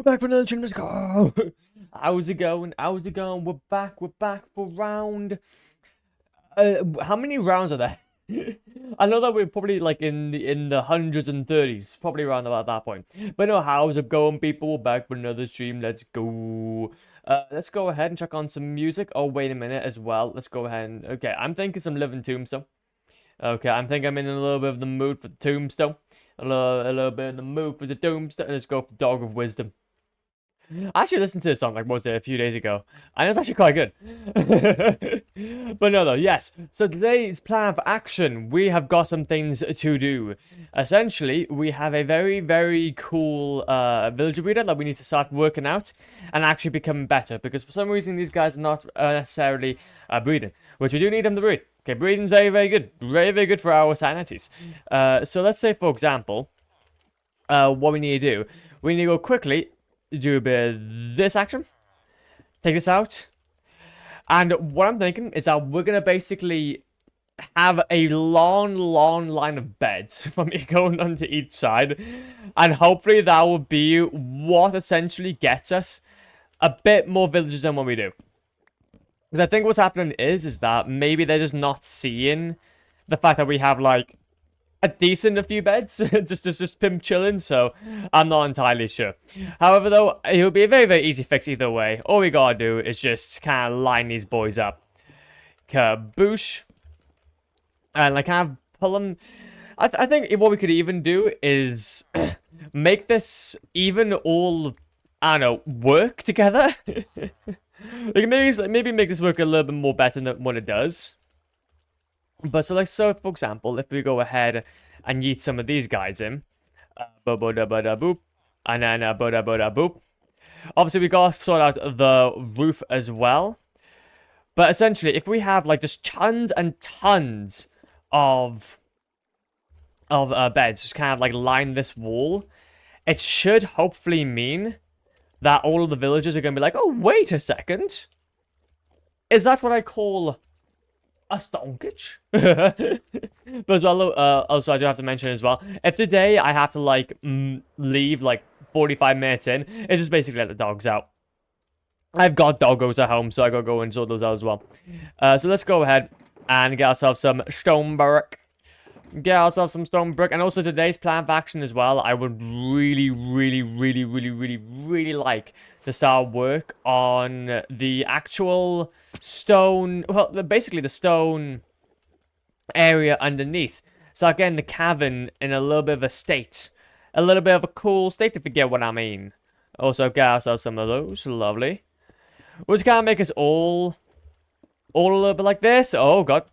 We're back for another stream. Let's go. How's it going? How's it going? We're back. We're back for round. How many rounds are there? I know that we're probably like in the hundreds and thirties, probably around about that point. But no, how's it going, people? We're back for another stream. Let's go. Let's go ahead and check on some music. Oh, wait a minute as well. Let's go ahead and okay. I'm thinking some Living Tombstone. Okay, I'm thinking I'm in a little bit of the mood for the Tombstone. A little bit in the mood for the Tombstone. Let's go for Dog of Wisdom. I actually listened to this song like was it a few days ago, and it's actually quite good. But no, though, yes. So today's plan of action, we have got some things to do. Essentially, we have a very, very cool villager breeder that we need to start working out and actually becoming better. Because for some reason, these guys are not necessarily breeding, which we do need them to breed. Okay, breeding's very, very good, very, very good for our sanities. So let's say, for example, what we need to do, we need to go quickly. Do a bit of this action, take this out, and what I'm thinking is that we're gonna basically have a long line of beds from going onto each side, and hopefully that will be what essentially gets us a bit more villagers than what we do. Because I think what's happening is that maybe they're just not seeing the fact that we have like a few beds, just pimp chilling, so I'm not entirely sure. However, though, it'll be a very, very easy fix either way. All we gotta do is just kind of line these boys up. Kaboosh. And like kind of pull them. I think what we could even do is make this even all, I don't know, work together. Like maybe make this work a little bit more better than what it does. But so for example, if we go ahead and yeet some of these guys in, boop, and then boop. Obviously, we gotta sort out the roof as well. But essentially, if we have like just tons and tons of beds, just kind of like line this wall, it should hopefully mean that all of the villagers are gonna be like, oh, wait a second, is that what I call a stonkage? But as well, also I do have to mention as well, if today I have to like leave like 45 minutes in, it's just basically let the dogs out. I've got doggos at home, so I gotta go and sort those out as well. So let's go ahead and get ourselves some stone brick. Get ourselves some stone brick, and also today's plan of action as well. I would really like to start work on the actual stone, well, basically the stone area underneath. So again, the cavern in a little bit of a state, a little bit of a cool state, if you get what I mean. Also, get ourselves some of those, lovely. We're just gonna make us all a little bit like this. Oh god,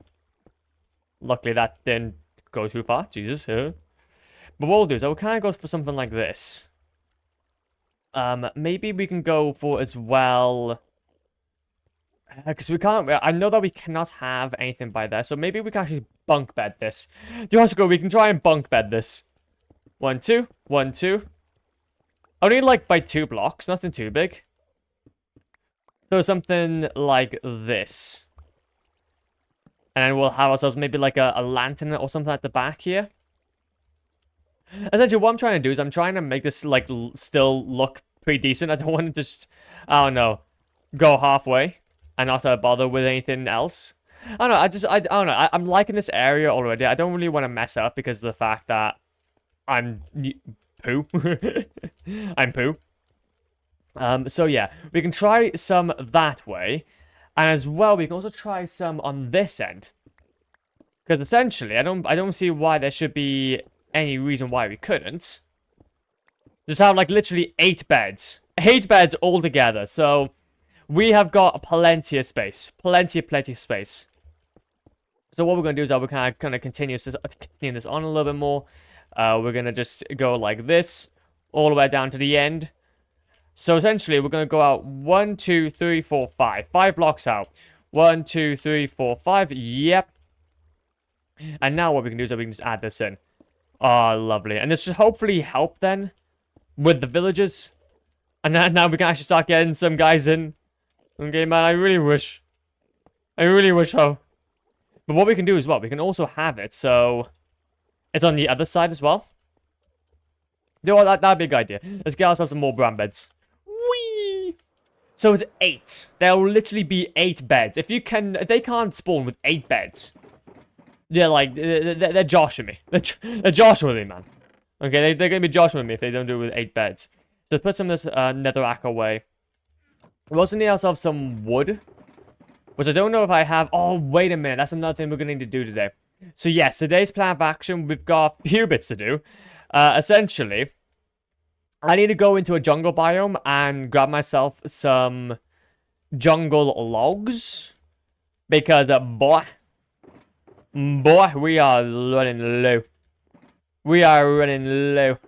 luckily that didn't go too far, Jesus. But what we'll do is I will kind of go for something like this. Maybe we can go for as well, because we can't. I know that we cannot have anything by there, so maybe we can actually bunk bed this. You also go. We can try and bunk bed this. 1, 2, 1, 2. Only like by 2 blocks, nothing too big. So something like this. And then we'll have ourselves maybe like a lantern or something at the back here. Essentially, what I'm trying to do is I'm trying to make this like still look pretty decent. I don't want to just, I don't know, go halfway and not bother with anything else. I don't know. I don't know. I'm liking this area already. I don't really want to mess up because of the fact that I'm poo. I'm poo. So yeah, we can try some that way. And as well, we can also try some on this end. Because essentially, I don't see why there should be any reason why we couldn't. Just have like literally 8 beds. 8 beds altogether. So we have got plenty of space. Plenty of space. So what we're going to do is that we're kind of continue this on a little bit more. We're going to just go like this. All the way down to the end. So essentially, we're going to go out 1, 2, 3, 4, 5. 5 blocks out. 1, 2, 3, 4, 5. Yep. And now what we can do is that we can just add this in. Oh, lovely. And this should hopefully help then with the villagers. And then now we can actually start getting some guys in. Okay, man, I really wish so. But what we can do as well, we can also have it so it's on the other side as well. You know what, that'd be a good idea. Let's get ourselves some more brown beds. So it's 8. There will literally be 8 beds. If they can't spawn with 8 beds, they're like, they're joshing me. They're joshing with me, man. Okay, they're gonna be joshing with me if they don't do it with 8 beds. So let's put some of this netherrack away. We also need ourselves some wood, which I don't know if I have. Oh, wait a minute. That's another thing we're gonna need to do today. So yes, today's plan of action, we've got a few bits to do. Essentially, I need to go into a jungle biome and grab myself some jungle logs. Because, boy, we are running low. We are running low.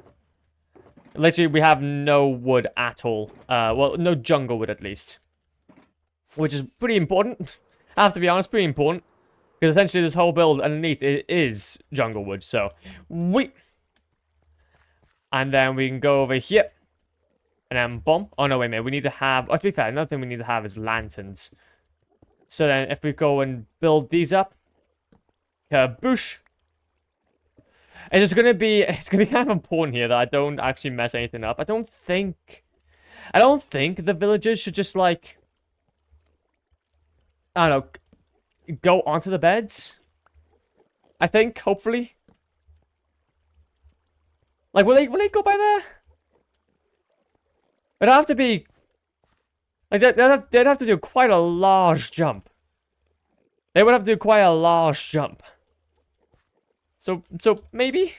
Literally, we have no wood at all. Well, no jungle wood, at least. Which is pretty important. I have to be honest, pretty important. Because essentially, this whole build underneath it is jungle wood. So, and then we can go over here. And then, boom. Oh, no, wait a minute. We need to have... Oh, to be fair, another thing we need to have is lanterns. So then, if we go and build these up. Kaboosh. It's gonna be kind of important here that I don't actually mess anything up. I don't think the villagers should just, like... I don't know. Go onto the beds. I think, hopefully. Like, will they go by there? It'd have to be... Like, they'd have to do quite a large jump. They would have to do quite a large jump. So maybe?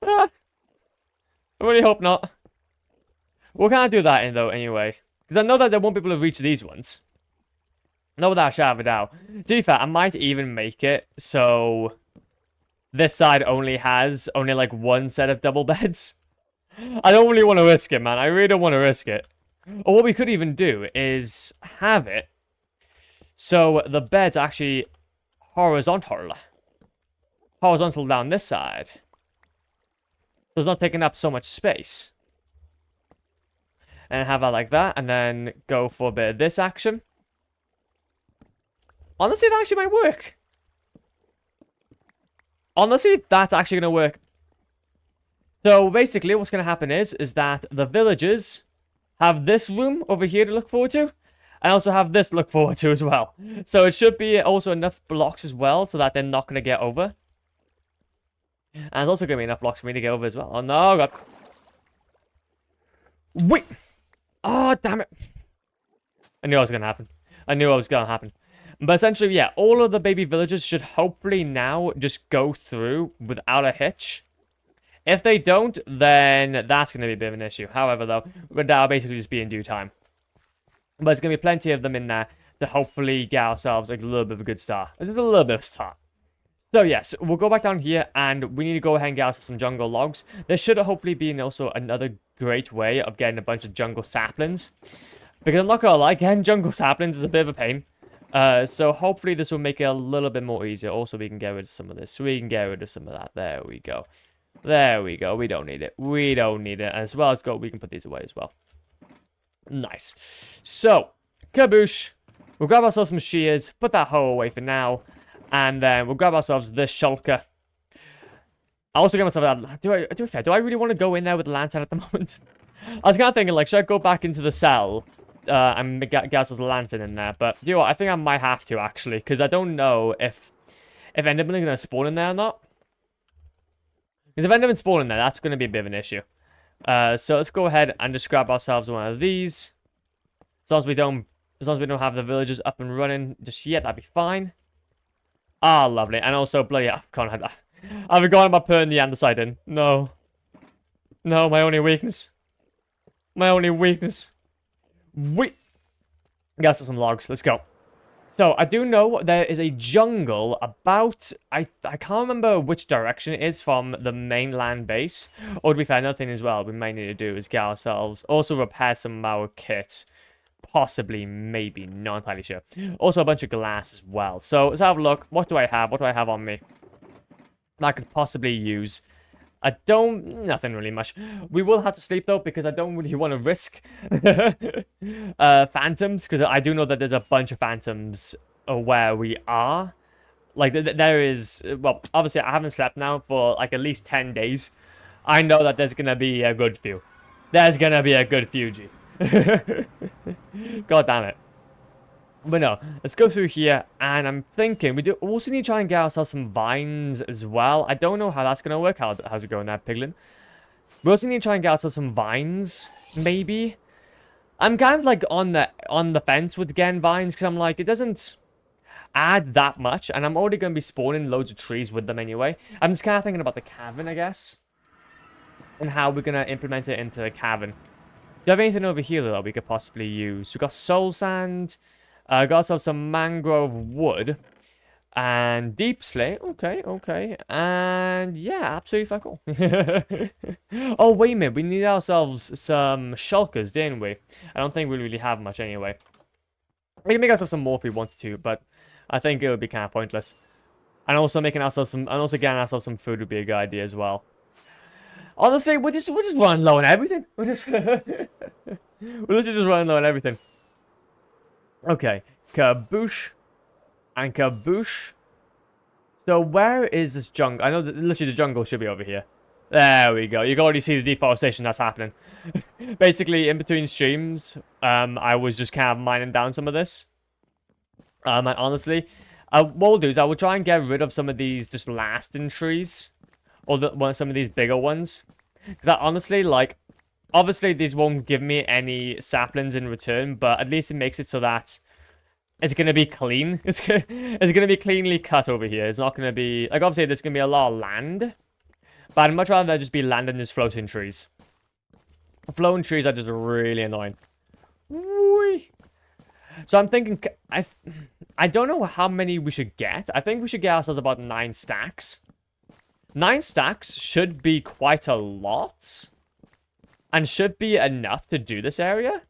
I really hope not. We'll kind of do that in, though, anyway. Because I know that there won't be able to reach these ones. No, without a shadow of a doubt. To be fair, I might even make it so... This side only has like one set of double beds. I don't really want to risk it, man. I really don't want to risk it. Or what we could even do is have it so the bed's actually horizontal. Horizontal down this side. So it's not taking up so much space. And have that like that, and then go for a bit of this action. Honestly, that actually might work. Honestly, that's actually going to work. So basically, what's going to happen is that the villagers have this room over here to look forward to, and also have this to look forward to as well. So it should be also enough blocks as well, so that they're not going to get over. And there's also going to be enough blocks for me to get over as well. Oh no, God. Wait! Oh, damn it. I knew it was going to happen. I knew it was going to happen. But essentially, yeah, all of the baby villagers should hopefully now just go through without a hitch. If they don't, then that's going to be a bit of an issue. However, though, that'll basically just be in due time. But there's going to be plenty of them in there to hopefully get ourselves like, a little bit of a good start. Just a little bit of a start. So, yes, we'll go back down here, and we need to go ahead and get ourselves some jungle logs. There should hopefully be also another great way of getting a bunch of jungle saplings. Because I'm not going to lie, getting jungle saplings is a bit of a pain. So hopefully this will make it a little bit more easier. Also, we can get rid of some of this. We can get rid of some of that. There we go. There we go. We don't need it. We don't need it. As well as we can put these away as well. Nice. So, kaboosh. We'll grab ourselves some shears. Put that hoe away for now. And then we'll grab ourselves this shulker. I also get myself that. Do I really want to go in there with the lantern at the moment? I was kind of thinking, like, should I go back into the cell? And get ourselves a lantern in there. But, you know what? I think I might have to, actually. Because I don't know if Endermen are going to spawn in there or not. Because if Endermen spawn in there, that's going to be a bit of an issue. So let's go ahead and just grab ourselves one of these. As long as we don't have the villagers up and running just yet, that'd be fine. Ah, lovely. And also, bloody hell, I can't have that. I've forgotten about putting the andesite in. No. No, my only weakness. My only weakness. Wait. Got some logs. Let's go. So, I do know there is a jungle about... I can't remember which direction it is from the mainland base. Or to be fair, another thing as well we might need to do is get ourselves... Also repair some of our kit. Possibly, maybe. Not entirely sure. Also a bunch of glass as well. So, let's have a look. What do I have? What do I have on me that I could possibly use? Nothing really much. We will have to sleep though, because I don't really want to risk phantoms, because I do know that there's a bunch of phantoms where we are. Like, there is, well, obviously I haven't slept now for like at least 10 days. I know that there's going to be a good few. There's going to be a good few, G. God damn it. But no, let's go through here, and I'm thinking we do also need to try and get ourselves some vines as well. I don't know how that's gonna work. How's it going there, Piglin? We also need to try and get ourselves some vines, maybe. I'm kind of like on the fence with getting vines because I'm like it doesn't add that much, and I'm already gonna be spawning loads of trees with them anyway. I'm just kind of thinking about the cavern, I guess, and how we're gonna implement it into the cavern. Do you have anything over here that we could possibly use? We got soul sand. Got ourselves some mangrove wood. And deep slate. Okay, okay. And yeah, absolutely fuck all. Oh, wait a minute. We need ourselves some shulkers, didn't we? I don't think we really have much anyway. We can make ourselves some more if we wanted to, but I think it would be kind of pointless. And also getting ourselves some food would be a good idea as well. Honestly, we're just running low on everything. We're literally just running low on everything. Okay, kaboosh and kaboosh. So where is this jungle? I know that literally the jungle should be over here. There we go. You can already see the deforestation that's happening. Basically, in between streams, I was just kind of mining down some of this. And honestly, what we'll do is I will try and get rid of some of these just lasting trees, or some of these bigger ones. Because honestly, like, obviously these won't give me any saplings in return, but at least it makes it so that it's gonna be clean. It's gonna be cleanly cut over here. It's not gonna be like obviously there's gonna be a lot of land, but I'd much rather there just be land than just floating trees. Floating trees are just really annoying. Whee! So I'm thinking I don't know how many we should get. I think we should get ourselves about 9 stacks. 9 stacks should be quite a lot, and should be enough to do this area.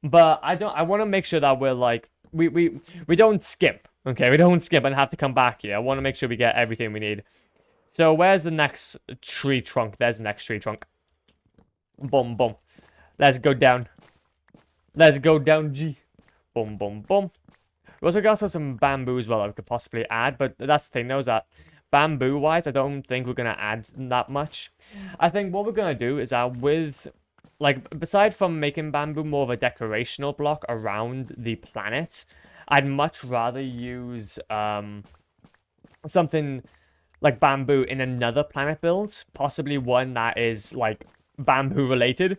But I want to make sure that we're like we don't skip. Okay, we don't skip and have to come back here. I want to make sure we get everything we need. So where's the next tree trunk? There's the next tree trunk. Boom, boom. Let's go down. Let's go down, G. Boom, boom, boom. We also got some bamboo as well that we could possibly add. But that's the thing, though, is that bamboo-wise, I don't think we're going to add that much. I think what we're going to do is that with... like, aside from making bamboo more of a decorational block around the planet, I'd much rather use something like bamboo in another planet build. Possibly one that is, like, bamboo related.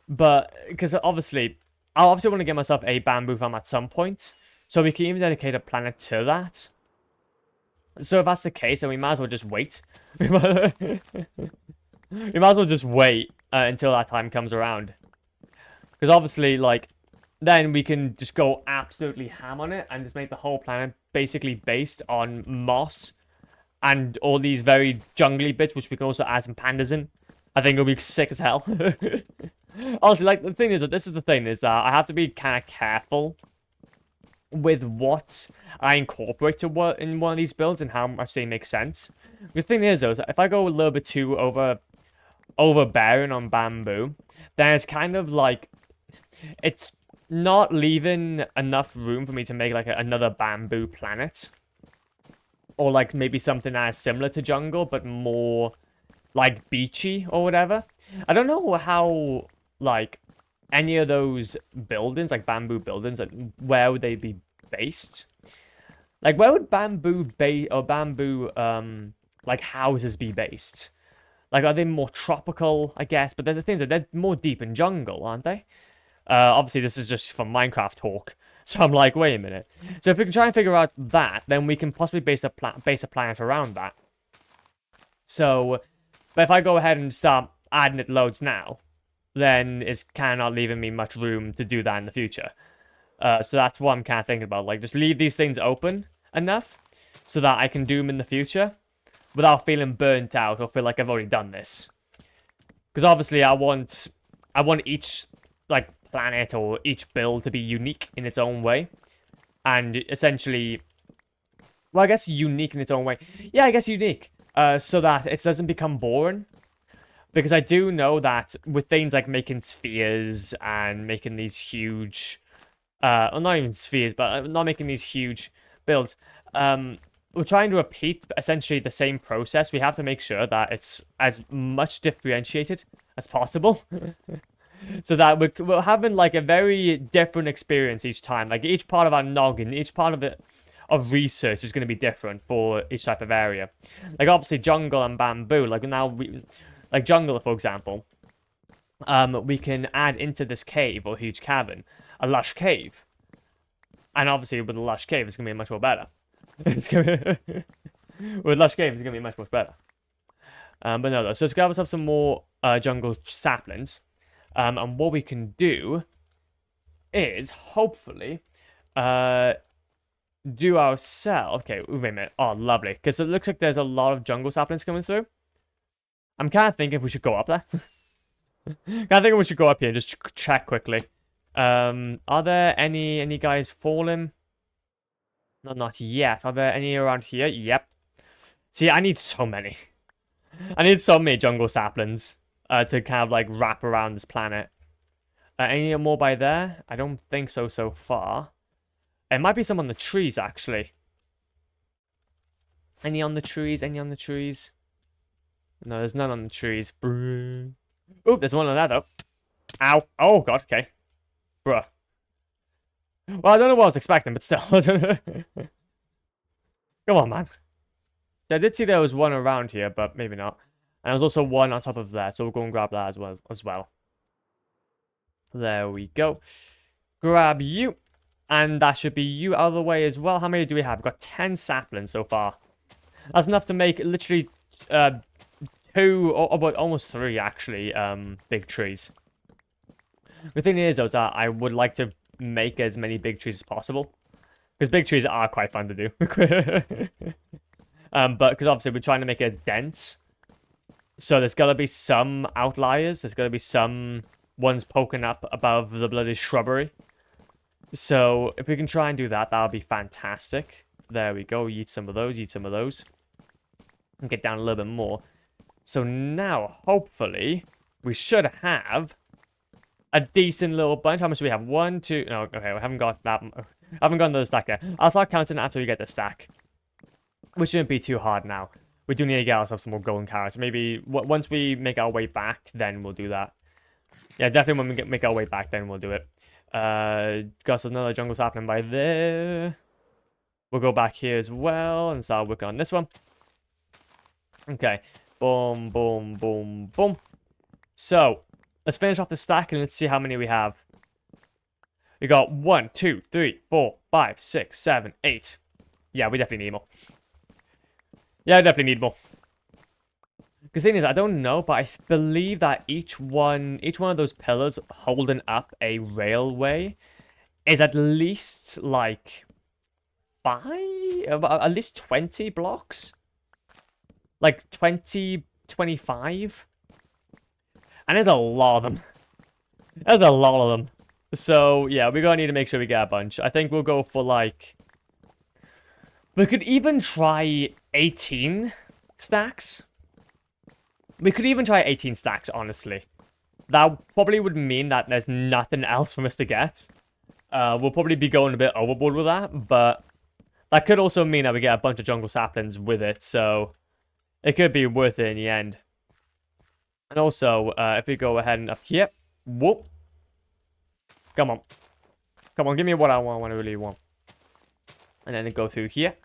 But, because obviously, I obviously want to get myself a bamboo farm at some point. So we can even dedicate a planet to that. So if that's the case, then we might as well just wait. We might as well just wait until that time comes around. Because obviously, like, then we can just go absolutely ham on it and just make the whole planet basically based on moss and all these very jungly bits, which we can also add some pandas in. I think it'll be sick as hell. Honestly, like, the thing is that this is the thing, is that I have to be kind of careful with what I incorporate to what in one of these builds and how much they make sense. Because the thing is, though, is if I go a little bit too overbearing on bamboo, then it's kind of like it's not leaving enough room for me to make like another bamboo planet, or like maybe something that is similar to jungle but more like beachy or whatever. I don't know how like any of those buildings, like bamboo buildings, like, where would they be based? Like, where would bamboo like houses be based? Like, are they more tropical, I guess? But the things that they're more deep in jungle, aren't they? Obviously, this is just from Minecraft talk. So I'm like, wait a minute. So if we can try and figure out that, then we can possibly base a planet around that. So, but if I go ahead and start adding it loads now, then it's kind of not leaving me much room to do that in the future. So that's what I'm kind of thinking about. Like, just leave these things open enough so that I can do them in the future without feeling burnt out or feel like I've already done this. Because obviously I want each like planet or each build to be unique in its own way. And essentially, well, I guess unique in its own way. Yeah, I guess unique. So that it doesn't become boring. Because I do know that with things like making spheres and making these huge... well, not even spheres, but not making these huge builds. We're trying to repeat essentially the same process. We have to make sure that it's as much differentiated as possible. So that we're having like a very different experience each time. Like each part of our noggin, each part of it of research is going to be different for each type of area. Like obviously jungle and bamboo. Like now like jungle for example, we can add into this cave or huge cavern a lush cave, and obviously with a lush cave it's going to be much more better. It's gonna with lush cave it's going to be much better. But no, so let's grab ourselves some more jungle saplings. And what we can do is hopefully do ourselves. Okay, wait a minute. Oh, lovely. Because it looks like there's a lot of jungle saplings coming through. I'm kind of thinking if we should go up there. Kind of thinking we should go up here and just check quickly. Are there any guys falling? No, not yet. Are there any around here? Yep. See, I need so many. I need so many jungle saplings to kind of like wrap around this planet. Any more by there? I don't think so far. It might be some on the trees, actually. Any on the trees? Any on the trees? No, there's none on the trees. Oh, there's one on that, though. Ow. Oh, God, okay. Bruh. Well, I don't know what I was expecting, but still. Come on, man. I did see there was one around here, but maybe not. And there's also one on top of that, so we'll go and grab that as well. There we go. Grab you. And that should be you out of the way as well. How many do we have? We've got 10 saplings so far. That's enough to make literally 2, or almost 3, actually, big trees. The thing is, though, is that I would like to make as many big trees as possible. Because big trees are quite fun to do. But because obviously we're trying to make it dense. So there's got to be some outliers. There's got to be some ones poking up above the bloody shrubbery. So if we can try and do that, that'll be fantastic. There we go. Eat some of those. Eat some of those. And get down a little bit more. So now, hopefully, we should have a decent little bunch. How much do we have? 1, 2... No, okay, we haven't got that. I haven't got another stack yet. I'll start counting after we get the stack. Which shouldn't be too hard now. We do need to get ourselves some more golden carrots. Maybe once we make our way back, then we'll do that. Yeah, definitely when we make our way back, then we'll do it. Got another jungle sapling by there. We'll go back here as well and start working on this one. Okay. Boom, boom, boom, boom. So, let's finish off the stack and let's see how many we have. We got 1, 2, 3, 4, 5, 6, 7, 8. Yeah, we definitely need more. Yeah, I definitely need more. Because the thing is, I don't know, but I believe that each one of those pillars holding up a railway is at least like 5, at least 20 blocks. Like 20, 25. And there's a lot of them. There's a lot of them. So, yeah, we're going to need to make sure we get a bunch. I think we'll go for like... We could even try 18 stacks. We could even try 18 stacks, honestly. That probably would mean that there's nothing else for us to get. We'll probably be going a bit overboard with that, but that could also mean that we get a bunch of jungle saplings with it, so it could be worth it in the end. And also, if we go ahead and up here, whoop. Come on. Come on, give me what I want, what I really want. And then go through here.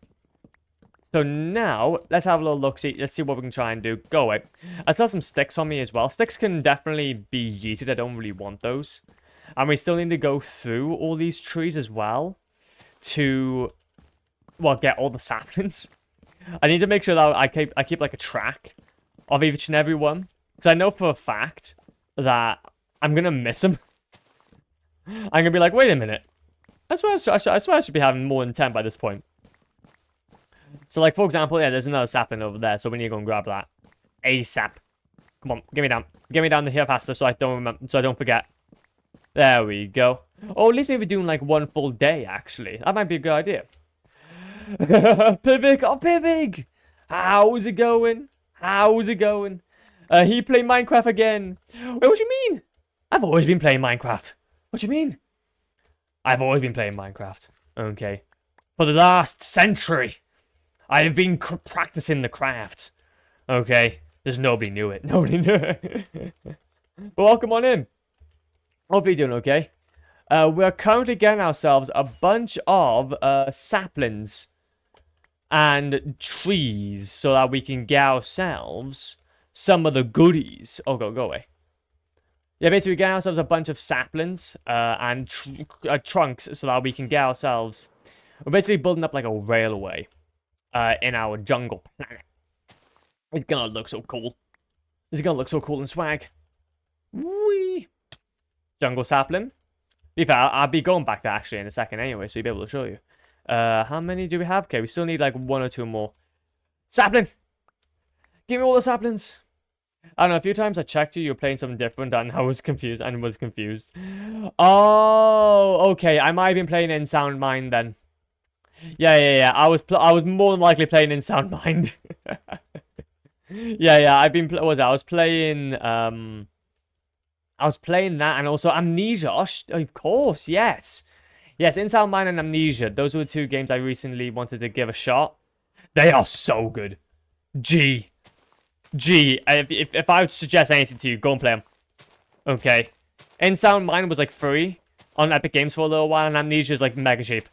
So now, let's have a little look. Let's see what we can try and do. Go away. I still have some sticks on me as well. Sticks can definitely be yeeted. I don't really want those. And we still need to go through all these trees as well. To, well, get all the saplings. I need to make sure that I keep like a track of each and every one. Because I know for a fact that I'm going to miss them. I'm going to be like, wait a minute. I swear I should be having more than 10 by this point. So, like, for example, yeah, there's another sapling over there, so we need to go and grab that. ASAP. Come on, get me down. Get me down here faster so I don't forget. There we go. Or at least maybe doing, like, one full day, actually. That might be a good idea. Pivig! Oh, Pivig! How's it going? How's it going? He played Minecraft again. Wait, what do you mean? I've always been playing Minecraft. What do you mean? I've always been playing Minecraft. Okay. For the last century, I have been practicing the craft. Okay. Just nobody knew it. Nobody knew it. But welcome on in. Hope you're doing okay. We're currently getting ourselves a bunch of saplings and trees so that we can get ourselves some of the goodies. Oh, go away. Yeah, basically, we get ourselves a bunch of saplings and trunks so that we can get ourselves. We're basically building up like a railway in our jungle planet. It's gonna look so cool. It's gonna look so cool and swag. Whee! Jungle sapling. I'll be going back there actually in a second anyway, so you'll be able to show you. How many do we have? Okay, we still need like 1 or 2 more. Sapling! Give me all the saplings! I don't know, a few times I checked you were playing something different and I was confused Oh, okay, I might have been playing in Sound Mind then. Yeah. I was more than likely playing in Sound Mind. yeah, I've been, what was that? I was playing that and also Amnesia. Oh, of course, yes. Yes, In Sound Mind and Amnesia. Those were the 2 games I recently wanted to give a shot. They are so good. If I would suggest anything to you, go and play them. Okay. In Sound Mind was like free on Epic Games for a little while, and Amnesia is like mega cheap.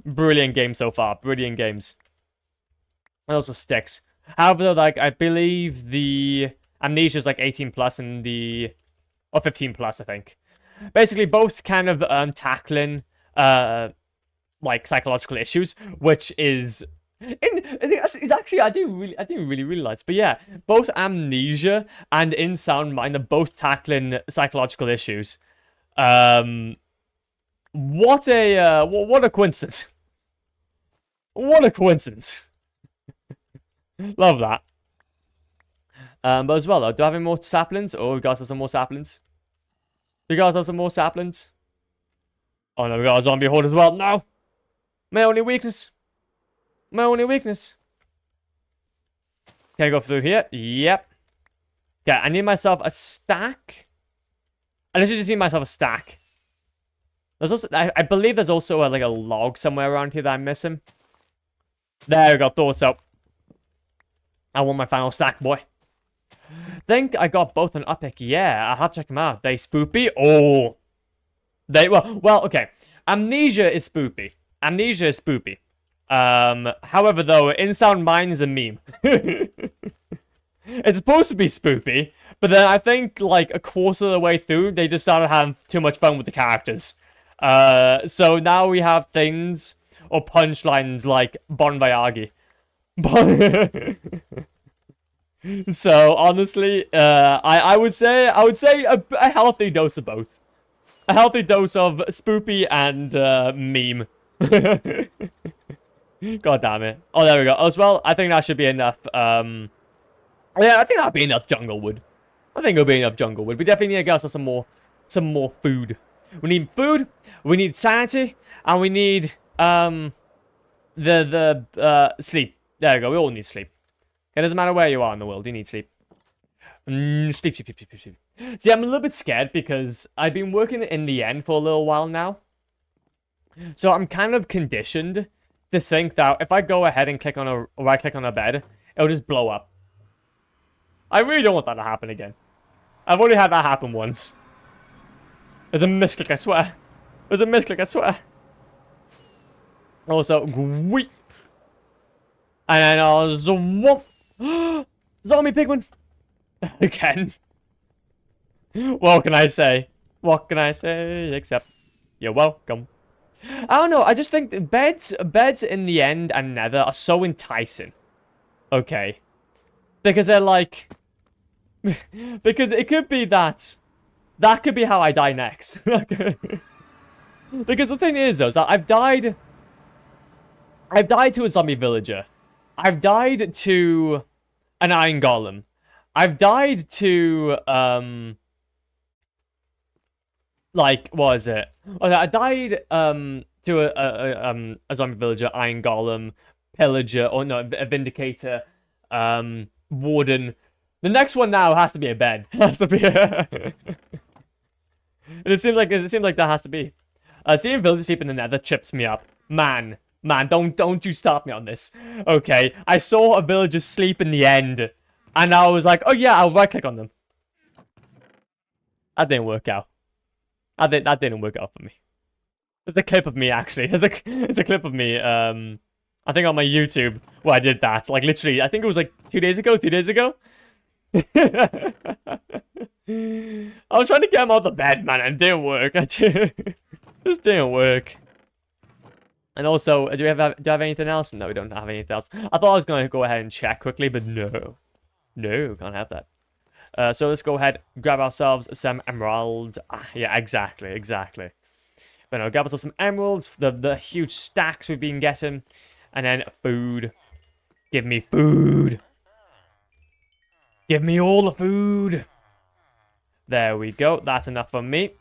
Brilliant game so far. Brilliant games. And also sticks. However, though, like, I believe the Amnesia is like 18 plus and the... Or 15 plus, I think. Basically, both kind of tackling like psychological issues, which is... It's actually I didn't really realize, but yeah, both Amnesia and In Sound Mind are both tackling psychological issues. What a coincidence! What a coincidence! Love that. But as well, though, do I have any more saplings? Oh, we got some more saplings. We got some more saplings. Oh no, we got a zombie horde as well. No, my only weakness. My only weakness. Can I go through here? Yep. Okay, I need myself a stack. I literally just need myself a stack. There's also, I believe there's also like a log somewhere around here that I'm missing. There we go, thought so. I want my final stack, boy. Think I got both an epic. Yeah, I'll have to check them out. They spoopy? Oh. Well, okay. Amnesia is spoopy. Amnesia is spoopy. However, though, In Sound Mind is a meme. It's supposed to be spoopy, but then I think, like, a quarter of the way through, they just started having too much fun with the characters. So now we have things, or punchlines like Bon Voyage. So, honestly, I would say a healthy dose of both. A healthy dose of spoopy and, meme. God damn it. Oh, there we go. As well, I think that should be enough. Yeah, I think that'll be enough jungle wood. I think it'll be enough jungle wood. We definitely need to get some more food. We need food, we need sanity, and we need, sleep. There we go. We all need sleep. It doesn't matter where you are in the world, you need sleep. Sleep. See, I'm a little bit scared because I've been working in the end for a little while now. So I'm kind of conditioned to think that if I go ahead and right-click on a bed, it'll just blow up. I really don't want that to happen again. I've already had that happen once. There's a misclick, I swear. There's a misclick, I swear. Also, and then Zombie Pigman. Again. What can I say? What can I say except you're welcome. I don't know, I just think that beds in the end and nether are so enticing. Okay. Because they're like... because it could be that could be how I die next. Because the thing is, though, is that I've died to a zombie villager. I've died to an iron golem. I've died to, like, what is it? Okay, I died, to a zombie villager, iron golem, pillager, or no, a vindicator, warden. The next one now has to be a bed. Has to be a... It seems like that has to be. Seeing villagers sleep in the nether chips me up. Man, don't you start me on this. Okay, I saw a villager sleep in the end, and I was like, oh yeah, I'll right-click on them. That didn't work out. That didn't work out for me. There's a clip of me actually. There's a clip of me. I think on my YouTube where I did that. Like literally, I think it was like 2 days ago, 3 days ago. I was trying to get him out of the bed, man, and it didn't work. Just didn't work. And also, do I have anything else? No, we don't have anything else. I thought I was going to go ahead and check quickly, but no. No, can't have that. So let's go ahead, grab ourselves some emeralds. Yeah, exactly. But no, grab ourselves some emeralds, the huge stacks we've been getting. And then food. Give me food. Give me all the food. There we go. That's enough for me.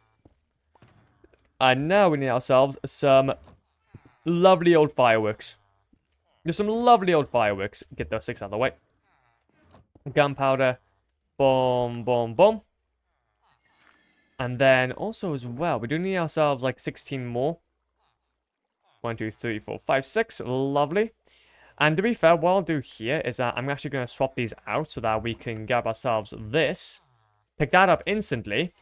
And now we need ourselves some lovely old fireworks. There's some lovely old fireworks. Get those 6 out of the way. Gunpowder. Boom, boom, boom. And then also as well, we do need ourselves like 16 more. 1, 2, 3, 4, 5, 6. Lovely. And to be fair, what I'll do here is that I'm actually going to swap these out so that we can grab ourselves this. Pick that up instantly.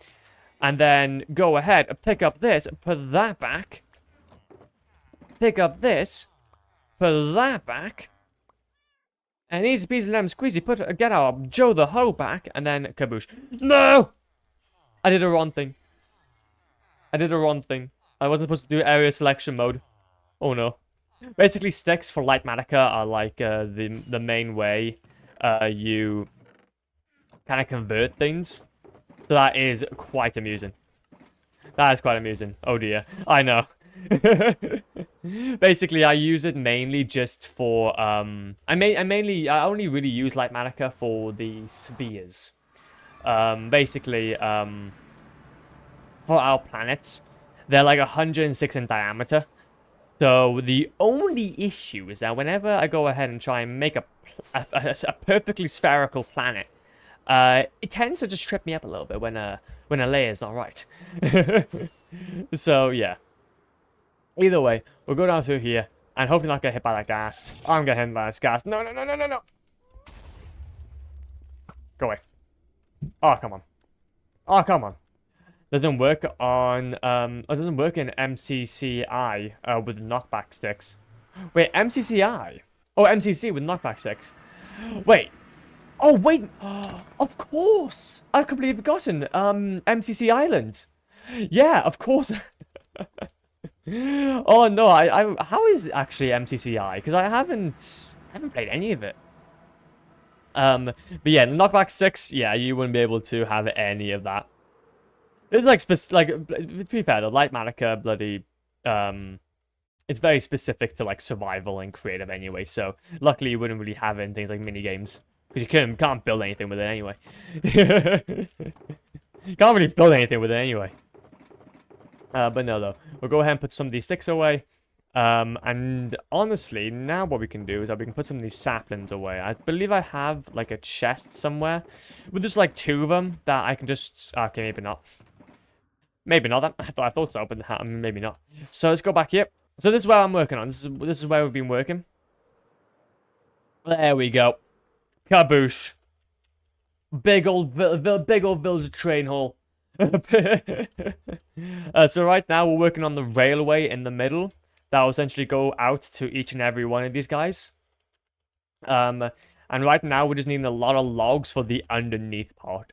And then go ahead, pick up this, put that back. Pick up this, put that back. And easy peasy lemon squeezy, get our Joe the Ho back, and then kaboosh. No! I did the wrong thing. I wasn't supposed to do area selection mode. Oh no. Basically, sticks for light magicka are like the main way you kind of convert things. So that is quite amusing. Oh dear. I know. Basically, I use it mainly just for I only really use light magicka for the spheres. Basically, for our planets, they're like 106 in diameter. So the only issue is that whenever I go ahead and try and make a perfectly spherical planet, it tends to just trip me up a little bit when a layer's not right. So yeah. Either way, we'll go down through here and hopefully not get hit by that gas. I'm getting hit by this gas. No. Go away. Oh, come on. Doesn't work on, it doesn't work in MCCI with knockback sticks. Wait, MCCI? Oh, MCC with knockback sticks. Wait. Oh, wait. Of course. I've completely forgotten. MCC Island. Yeah, of course. Oh, no. How is actually MCCI? Because I haven't played any of it. But yeah, the knockback sticks, yeah, you wouldn't be able to have any of that. It's like to be fair, the light magicka bloody it's very specific to like survival and creative anyway. So luckily you wouldn't really have it in things like mini games because you can't build anything with it anyway. You can't really build anything with it anyway. But no though, we'll go ahead and put some of these sticks away. And honestly, now what we can do is that we can put some of these saplings away. I believe I have like a chest somewhere with just like 2 of them that I can just okay, maybe not. Maybe not. I thought so, but maybe not. So let's go back here. So this is where I'm working on. This is where we've been working. There we go. Kaboosh. Big old village train hall. So right now we're working on the railway in the middle. That will essentially go out to each and every one of these guys. And right now we're just needing a lot of logs for the underneath part.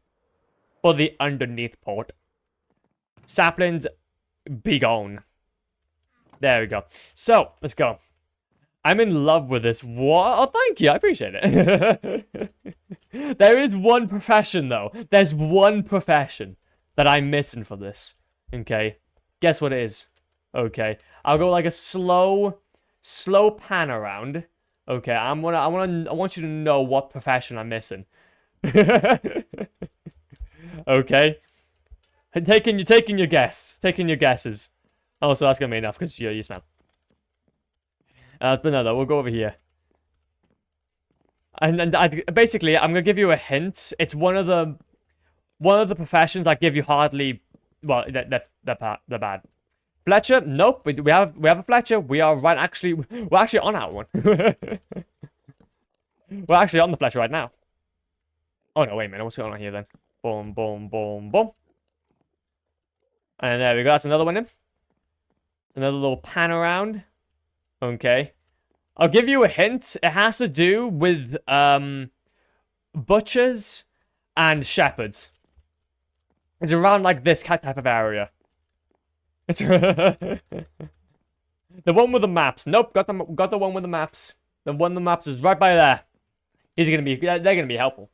Saplings, be gone. There we go. So, let's go. I'm in love with this. What? Oh, thank you. I appreciate it. There is one profession, though. There's one profession that I'm missing for this. Okay. Guess what it is? Okay. I'll go like a slow pan around. Okay. I want you to know what profession I'm missing. Okay. Taking your guess. Taking your guesses. Oh, so that's gonna be enough because you smell. But no, we'll go over here. And basically, I'm gonna give you a hint. It's one of the professions I give you hardly. Well, they're bad. Fletcher, nope. We have a Fletcher. We're actually on our one. We're actually on the Fletcher right now. Oh no, wait a minute. What's going on here then? Boom, boom, boom, boom. And there we go. That's another one in. Another little pan around. Okay. I'll give you a hint. It has to do with butchers and shepherds. It's around like this type of area. It's the one with the maps. Nope, got the one with the maps. The one with the maps is right by there. They're gonna be helpful.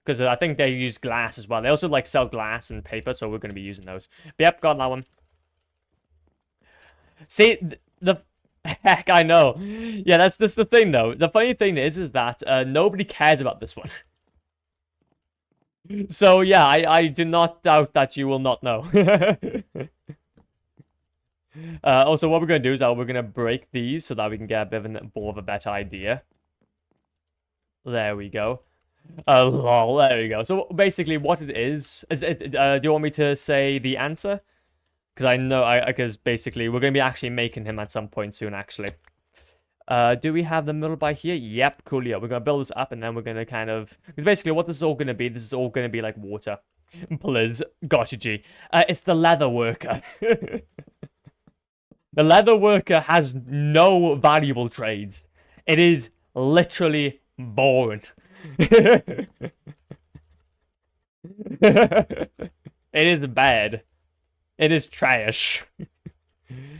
Because I think they use glass as well. They also like sell glass and paper, so we're gonna be using those. But yep, got that one. See, the heck, I know. Yeah, that's the thing though. The funny thing is that nobody cares about this one. So yeah, I do not doubt that you will not know. Also, what we're gonna do is we're gonna break these so that we can get a bit more of a better idea. There we go. Lol, there we go. So basically, what it is do you want me to say the answer? Because I know, because basically we're gonna be actually making him at some point soon. Actually, do we have the middle by here? Yep, coolio. We're gonna build this up, and then we're gonna kind of, because basically what this is all gonna be. This is all gonna be like water. Please, gotcha, G. It's the leather worker. The leather worker has no valuable trades. It is literally boring. It is bad. It is trash.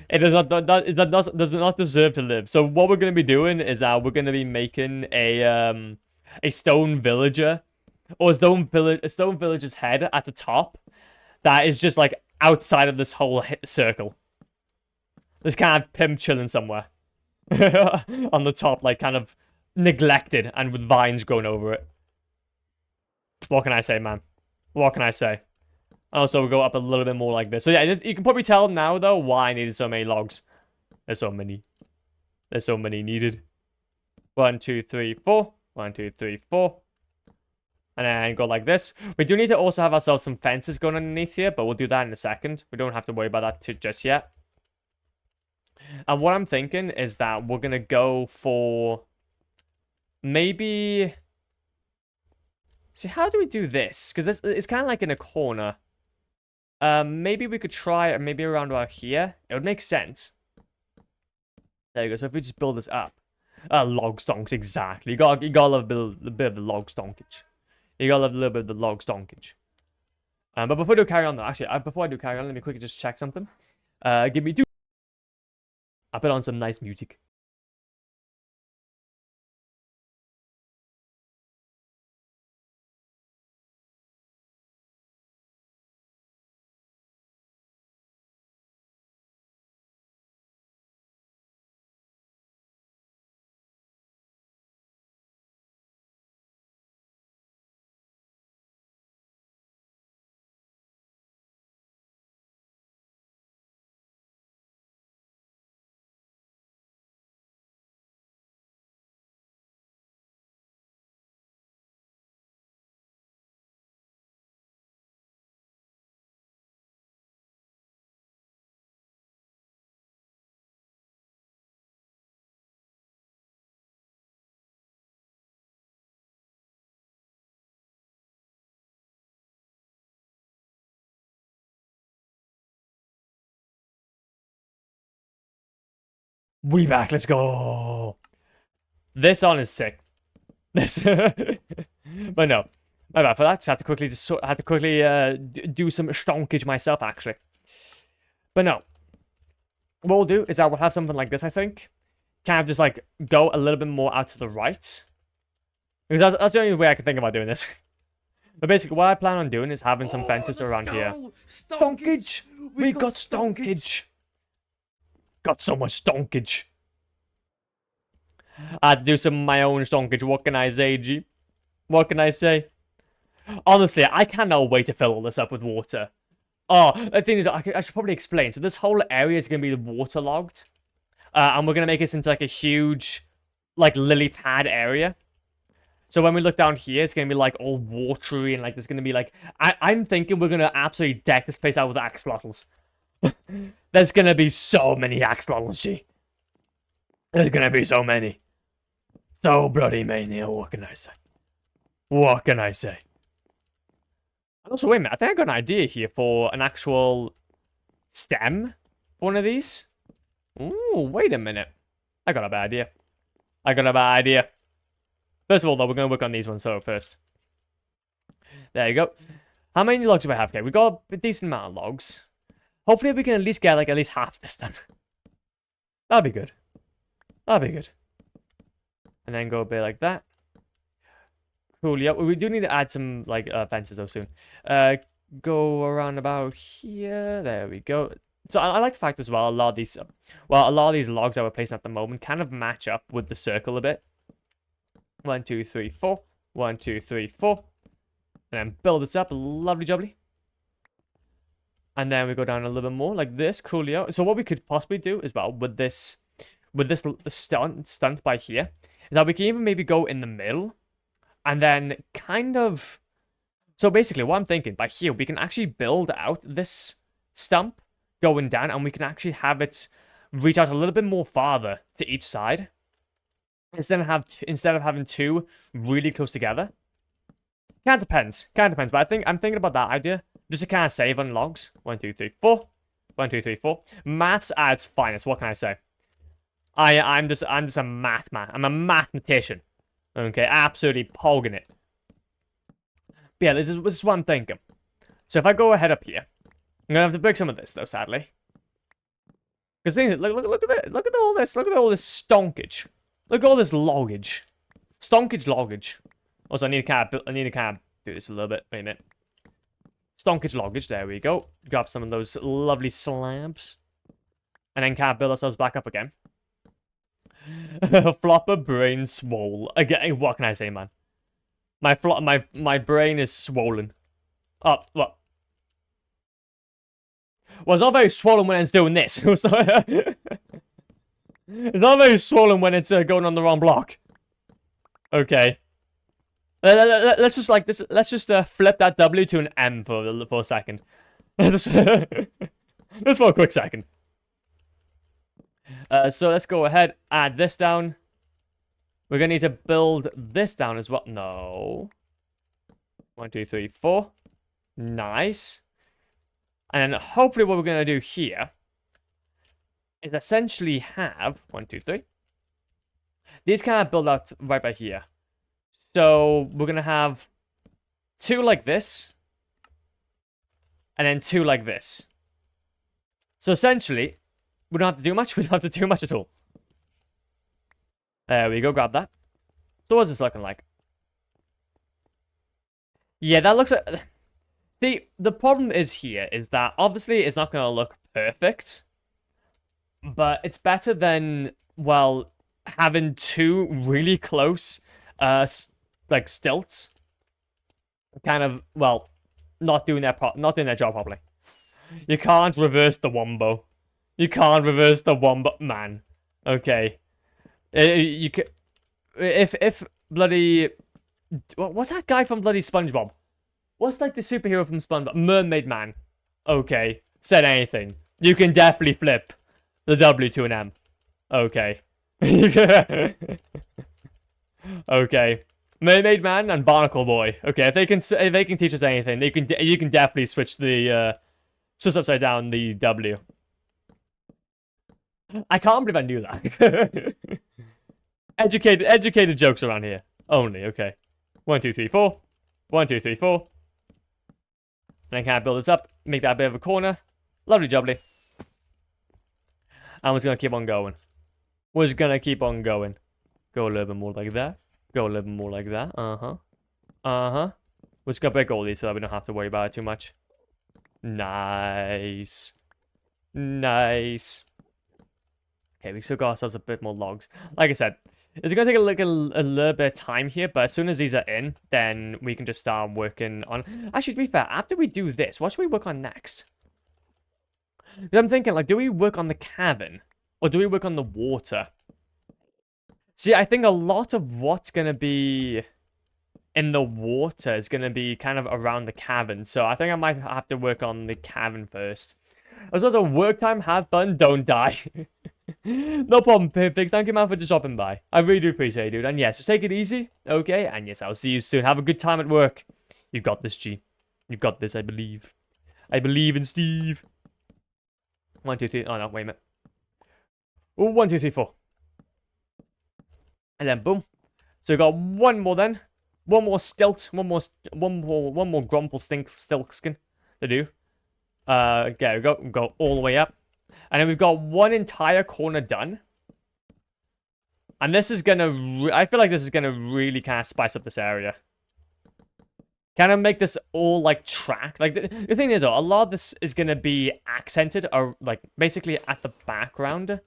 It does not deserve to live. So what we're gonna be doing is we're gonna be making a stone villager, or a stone villager's head at the top. That is just like outside of this whole circle. This kind of pimp chilling somewhere on the top, like kind of neglected and with vines growing over it. What can I say, man? What can I say? Also, we'll go up a little bit more like this. So yeah, you can probably tell now, though, why I needed so many logs. There's so many. There's so many needed. 1, 2, 3, 4. 1, 2, 3, 4. And then go like this. We do need to also have ourselves some fences going underneath here, but we'll do that in a second. We don't have to worry about that just yet. And what I'm thinking is that we're going to go for... maybe... See, how do we do this? Because it's kind of like in a corner. Maybe we could try maybe around about here. It would make sense. There you go. So if we just build this up. Log stonks, exactly. You gotta love a bit of the log stonkage. You gotta love a little bit of the log stonkage. But before I do carry on though, actually, before I do carry on, let me quickly just check something. Give me 2. I'll put on some nice music. We back, let's go. This on is sick. This, but no, my bad for that. Just had to quickly do some stonkage myself, actually. But no, what we'll do is we'll have something like this. I think, kind of just like go a little bit more out to the right, because that's the only way I can think about doing this. But basically, what I plan on doing is having some fences around here. Stonkage, we got stonkage. Got so much stonkage. I had to do some of my own stonkage. What can I say, G? What can I say? Honestly, I cannot wait to fill all this up with water. Oh, the thing is, I should probably explain. So this whole area is going to be waterlogged. And we're going to make this into like a huge, like, lily pad area. So when we look down here, it's going to be like all watery and like there's going to be like... I'm thinking we're going to absolutely deck this place out with axolotls. There's gonna be so many axolotls, G. There's gonna be so many. So bloody many, what can I say? What can I say? And also, wait a minute, I think I got an idea here for an actual stem for one of these. Ooh, wait a minute. I got a bad idea. I got a bad idea. First of all, though, we're going to work on these ones first. There you go. How many logs do I have? Okay, we got a decent amount of logs. Hopefully we can at least get like at least half this done. That'd be good. That'd be good. And then go a bit like that. Cool, yeah. We do need to add some like fences though soon. Go around about here. There we go. So I like the fact as well, a lot of these logs that we're placing at the moment kind of match up with the circle a bit. 1, 2, 3, 4. 1, 2, 3, 4. And then build this up, lovely jubbly. And then we go down a little bit more like this, coolio. So what we could possibly do as well with this stunt by here is that we can even maybe go in the middle and then kind of. So basically, what I'm thinking by here, we can actually build out this stump going down, and we can actually have it reach out a little bit more farther to each side instead of having two really close together. Kind of depends. But I'm thinking about that idea just to kind of save on logs. 1, 2, 3, 4. 1, 2, 3, 4. Maths at its finest. What can I say? I'm just a math man. I'm a mathematician. Okay, absolutely pogging it. But yeah, this is what I'm thinking. So if I go ahead up here, I'm gonna have to break some of this though, sadly. Because look at it. Look at all this. Look at all this stonkage. Look at all this loggage. Stonkage loggage. Also, I need to kind of do this a little bit. Wait a minute. Stonkage loggage. There we go. Grab some of those lovely slabs, and then kind of build ourselves back up again. Flopper brain swole. Again, what can I say, man? My brain is swollen. Oh, what? Well, it's not very swollen when it's doing this. It's not very swollen when it's going on the wrong block. Okay. Let's just like this. Let's just flip that W to an M for a second. Just for a quick second. So let's go ahead, add this down. We're gonna need to build this down as well. No. 1, 2, 3, 4. Nice. And then hopefully what we're gonna do here is essentially have 1, 2, 3. These kind of build out right by here. So we're gonna have 2 like this, and then 2 like this. So essentially, we don't have to do much. We don't have to do much at all. There we go. Grab that. So what's this looking like? Yeah, that looks like. See, the problem is here is that obviously it's not gonna look perfect, but it's better than, well, having 2 really close like stilts kind of, well, not doing their job properly. You can't reverse the wombo. You can't reverse the wombo, man. Okay. You can, if bloody, what's that guy from bloody SpongeBob? What's like the superhero from SpongeBob? Mermaid Man. Okay. Said anything. You can definitely flip the W to an M. Okay. Okay. Mermaid Man and Barnacle Boy. Okay, if they can teach us anything, you can definitely switch the switch upside down the W. I can't believe I knew that. Educated jokes around here. Only, okay. 1, 2, 3, 4. 1, 2, 3, 4. And then kind of build this up, make that a bit of a corner. Lovely jubbly. And we're just gonna keep on going. We're just gonna keep on going. Go a little bit more like that. Go a little bit more like that. Uh-huh. Uh-huh. We're just gonna break all these so that we don't have to worry about it too much. Nice. Nice. Okay, we still got ourselves a bit more logs. Like I said, it's gonna take a little bit of time here, but as soon as these are in, then we can just start working on. Actually, to be fair, after we do this, what should we work on next? Because I'm thinking, like, do we work on the cavern or do we work on the water? See, I think a lot of what's gonna be in the water is gonna be kind of around the cavern, so I think I might have to work on the cavern first. As well as work time, have fun, don't die. No problem, Perfect. Thank you, man, for just dropping by. I really do appreciate it, dude. And yes, just take it easy, okay? And yes, I'll see you soon. Have a good time at work. You got this, G. You got this, I believe. I believe in Steve. 1, 2, 3. Oh, no, wait a minute. Oh, 1, 2, 3, 4. And then boom. So we got one more then. One more stilt. One more grumple stilk skin to do. Okay, we go all the way up. And then we've got one entire corner done. And this is gonna... I feel like this is gonna really kind of spice up this area. Kind of make this all, like, track. Like, the thing is, though, a lot of this is gonna be accented, or, like, basically at the background.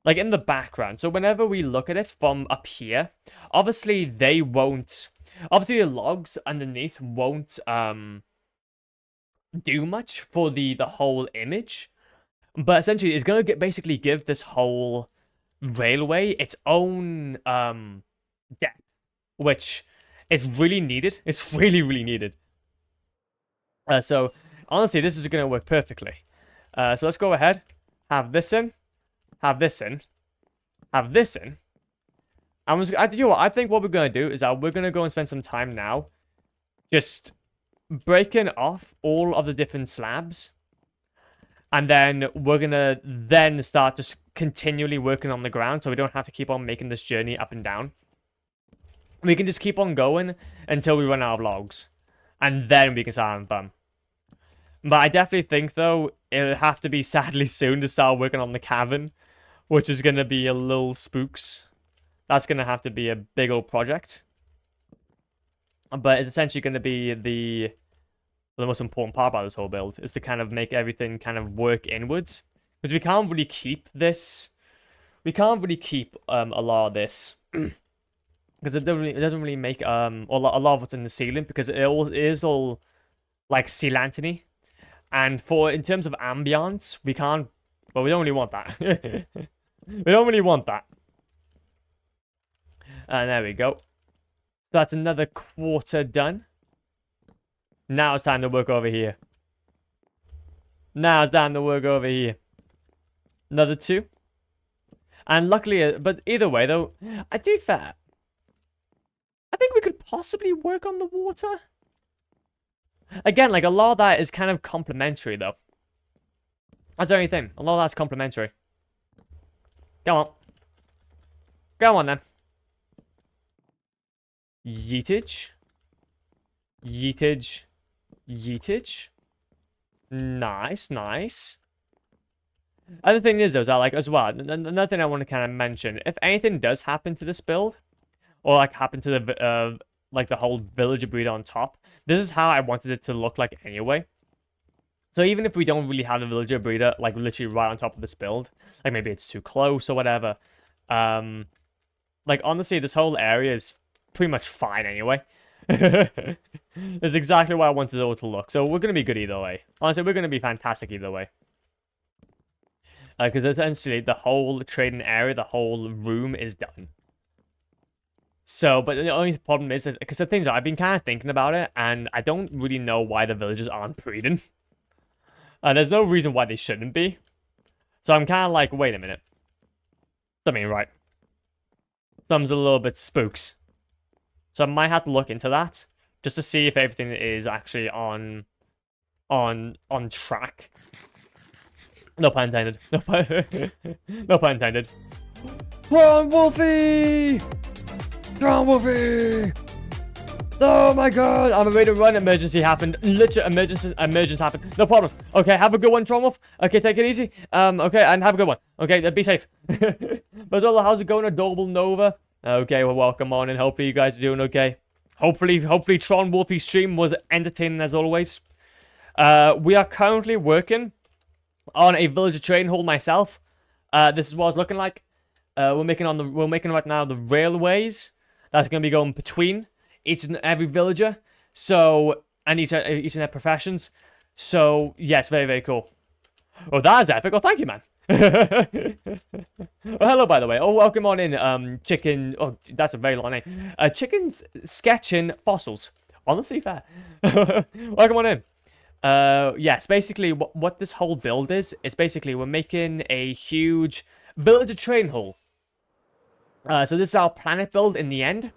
Like, in the background. So whenever we look at it from up here, obviously they won't... Obviously the logs underneath won't, do much for the whole image. But essentially, it's gonna basically give this whole railway its own depth, which is really needed. It's really, really needed. So honestly, this is gonna work perfectly. So let's go ahead, have this in, have this in, have this in. You know what? I think what we're gonna do is that we're gonna go and spend some time now, just breaking off all of the different slabs. And then we're going to then start just continually working on the ground so we don't have to keep on making this journey up and down. We can just keep on going until we run out of logs. And then we can start having fun. But I definitely think, though, it'll have to be sadly soon to start working on the cavern, which is going to be a little spooks. That's going to have to be a big old project. But it's essentially going to be the most important part about this whole build is to kind of make everything kind of work inwards, because we can't really keep this. We can't really keep a lot of this because it doesn't really make a lot of what's in the ceiling, because it is all like sealantiny, and in terms of ambience, we can't. Well, we don't really want that. We don't really want that. And there we go. So that's another quarter done. Now it's time to work over here. Now it's time to work over here. Another 2. And luckily, but either way, though, to be fair, I think we could possibly work on the water. Again, like, a lot of that is kind of complementary, though. That's the only thing. A lot of that's complementary. Come on. Come on, then. Yeetage. Yeetage. Yeetage. Nice, nice. Other thing is, though, is that, like, as well, another thing I want to kind of mention, if anything does happen to this build, or, like, happen to the, like, the whole villager breeder on top, this is how I wanted it to look like anyway. So even if we don't really have the villager breeder, like, literally right on top of this build, like, maybe it's too close or whatever, like, honestly, this whole area is pretty much fine anyway. That's exactly what I wanted it all to look. So we're going to be good either way. Honestly, we're going to be fantastic either way. Because essentially the whole trading area, the whole room is done. So, but the only problem is because the things I've been kind of thinking about it, and I don't really know why the villagers aren't breeding. There's no reason why they shouldn't be. So I'm kind of like, wait a minute. Something ain't right. Something's a little bit spooks. So I might have to look into that, just to see if everything is actually on track. No pun intended. No pun intended. Run, Wolfie! Run, Wolfie! Oh my god! I'm ready to run. Emergency happened. Literally, emergency happened. No problem. Okay, have a good one, Tron Wolf. Okay, take it easy. Okay, and have a good one. Okay, be safe. But how's it going, Adorable Nova? Okay, well, welcome on, and hopefully you guys are doing okay. Hopefully Tron Wolfie's stream was entertaining as always. We are currently working on a villager trading hall myself. This is what it's looking like. We're making right now the railways that's gonna be going between each and every villager. So, and each and their professions. So yes, very, very cool. Oh, that is epic. Oh, thank you, man. Oh, hello, by the way. Oh, welcome on in, Chicken. Oh, that's a very long name. Chicken's Sketching Fossils. Honestly, fair. Welcome on in. Yes, basically, what this whole build is basically we're making a huge villager train hall. So this is our planet build in the end.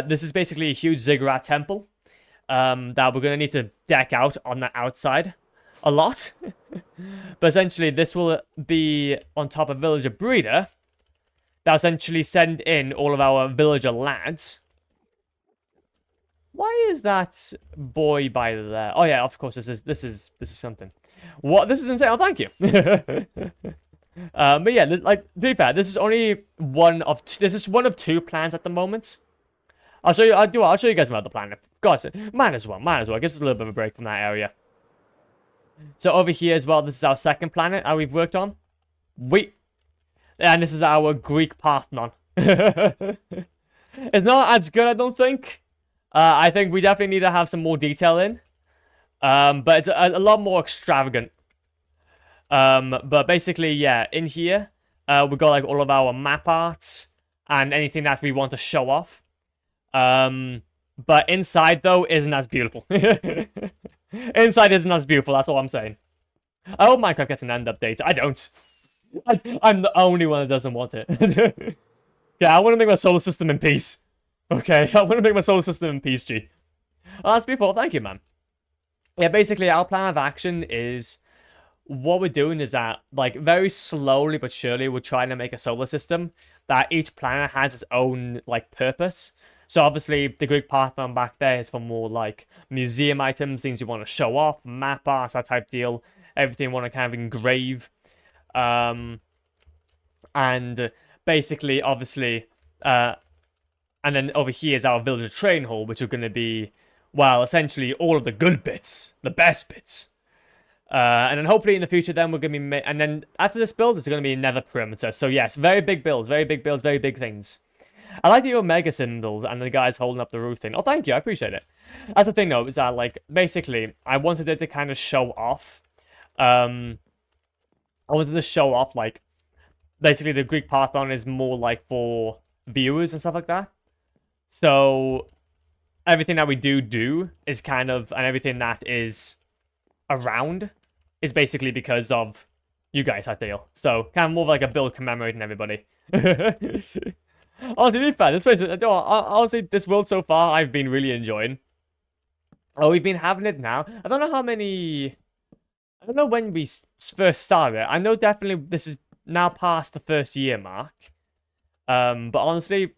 This is basically a huge ziggurat temple that we're going to need to deck out on the outside a lot. But essentially, this will be on top of villager breeder. That'll essentially send in all of our villager lads. Why is that boy by there? Oh yeah, of course, this is something. What? This is insane. Oh, thank you. But yeah, like, to be fair, this is only one of two plans at the moment. I'll show you. I'll show you guys about the plan. Guys, might as well. Gives us a little bit of a break from that area. So over here as well, this is our second planet that we've worked on. And this is our Greek Parthenon. It's not as good, I don't think. I think we definitely need to have some more detail in. But it's a lot more extravagant. But basically, yeah, in here, we've got like all of our map art and anything that we want to show off. But inside, though, isn't as beautiful. Inside isn't as beautiful, that's all I'm saying. I hope Minecraft gets an end update. I don't. I'm the only one that doesn't want it. Yeah, I want to make my solar system in peace. Okay, I want to make my solar system in peace, G. Oh, that's beautiful. Thank you, man. Yeah, basically, our plan of action is... What we're doing is that, like, very slowly but surely, we're trying to make a solar system that each planet has its own, like, purpose. So, obviously, the Greek Parthenon back there is for more, like, museum items, things you want to show off, map art, that type deal, everything you want to kind of engrave. And basically, obviously, and then over here is our villager train hall, which are going to be, well, essentially all of the good bits, the best bits. And then hopefully in the future, then we're going to be... And then after this build, there's going to be another perimeter. So yes, very big builds, very big things. I like the Omega symbols and the guys holding up the roof thing. Oh, thank you, I appreciate it. That's the thing, though, is that, like, basically, I wanted it to kind of show off. I wanted to show off, like, basically the Greek Parthenon is more, like, for viewers and stuff like that. So, everything that we do is kind of... And everything that is around is basically because of you guys, I feel. So, kind of more like a build commemorating everybody. Honestly, to be fair, this place, honestly, this world so far, I've been really enjoying. Oh, we've been having it now. I don't know how many... I don't know when we first started it. I know definitely this is now past the first year mark. But honestly,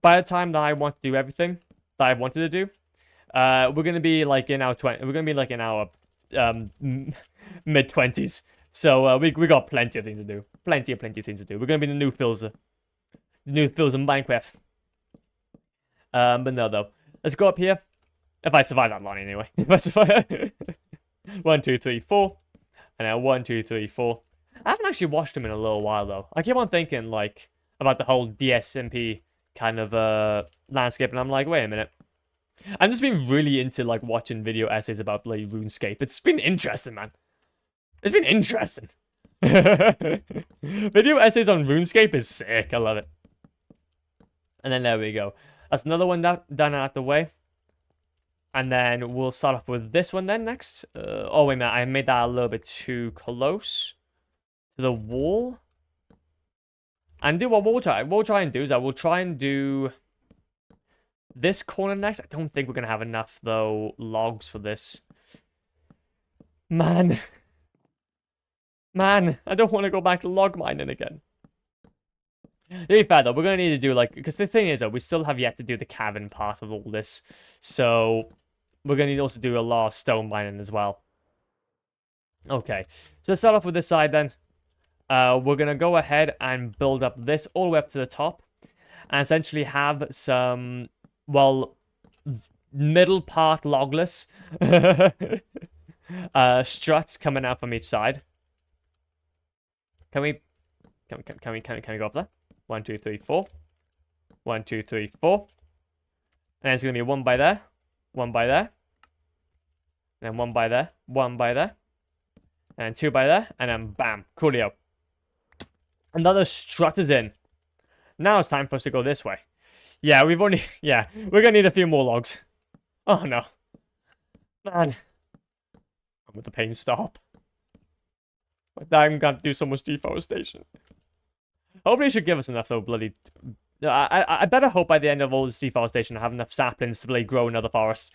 by the time that I want to do everything that I wanted to do, we're gonna be like in our mid-20s. So we got plenty of things to do. Plenty of things to do. We're gonna be the new Philza. The new Philza in Minecraft. But no, though. Let's go up here. If I survive that long, anyway. If I survive... 1, 2, 3, 4. And then 1, 2, 3, 4. I haven't actually watched them in a little while, though. I keep on thinking, like, about the whole DSMP kind of landscape, and I'm like, wait a minute. I've just been really into, like, watching video essays about, like, RuneScape. It's been interesting, man. It's been interesting. Video essays on RuneScape is sick. I love it. And then there we go. That's another one done out the way. And then we'll start off with this one then next. Oh, wait a minute. I made that a little bit too close to the wall. And do what we'll try. What we'll try and do is I will try and do this corner next. I don't think we're going to have enough, though, logs for this. Man. Man, I don't want to go back to log mining again. To be fair, though, we're going to need to do, like... Because the thing is, though, we still have yet to do the cavern part of all this. So... We're going to need also do a lot of stone mining as well. Okay. So let's start off with this side then. We're going to go ahead and build up this all the way up to the top. And essentially have some, well, middle part logless struts coming out from each side. Can we go up there? 1, 2, 3, 4. 1, 2, 3, 4. And it's going to be one by there. One by there. And then one by there. One by there. And then two by there. And then bam. Coolio. Another strut is in. Now it's time for us to go this way. Yeah, we've only... Yeah, we're going to need a few more logs. Oh, no. Man. With the pain stop. I'm going to do so much deforestation. Hopefully it should give us enough, though, bloody... I better hope by the end of all this deforestation I have enough saplings to really grow another forest.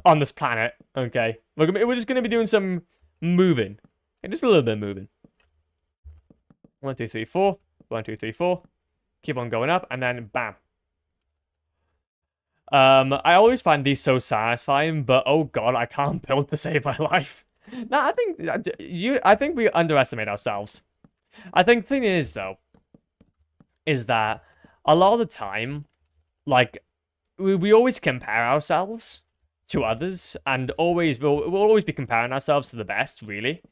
on this planet. Okay, we're just gonna be doing some moving, just a little bit of moving. 1, 2, 3, 4. 1, 2, 3, 4. Keep on going up, and then bam. I always find these so satisfying, but oh god, I can't build to save my life. No, I think we underestimate ourselves. I think the thing is though, is that a lot of the time, like we always compare ourselves to others, and we'll always be comparing ourselves to the best, really.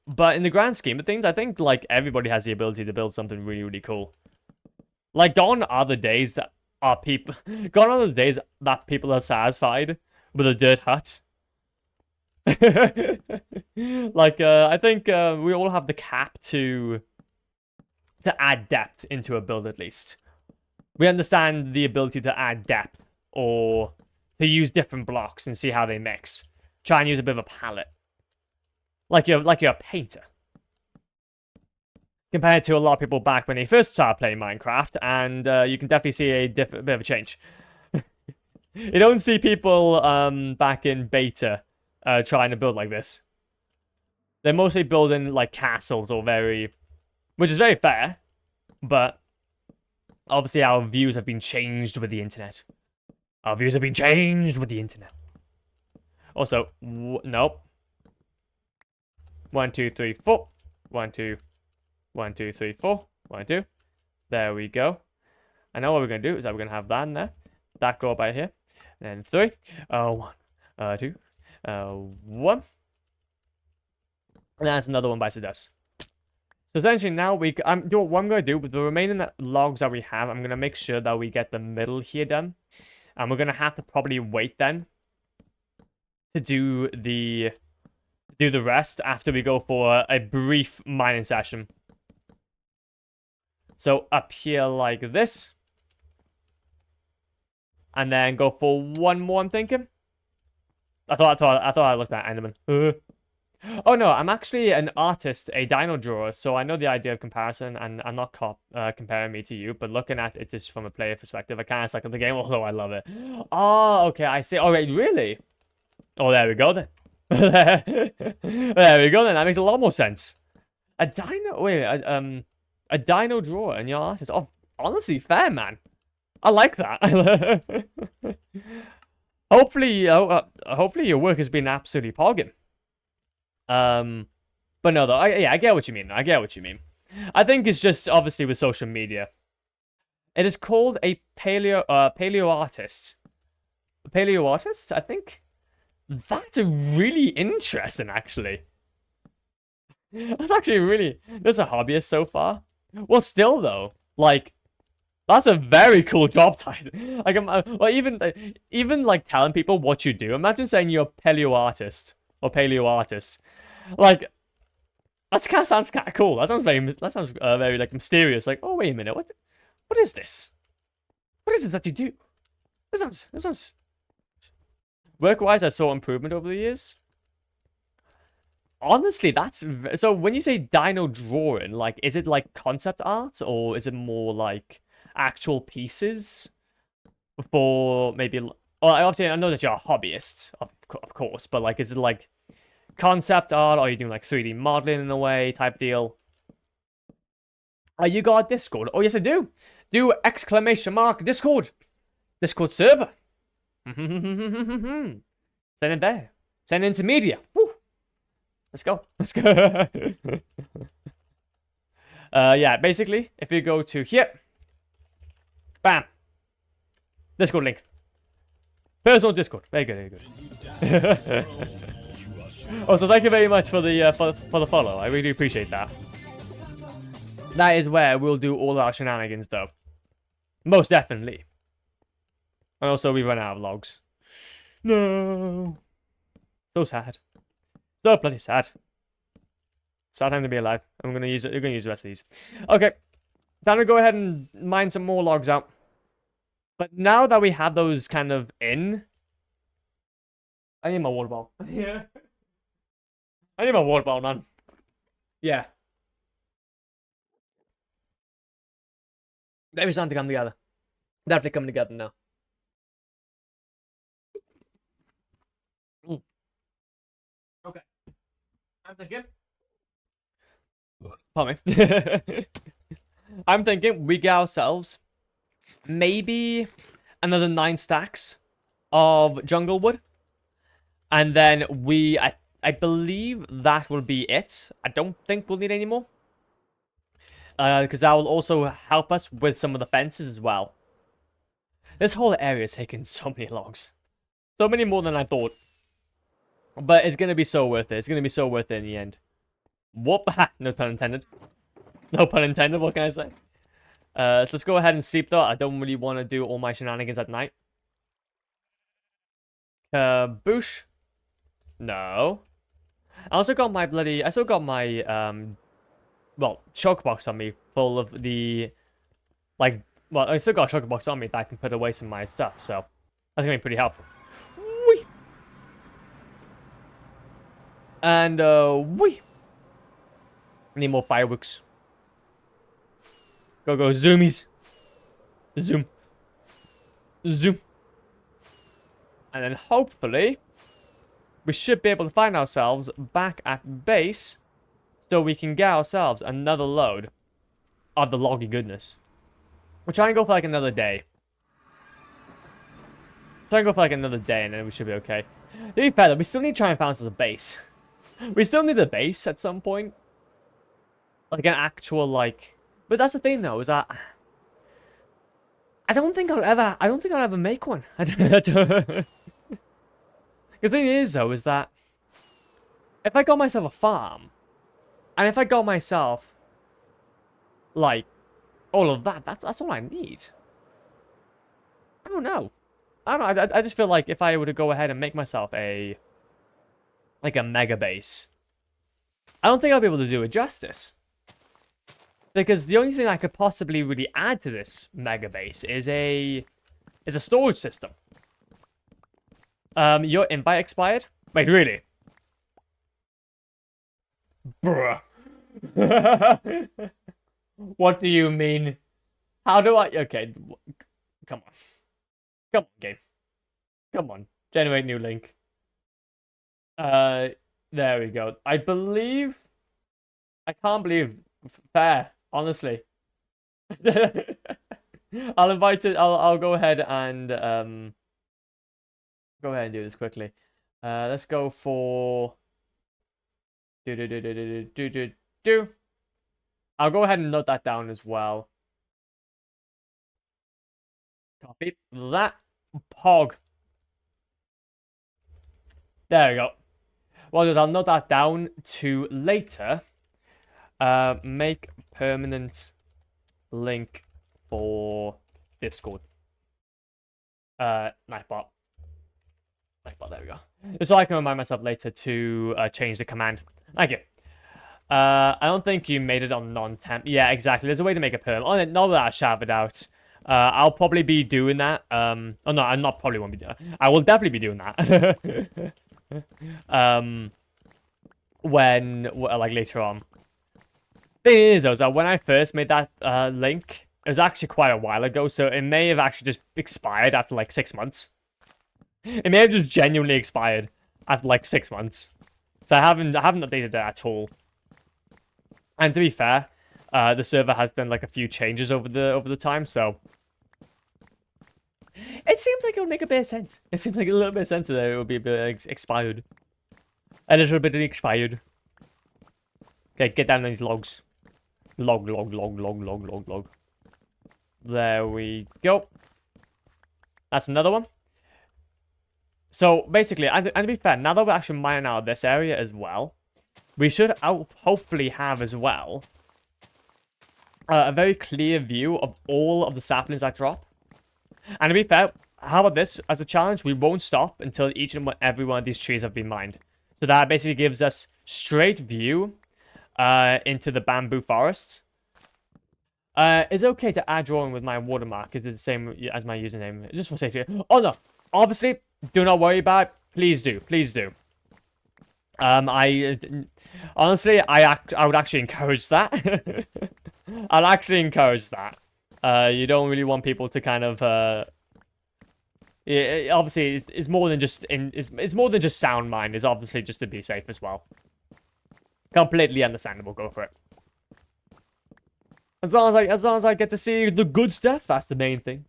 But in the grand scheme of things, I think like everybody has the ability to build something really, really cool. Like gone are the days that gone are the days that people are satisfied with a dirt hut. Like I think we all have the cap to add depth into a build at least. We understand the ability to add depth or to use different blocks and see how they mix. Try and use a bit of a palette. Like you're a painter. Compared to a lot of people back when they first started playing Minecraft, and you can definitely see a bit of a change. You don't see people back in beta trying to build like this. They're mostly building like castles or which is very fair, but obviously our views have been changed with the internet. Our views have been changed with the internet. Also, nope. 1, 2, 3, 4. 1, 2. 1, 2, 3, 4. 1, 2. There we go. I know what we're gonna do is that we're gonna have that in there. That go by here. And then 3. 1, 2. 1. And that's another one by Sedes. So essentially now what I'm gonna do with the remaining logs that we have, I'm gonna make sure that we get the middle here done. And we're gonna have to probably wait then to do the rest after we go for a brief mining session. So up here like this. And then go for one more, I'm thinking. I thought I looked at Enderman. Oh no, I'm actually an artist, a dino drawer, so I know the idea of comparison, and I'm not comparing me to you, but looking at it just from a player perspective, I kind of suck at the game, although I love it. Oh, okay, I see. Oh, wait, really? Oh, there we go then. There we go then. That makes a lot more sense. A dino drawer and your artist. Oh, honestly, fair, man. I like that. Hopefully your work has been absolutely pogging. But no, though, I get what you mean. I get what you mean. I think it's just obviously with social media. It is called a paleo artist. Paleo artist, I think. That's really interesting, actually. That's actually really. There's a hobbyist so far. Well, still though, like. That's a very cool job title. Like, well, even like telling people what you do. Imagine saying you're a paleo artist or paleo artist. Like, that kind of sounds kind of cool. That sounds very like mysterious. Like, oh wait a minute, what is this? What is this that you do? This sounds. Work-wise, I saw improvement over the years. Honestly, so. When you say dino drawing, like, is it like concept art or is it more like actual pieces for maybe? Well, obviously I know that you're a hobbyist, of course, but like, is it like concept art, or are you doing like 3D modeling in a way type deal? You got a Discord? Oh yes, I do. Do ! Discord server. Send it there. Send it into media. Woo. Let's go. Yeah, basically, if you go to here. Bam. Discord link. Personal Discord. Very good, very good. Also, thank you very much for the follow. I really appreciate that. That is where we'll do all our shenanigans, though. Most definitely. And also, we run out of logs. No. So sad. So bloody sad. Sad time to be alive. You're gonna use the rest of these. Okay. Time to go ahead and mine some more logs out. But now that we have those kind of in, I need my water bottle. Yeah. I need my water bottle, man. Yeah. Maybe it's time to come together. Definitely coming together now. I'm thinking. Pardon me. I'm thinking we get ourselves maybe another 9 stacks of jungle wood. And then I believe that will be it. I don't think we'll need any more. Because that will also help us with some of the fences as well. This whole area is taking so many logs. So many more than I thought. But it's going to be so worth it. It's going to be so worth it in the end. Whoop. No pun intended. No pun intended, what can I say? So let's go ahead and sleep though. I don't really want to do all my shenanigans at night. Boosh. No. I still got my well, choke box on me full of the, like, well, I still got a choke box on me that I can put away some of my stuff, so that's gonna be pretty helpful. Whee! And, whee! Need more fireworks. Go, zoomies. Zoom. Zoom. And then hopefully, we should be able to find ourselves back at base so we can get ourselves another load of the loggy goodness. We'll try and go for like another day. Try and go for like another day and then we should be okay. To be fair though, we still need to try and find ourselves a base. We still need a base at some point. Like an actual like... But that's the thing though, is that... I don't think I'll ever make one. The thing is though, is that... If I got myself a farm... And if I got myself... Like... all of that, that's all I need. I don't know. I just feel like if I were to go ahead and make myself a... like a mega base... I don't think I'll be able to do it justice. Because the only thing I could possibly really add to this mega base is a storage system. Your invite expired? Wait, really? Bruh. What do you mean? How do I... Okay. Come on. Come on, game. Come on. Generate new link. There we go. I believe... I can't believe... Fair. Honestly. I'll invite it. I'll go ahead and... Go ahead and do this quickly. Let's go for... I'll go ahead and note that down as well. Copy that. Pog. There we go. Well, I'll note that down to later. Make permanent link for Discord. Nightbot. Nightbot, there we go. So I can remind myself later to change the command. Thank you. I don't think you made it on non-temp. Yeah, exactly. There's a way to make a perm. Oh, now that I shouted out, I'll probably be doing that. Oh no, I not probably won't be doing that. I will definitely be doing that. When like later on. Thing is though, is that when I first made that link, it was actually quite a while ago, so it may have actually just expired after like 6 months. It may have just genuinely expired after like 6 months. So I haven't updated it at all. And to be fair, the server has done like a few changes over the time, so it seems like it would make a bit of sense. It seems like a little bit of sense that it would be a bit expired. A little bit expired. Okay, get down these logs. Log. There we go. That's another one. So basically, and to be fair, now that we're actually mining out this area as well, we should hopefully have as well a very clear view of all of the saplings that drop. And to be fair, how about this? As a challenge, we won't stop until each and every one of these trees have been mined. So that basically gives us straight view into the bamboo forest. It's okay to add drawing with my watermark. Is it the same as my username? Just for safety. Oh no, obviously, do not worry about it. Please do. Please do. Honestly, I would actually encourage that. I'd actually encourage that. You don't really want people to kind of obviously it's more than just it's more than just sound mind. It's obviously just to be safe as well. Completely understandable. Go for it. As long as I get to see the good stuff, that's the main thing.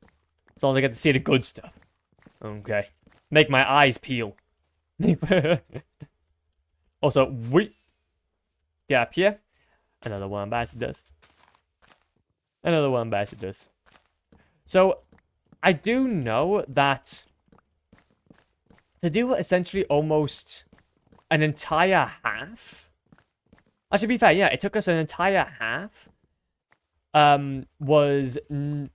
As long as I get to see the good stuff. Okay. Make my eyes peel. Also, we get up here. Another one bites dust. Another one bites dust. So, I do know that to do essentially almost an entire half. To be fair, yeah, it took us an entire half. Was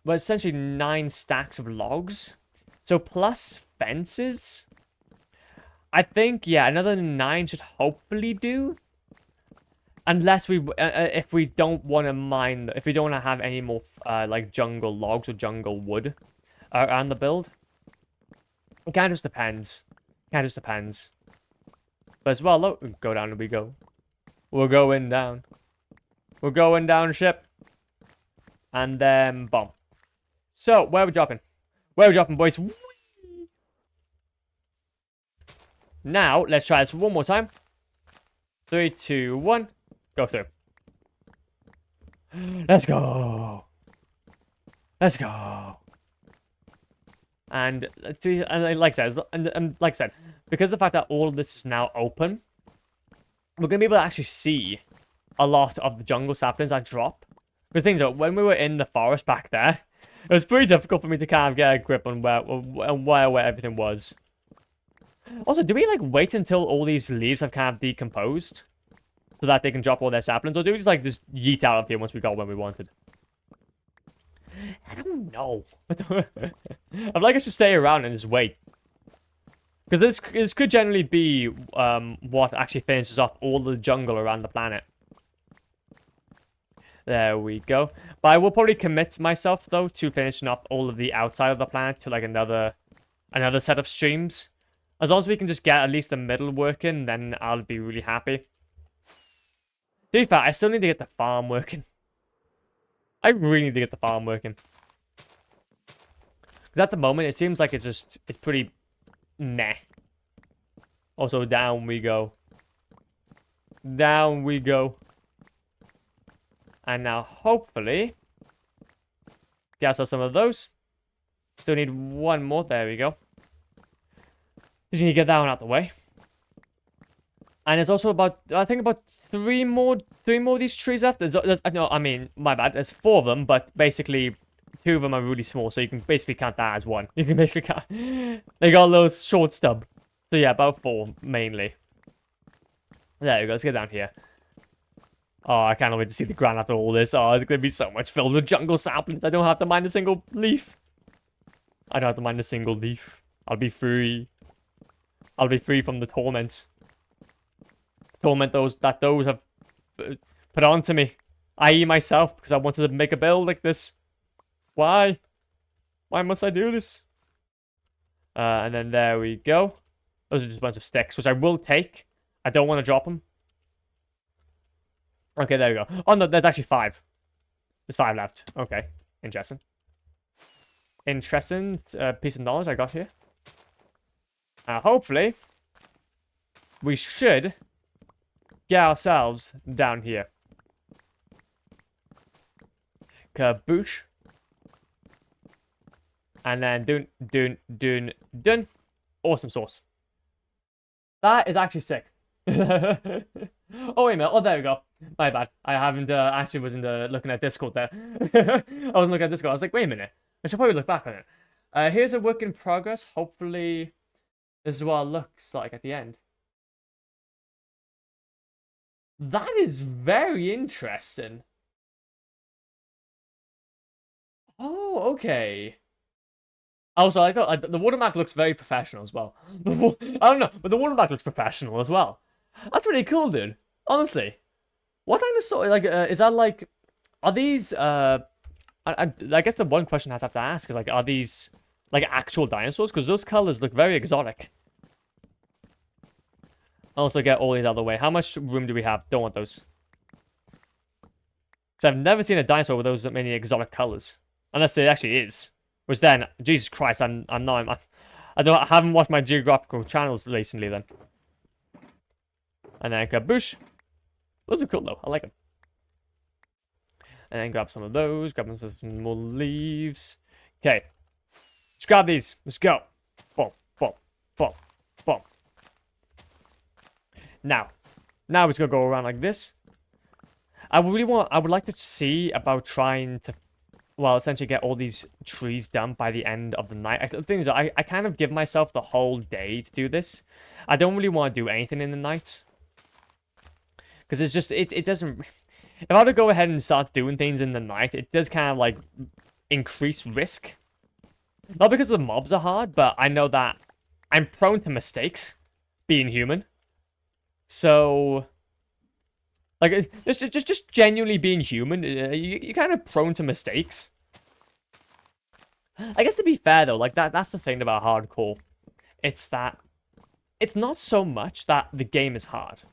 essentially 9 stacks of logs. So plus fences. I think, yeah, another 9 should hopefully do. Unless we, if we don't want to mine, if we don't want to have any more, like, jungle logs or jungle wood around the build. It kind of just depends. Kind of just depends. But as well, look, go down and we go. We're going down. We're going down ship. And then, boom. So, where are we dropping? Where are we dropping, boys? Whee! Now, let's try this one more time. 3, 2, 1. Go through. Let's go. Let's go. And like I said, like I said, because of the fact that all of this is now open, we're gonna be able to actually see a lot of the jungle saplings I drop. Because things are, when we were in the forest back there, it was pretty difficult for me to kind of get a grip on where everything was. Also, do we like wait until all these leaves have kind of decomposed so that they can drop all their saplings, or do we just like just yeet out of here once we got when we wanted? I don't know. I'd like us to stay around and just wait. Because this could generally be what actually finishes off all the jungle around the planet. There we go. But I will probably commit myself, though, to finishing up all of the outside of the planet to, like, another set of streams. As long as we can just get at least the middle working, then I'll be really happy. To be fair, I still need to get the farm working. I really need to get the farm working. Because at the moment, it seems like it's pretty meh. Also, down we go. Down we go. And now, hopefully, get ourselves some of those. Still need one more. There we go. Just need to get that one out the way. And it's also about, I think about three more of these trees left. No, I mean, my bad. There's 4 of them, but basically 2 of them are really small, so you can basically count that as one. You can basically count. They got a little short stub. So yeah, about 4 mainly. There we go. Let's get down here. Oh, I can't wait to see the ground after all this. Oh, it's going to be so much filled with jungle saplings. I don't have to mine a single leaf. I don't have to mine a single leaf. I'll be free. I'll be free from the torment. Torment those have put onto me. I.e. myself, because I wanted to make a build like this. Why? Why must I do this? And then there we go. Those are just a bunch of sticks, which I will take. I don't want to drop them. Okay, there we go. Oh, no, there's actually 5. There's 5 left. Okay, interesting. Interesting piece of knowledge I got here. Hopefully, we should get ourselves down here. Kaboosh. And then dun. Awesome sauce. That is actually sick. Oh, wait a minute. Oh, there we go. My bad. I haven't actually wasn't looking at Discord there. I wasn't looking at Discord. I was like, wait a minute. I should probably look back on it. Here's a work in progress. Hopefully, this is what it looks like at the end. That is very interesting. Oh, okay. Also, I thought the watermark looks very professional as well. I don't know, but the watermark looks professional as well. That's pretty cool, dude. Honestly, what dinosaur? Like, is that like? Are these? I guess the one question I'd have to ask is like, are these like actual dinosaurs? Because those colors look very exotic. Also, get all these out of the way. How much room do we have? Don't want those. Because I've never seen a dinosaur with those many exotic colors, unless it actually is. Which then, Jesus Christ, I haven't watched my geographical channels recently then. And then kaboosh. Those are cool, though. I like them. And then grab some of those. Grab some more leaves. Okay. Let's grab these. Let's go. Boom, boom, boom, boom. Now we're just gonna go around like this. I would like to see about trying to, well, essentially get all these trees done by the end of the night. The thing is, I kind of give myself the whole day to do this. I don't really want to do anything in the night. Because it's just, it doesn't... If I were to go ahead and start doing things in the night, it does kind of, like, increase risk. Not because the mobs are hard, but I know that I'm prone to mistakes, being human. So... Like, just genuinely being human, you're kind of prone to mistakes. I guess to be fair, though, like, that's the thing about hardcore. It's that... It's not so much that the game is hard.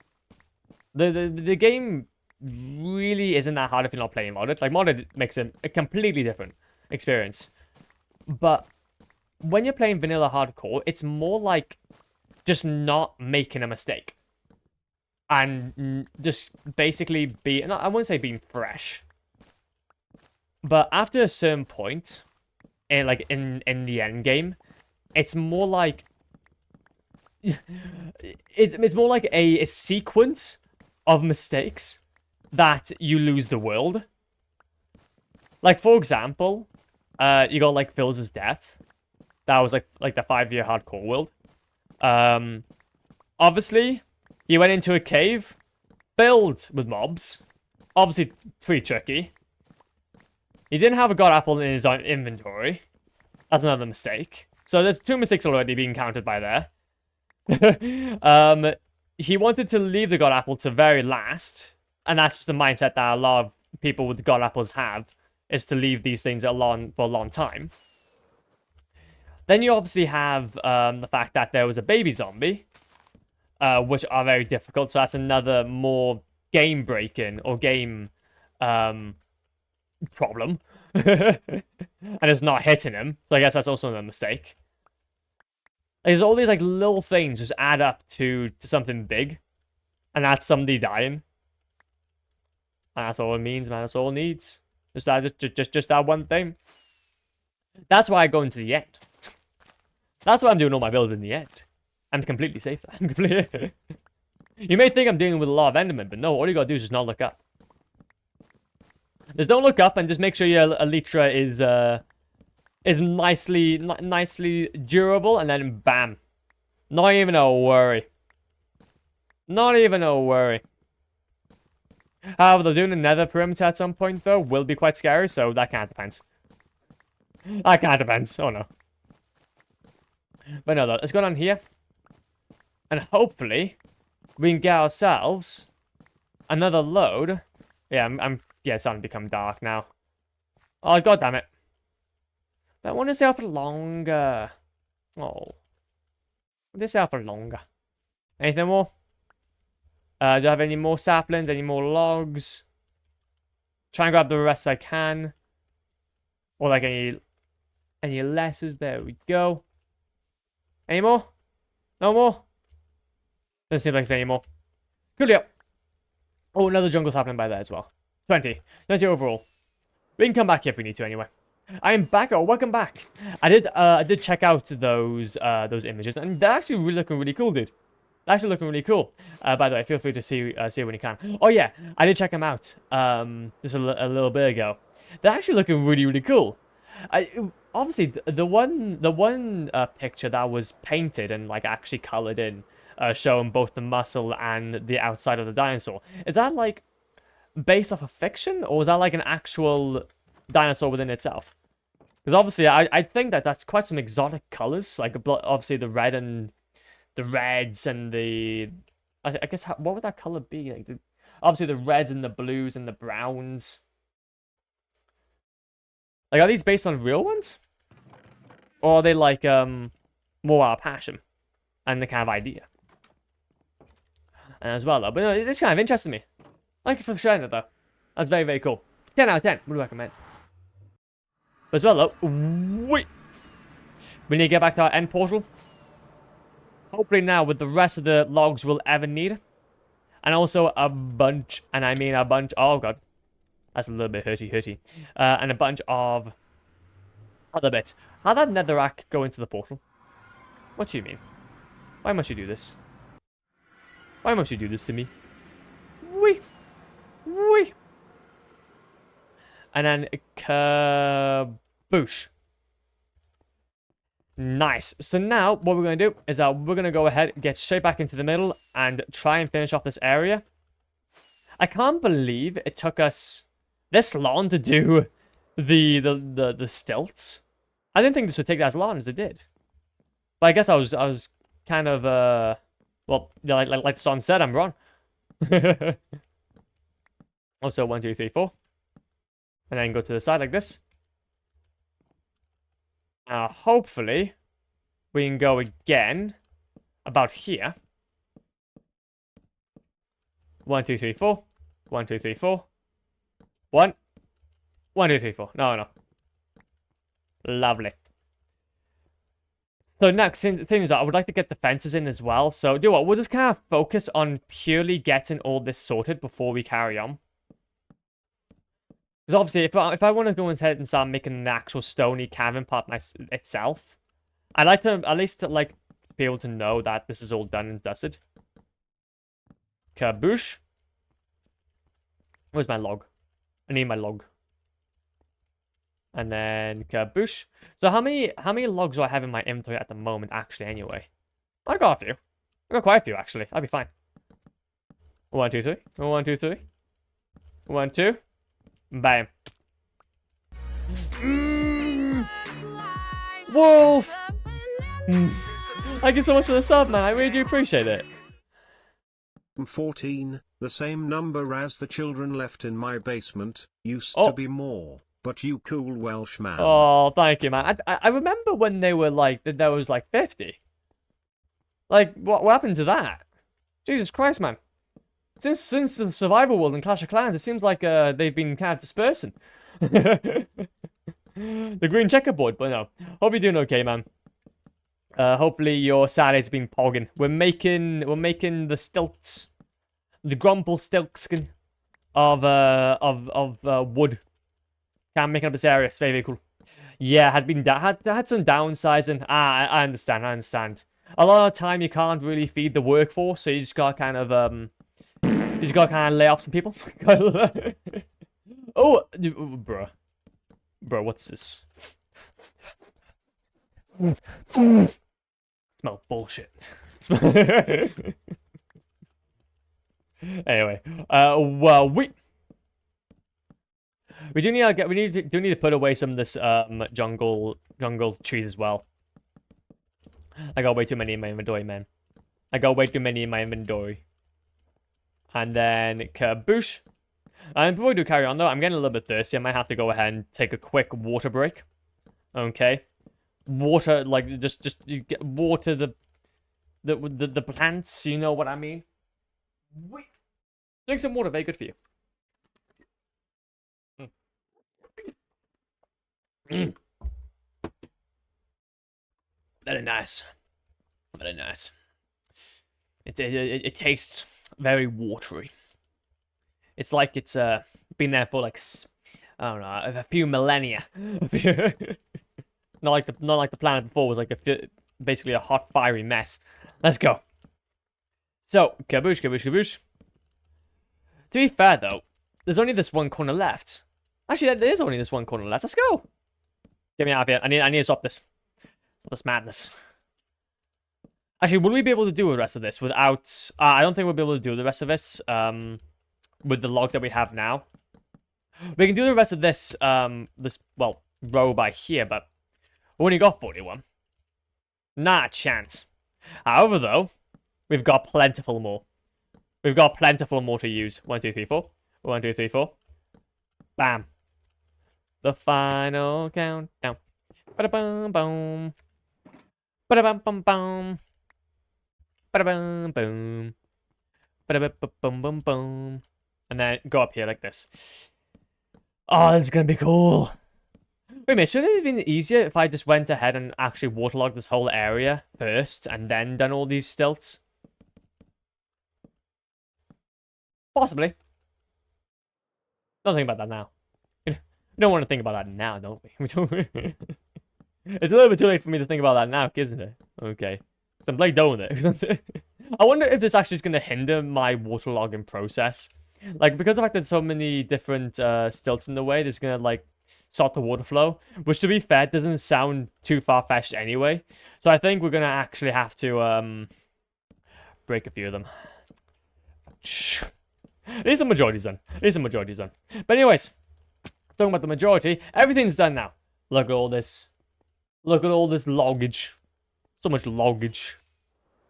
The game really isn't that hard if you're not playing modded. Like, modded makes it a completely different experience. But when you're playing vanilla hardcore, it's more like just not making a mistake. And just basically I wouldn't say being fresh. But after a certain point, in the end game, it's more like it's more like a sequence of mistakes that you lose the world. Like, for example, you got like Phil's death. That was like the 5-year hardcore world. Obviously, he went into a cave filled with mobs. Obviously, pretty tricky. He didn't have a god apple in his own inventory. That's another mistake. So there's 2 mistakes already being counted by there. He wanted to leave the god apple to very last. And that's just the mindset that a lot of people with god apples have. Is to leave these things for a long time. Then you obviously have the fact that there was a baby zombie. Which are very difficult. So that's another more game-breaking or game problem. And it's not hitting him. So I guess that's also a mistake. There's all these like little things just add up to something big. And that's somebody dying. And that's all it means, man. That's all it needs. Just that one thing. That's why I go into the end. That's why I'm doing all my builds in the end. I'm completely safe. I'm completely... You may think I'm dealing with a lot of Endermen, but no, all you gotta do is just not look up. Just don't look up and just make sure your Elytra is nicely durable, and then bam. Not even a worry. Not even a worry. However, they're doing a nether perimeter at some point, though, will be quite scary, so that kind of depends. That kind of depends. Oh, no. But no, though, let's go down here. And hopefully, we can get ourselves another load. Yeah, yeah, it's starting to become dark now. Oh, god damn it. But I want to stay out for longer. Oh. I want to stay out for longer. Anything more? Do I have any more saplings? Any more logs? Try and grab the rest I can. Or like any letters. There we go. Any more? No more? Doesn't seem like there's any more. Coolio. Oh, another jungle sapling by there as well. 20 overall. We can come back here if we need to anyway. I am back. Oh, welcome back. I did check out those images, and they're actually looking really cool, dude. They're actually looking really cool. By the way, feel free to see when you can. Oh yeah, I did check them out. Just a little bit ago. They're actually looking really cool. Obviously the one picture that was painted and like actually colored in, showing both the muscle and the outside of the dinosaur. Is that like based off of fiction, or is that like an actual dinosaur within itself? Because obviously I think that's quite some exotic colors, like obviously the red and the reds and the I guess what would that color be? Like obviously the reds and the blues and the browns. Like, are these based on real ones? Or are they like more our passion and the kind of idea? And as well though, but no, it's kind of interesting me. Thank you for sharing it though. That's very cool. 10 out of 10 would recommend. But as well though, we need to get back to our end portal. Hopefully now with the rest of the logs we'll ever need. And also a bunch, and I mean a bunch, oh god. That's a little bit hurty. And a bunch of other bits. How'd that netherrack go into the portal? What do you mean? Why must you do this? Why must you do this to me? Wee! Wee! And then kaboosh. Nice. So now what we're going to do is we're going to go ahead, get straight back into the middle, and try and finish off this area. I can't believe it took us this long to do the stilts. I didn't think this would take as long as it did. But I guess I was kind of well, like the song said, I'm wrong. Also 1, 2, 3, 4. And then go to the side like this. Now, hopefully, we can go again about here. 1, 2, 3, 4. 1, 2, 3, 4. 1. 1, 2, 3, 4. No. Lovely. So next thing is I would like to get the fences in as well. So do what? We'll just kind of focus on purely getting all this sorted before we carry on. Because obviously, if I want to go ahead and start making an actual stony cavern part itself, I'd like to at least like be able to know that this is all done and dusted. Kaboosh. Where's my log? I need my log. And then kaboosh. So how many logs do I have in my inventory at the moment, actually, anyway? I got a few. I got quite a few, actually. I'll be fine. 1, 2, 3. 1, 2, 3. 1, 2. Bam. Wolf! Thank you so much for the sub, man. I really do appreciate it. 14, the same number as the children left in my basement, used to be more. But you cool Welshman. Oh, thank you, man. I remember when they were like, there was like 50. Like, what happened to that? Jesus Christ, man. Since the survival world and Clash of Clans, it seems like they've been kind of dispersing. The green checkerboard, but no. Hope you're doing okay, man. Hopefully your Saturday's been pogging. We're making the stilts, the grumble stiltskin of wood. Can't make up this area. It's very, very cool. Yeah, had some downsizing. I understand. A lot of the time you can't really feed the workforce, so you just gotta kind of lay off some people. Oh, bro, what's this? Smell bullshit. Anyway, well, we do need to put away some of this jungle trees as well. I got way too many in my inventory, man. I got way too many in my inventory. And then kaboosh. And before we do carry on though, I'm getting a little bit thirsty. I might have to go ahead and take a quick water break. Okay. Water, like just you get water the plants. You know what I mean? Drink some water, very good for you. Very nice. Very nice. It tastes very watery. It's like it's been there for like I don't know, a few millennia. not like the planet before was like basically a hot fiery mess. Let's go. So kaboosh. To be fair though, there's only this one corner left. Actually, there is only this one corner left. Let's go. Get me out of here. I need to stop this. This madness. Actually, will we be able to do the rest of this without... I don't think we'll be able to do the rest of this with the logs that we have now. We can do the rest of this, well, row by here, but we only got 41. Not a chance. However, though, we've got plentiful more. We've got plentiful more to use. 1, 2, 3, 4. 1, 2, 3, 4. Bam. The final countdown. Ba-da-bum, boom. Ba-da-bum-bum-bum. Ba-da-bum, boom. Ba-da-bum-bum-bum-bum. And then go up here like this. Oh, this is gonna be cool. Wait a minute, shouldn't it have been easier if I just went ahead and actually waterlogged this whole area first and then done all these stilts? Possibly. Don't think about that now. We don't want to think about that now, don't we? It's a little bit too late for me to think about that now, isn't it? Okay. Because I'm playing done with it. I wonder if this actually is going to hinder my waterlogging process. Like, because of the fact that so many different stilts in the way, there's going to, like, stop the water flow. Which, to be fair, doesn't sound too far-fetched anyway. So I think we're going to actually have to break a few of them. At least the majority's done. But anyways, talking about the majority, everything's done now. Look at all this. Look at all this loggage. So much loggage.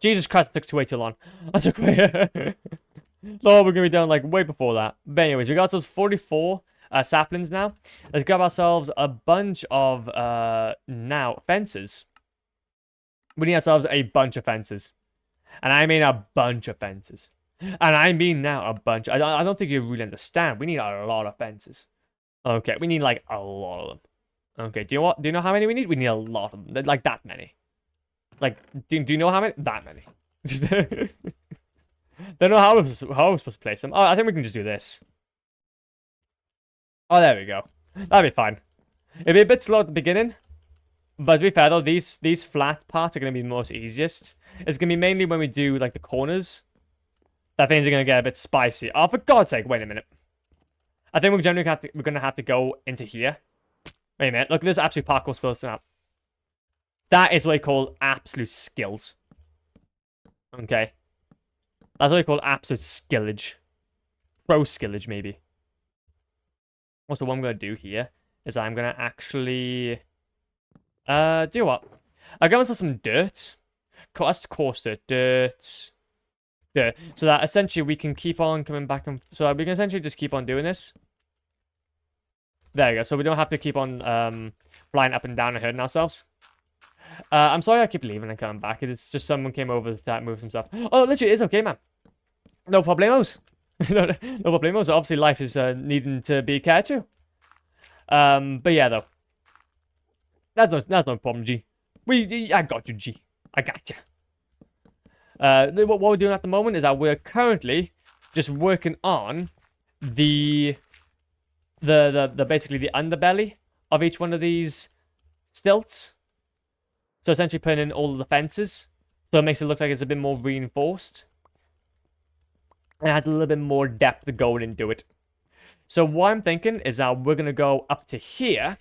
Jesus Christ, it took way too long. I took way... Lord, we're going to be done like way before that. But anyways, we got those 44 saplings now. Let's grab ourselves a bunch of, now, fences. We need ourselves a bunch of fences. And I mean a bunch of fences. And I mean now a bunch. I don't think you really understand. We need a lot of fences. Okay, we need like a lot of them. Okay, do you know what? Do you know how many we need? We need a lot of them. Like that many. Like, do you know how many? That many. Don't know how we're supposed to place them. Oh, I think we can just do this. Oh, there we go. That'll be fine. It'll be a bit slow at the beginning. But to be fair though, these flat parts are going to be the most easiest. It's going to be mainly when we do like the corners that things are going to get a bit spicy. Oh, for God's sake, wait a minute. I think we're going to have to go into here. Wait a minute, look at this absolute parkour skills now. That is what I call absolute skills. Okay. That's what I call absolute skillage. Pro skillage, maybe. Also, what I'm going to do here is I'm going to actually... do you know what? I'll get myself some dirt. That's coarse dirt. Dirt. So that essentially we can keep on coming back and... So we can essentially just keep on doing this. There you go. So we don't have to keep on flying up and down and hurting ourselves. I'm sorry I keep leaving and coming back. It's just someone came over that moved some stuff. Oh, literally, it's okay, man. No problemos. no problemos. Obviously, life is needing to be cared to. But yeah, though. That's no problem, G. I got you, G. I got you. What we're doing at the moment is that we're currently just working on the basically the underbelly of each one of these stilts. So essentially putting in all of the fences. So it makes it look like it's a bit more reinforced. And it has a little bit more depth going into it. So what I'm thinking is that we're going to go up to here.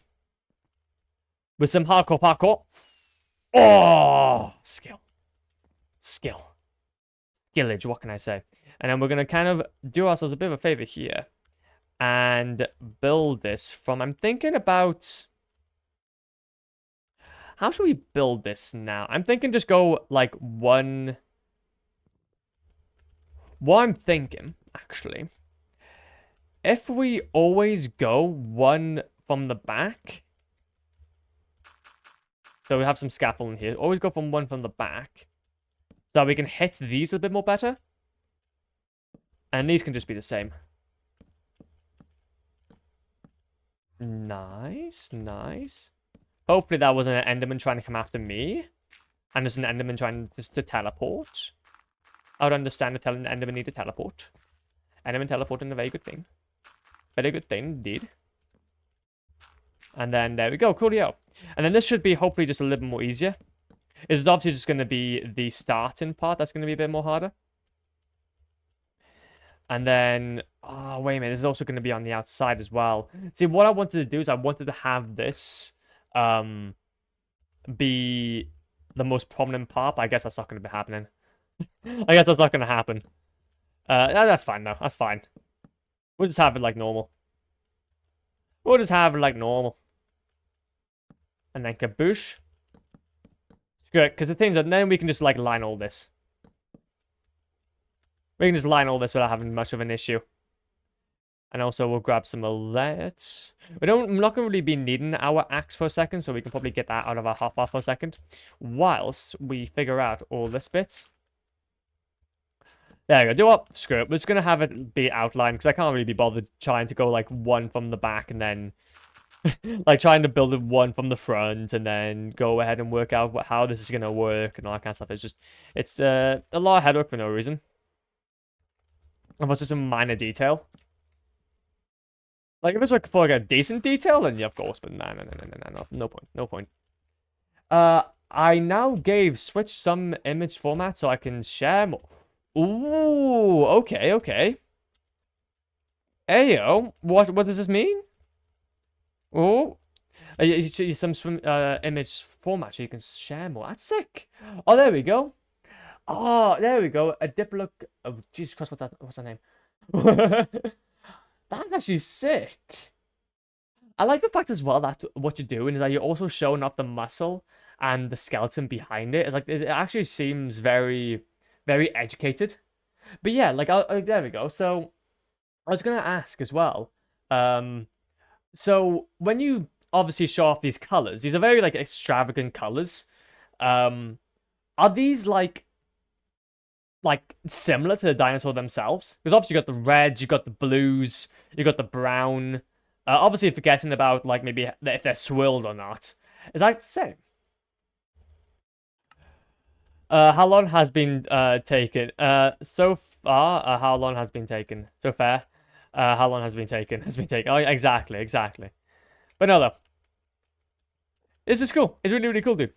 With some hardcore parkour. Oh! Skill. Skillage, what can I say? And then we're going to kind of do ourselves a bit of a favor here. And build this from... I'm thinking about... How should we build this now? I'm thinking just go like one... What I'm thinking, actually... If we always go one from the back... So we have some scaffolding here. Always go from one from the back. So we can hit these a bit more better. And these can just be the same. Nice. Hopefully that wasn't an Enderman trying to come after me. And just an Enderman trying to teleport. I would understand if an Enderman need to teleport. Enderman teleporting a very good thing. Very good thing, indeed. And then there we go, coolio. And then this should be hopefully just a little more easier. It's obviously just going to be the starting part that's going to be a bit more harder. And then, oh, wait a minute, this is also going to be on the outside as well. See, what I wanted to do is I wanted to have this be the most prominent part, but I guess that's not going to be happening. I guess that's not going to happen. That's fine, though. That's fine. We'll just have it like normal. And then kaboosh. Screw it, because the thing is that then we can just like line all this. We can just line all this without having much of an issue. And also we'll grab some of that. I'm not going to really be needing our axe for a second, so we can probably get that out of our hotbar for a second. Whilst we figure out all this bit. There we go. Do what? Screw it. We're just going to have it be outlined, because I can't really be bothered trying to go like one from the back and then... like trying to build it one from the front and then go ahead and work out how this is going to work and all that kind of stuff. It's a lot of headache for no reason. If it's just a minor detail. Like, if it's like for like a decent detail, then yeah, of course. But no point, no point. I now gave Switch some image format so I can share more. Ooh, okay, okay. Ayo, what does this mean? Oh, some image format so you can share more. That's sick. Oh, there we go. Oh, there we go. A Diplo. Oh, Jesus Christ, what's that name? That's actually sick. I like the fact as well that what you're doing is that you're also showing off the muscle and the skeleton behind it. It's like it actually seems very, very educated. But yeah, like there we go. So I was gonna ask as well. So when you obviously show off these colors, these are very like extravagant colors. Are these like similar to the dinosaur themselves? Because obviously you got the reds, you got the blues, you got the brown. Obviously forgetting about like maybe if they're swirled or not. Is that the same? How long has been taken? So far, how long has been taken? So far, how long has been taken? Has been taken. Oh, exactly, exactly. But no, though. This is cool. It's really, really cool, dude.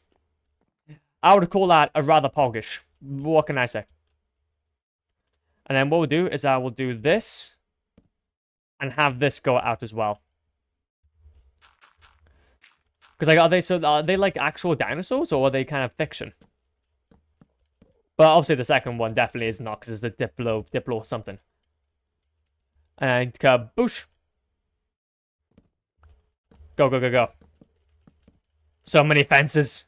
I would call that a rather poggish. What can I say? And then what we'll do is I will do this and have this go out as well. Because like, are they like actual dinosaurs or are they kind of fiction? But obviously the second one definitely is not because it's the Diplo something. And kaboosh. Go, go, go, go. So many fences.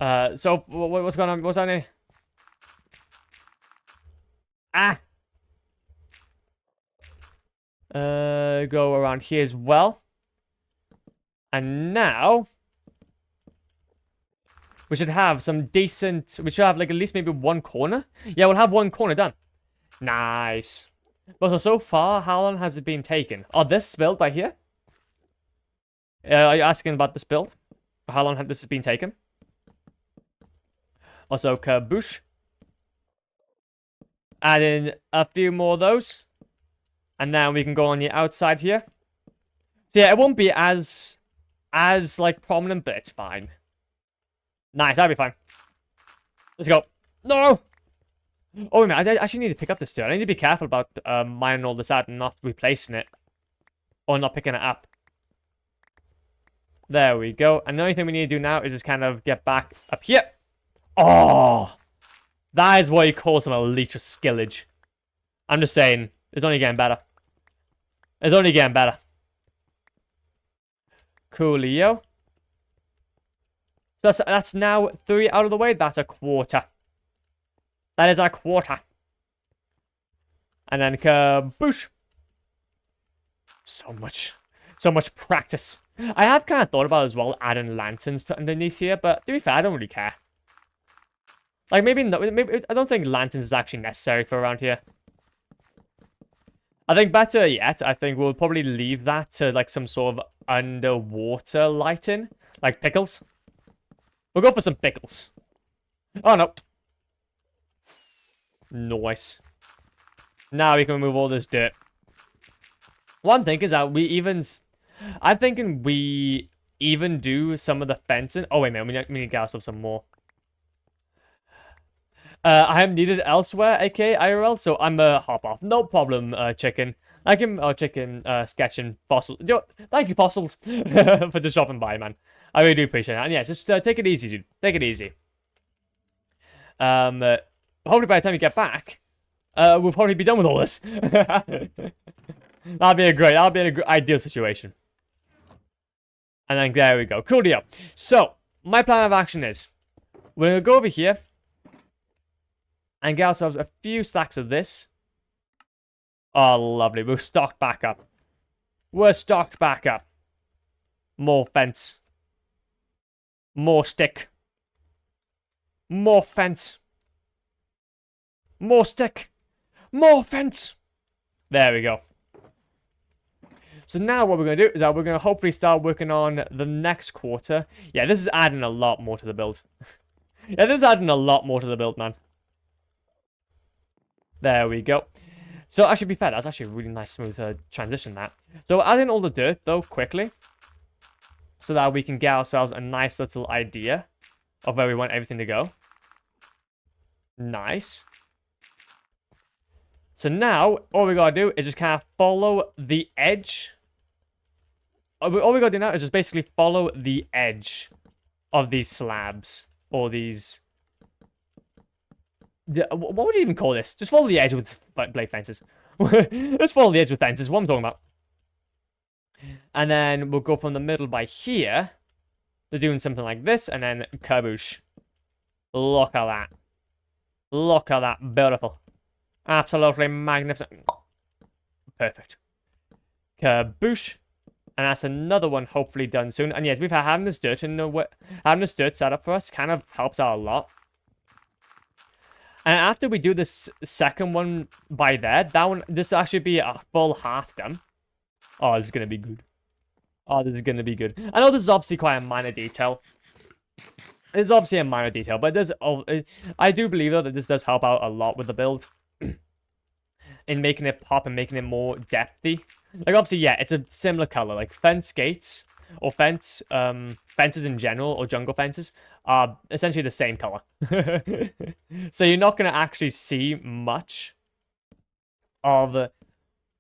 So what's going on? What's happening? Ah. Go around here as well. And now we should have some decent. We should have like at least maybe one corner. Yeah, we'll have one corner done. Nice. But so far, how long has it been taken? Oh, this build by here? Are you asking about this build? How long has this been taken? Also, kaboosh. Add in a few more of those. And now we can go on the outside here. So yeah, it won't be as like prominent, but it's fine. Nice, that'll be fine. Let's go. No! Oh, wait a minute, I actually need to pick up this dirt. I need to be careful about mining all this out and not replacing it. Or not picking it up. There we go. And the only thing we need to do now is just kind of get back up here. Oh! That is what you call some elite skillage. I'm just saying, it's only getting better. It's only getting better. Coolio. That's now 3 out of the way. That's a quarter. That is a quarter. And then kaboosh. So much practice. I have kind of thought about as well adding lanterns to underneath here, but to be fair, I don't really care. Like maybe I don't think lanterns is actually necessary for around here. I think better yet, I think we'll probably leave that to like some sort of underwater lighting, like pickles. We'll go for some pickles. Oh no. Nice. Now we can remove all this dirt. One thing is that I'm thinking we even do some of the fencing. Oh, wait a minute. We need to get ourselves some more. I am needed elsewhere, aka IRL, so I'm hop off. No problem, chicken. I can, chicken, sketching fossils. Yo, thank you, fossils, for just dropping by, man. I really do appreciate it. And yeah, just take it easy, dude. Take it easy. Hopefully by the time you get back, we'll probably be done with all this. That'll be an ideal situation. And then there we go. Cool deal. So, my plan of action is, we're going to go over here and get ourselves a few stacks of this. Oh, lovely. We're stocked back up. We're stocked back up. More fence. More stick. More fence. More stick. More fence. There we go. So now what we're going to do is that we're going to hopefully start working on the next quarter. Yeah, this is adding a lot more to the build. Yeah, this is adding a lot more to the build, man. There we go. So actually, to be fair, that's actually a really nice, smooth transition, that. So add in all the dirt, though, quickly. So that we can get ourselves a nice little idea of where we want everything to go. Nice. So now, all we gotta do is just kind of follow the edge. All we gotta do now is just basically follow the edge of these slabs. Or these... What would you even call this? Just follow the edge with blade fences. Let's follow the edge with fences. What I'm talking about. And then we'll go from the middle by here. They're doing something like this, and then kaboosh. Look at that. Look at that. Beautiful. Absolutely magnificent. Perfect. Kaboosh. And that's another one hopefully done soon. And yeah, we've had having this dirt set up for us kind of helps out a lot. And after we do this second one by there, this will actually be a full half done. Oh, this is gonna be good. Oh, this is gonna be good. I know this is obviously quite a minor detail. It's obviously a minor detail, but I do believe though that this does help out a lot with the build. In making it pop and making it more depthy. Like obviously, yeah, it's a similar color. Like fence gates or fences in general or jungle fences are essentially the same color. So you're not gonna actually see much of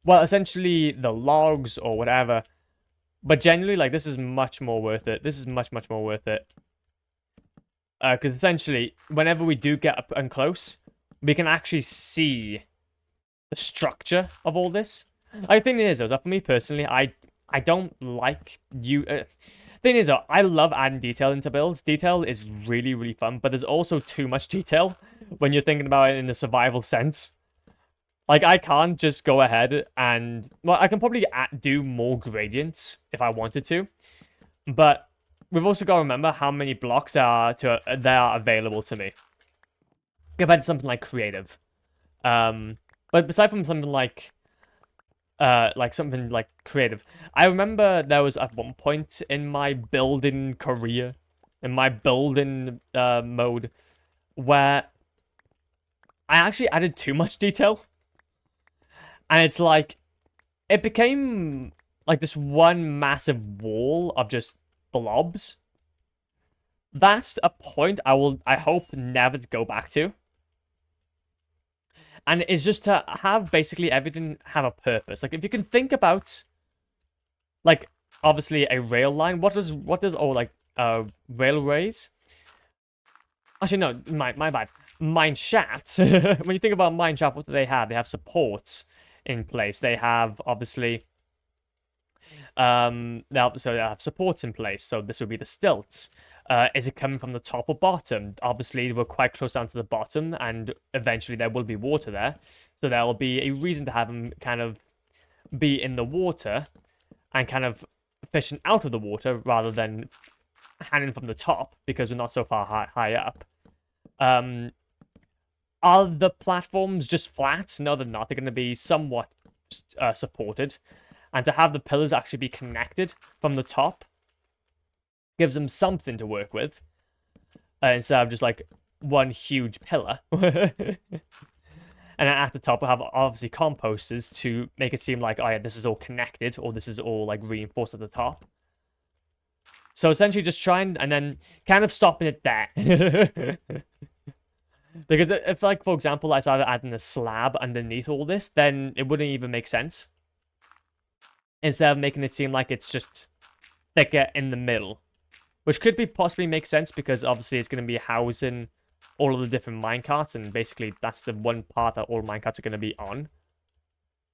well, essentially the logs or whatever. But generally, like this is much more worth it. This is much more worth it. Because essentially, whenever we do get up and close, we can actually see the structure of all this. I think it is, though, for me personally, I don't like thing is, though, I love adding detail into builds. Detail is really fun, but there's also too much detail when you're thinking about it in a survival sense. Like, I can't just go ahead and... Well, I can probably do more gradients if I wanted to. But we've also got to remember how many blocks there are available to me. Compared to something like creative. But aside from something like something like creative, I remember there was at one point in my building career, in my building mode, where I actually added too much detail. And it's like, it became like this one massive wall of just blobs. That's a point I hope never to go back to. And it's just to have basically everything have a purpose. Like if you can think about, like obviously a rail line. What does railways? Actually no, my bad. Mine shafts. When you think about mine shaft, what do they have? They have supports in place. They have obviously they have supports in place. So this would be the stilts. Is it coming from the top or bottom? Obviously, we're quite close down to the bottom, and eventually there will be water there. So there will be a reason to have them kind of be in the water and kind of fishing out of the water rather than hanging from the top because we're not so far high up. Are the platforms just flat? No, they're not. They're going to be somewhat supported. And to have the pillars actually be connected from the top gives them something to work with. Instead of just like one huge pillar. And then at the top we'll have obviously composters to make it seem like, oh yeah, this is all connected, or this is all like reinforced at the top. So essentially just trying and then kind of stopping it there. Because if, like, for example, I started adding a slab underneath all this, then it wouldn't even make sense. Instead of making it seem like it's just thicker in the middle. Which could be possibly make sense because obviously it's going to be housing all of the different minecarts, and basically that's the one part that all minecarts are going to be on.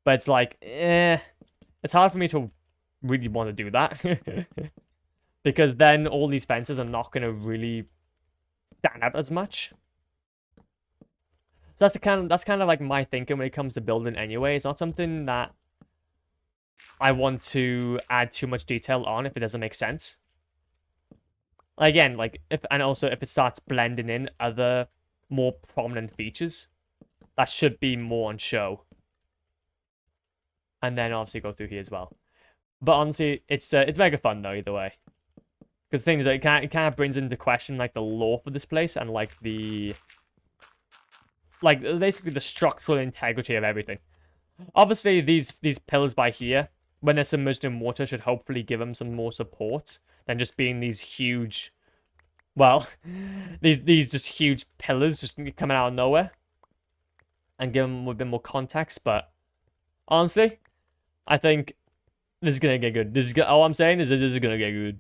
But it's like, it's hard for me to really want to do that. Because then all these fences are not going to really stand out as much. That's kind of like my thinking when it comes to building anyway. It's not something that I want to add too much detail on if it doesn't make sense. Again, like if it starts blending in other more prominent features, that should be more on show. And then obviously go through here as well. But honestly, it's mega fun though either way. Because things like it kind of brings into question like the lore for this place and like the like basically the structural integrity of everything. Obviously, these pillars by here, when they're submerged in water, should hopefully give them some more support than just being these huge, well, these just huge pillars just coming out of nowhere, and give them a bit more context. But honestly, I think this is gonna get good. All I'm saying is that this is gonna get good.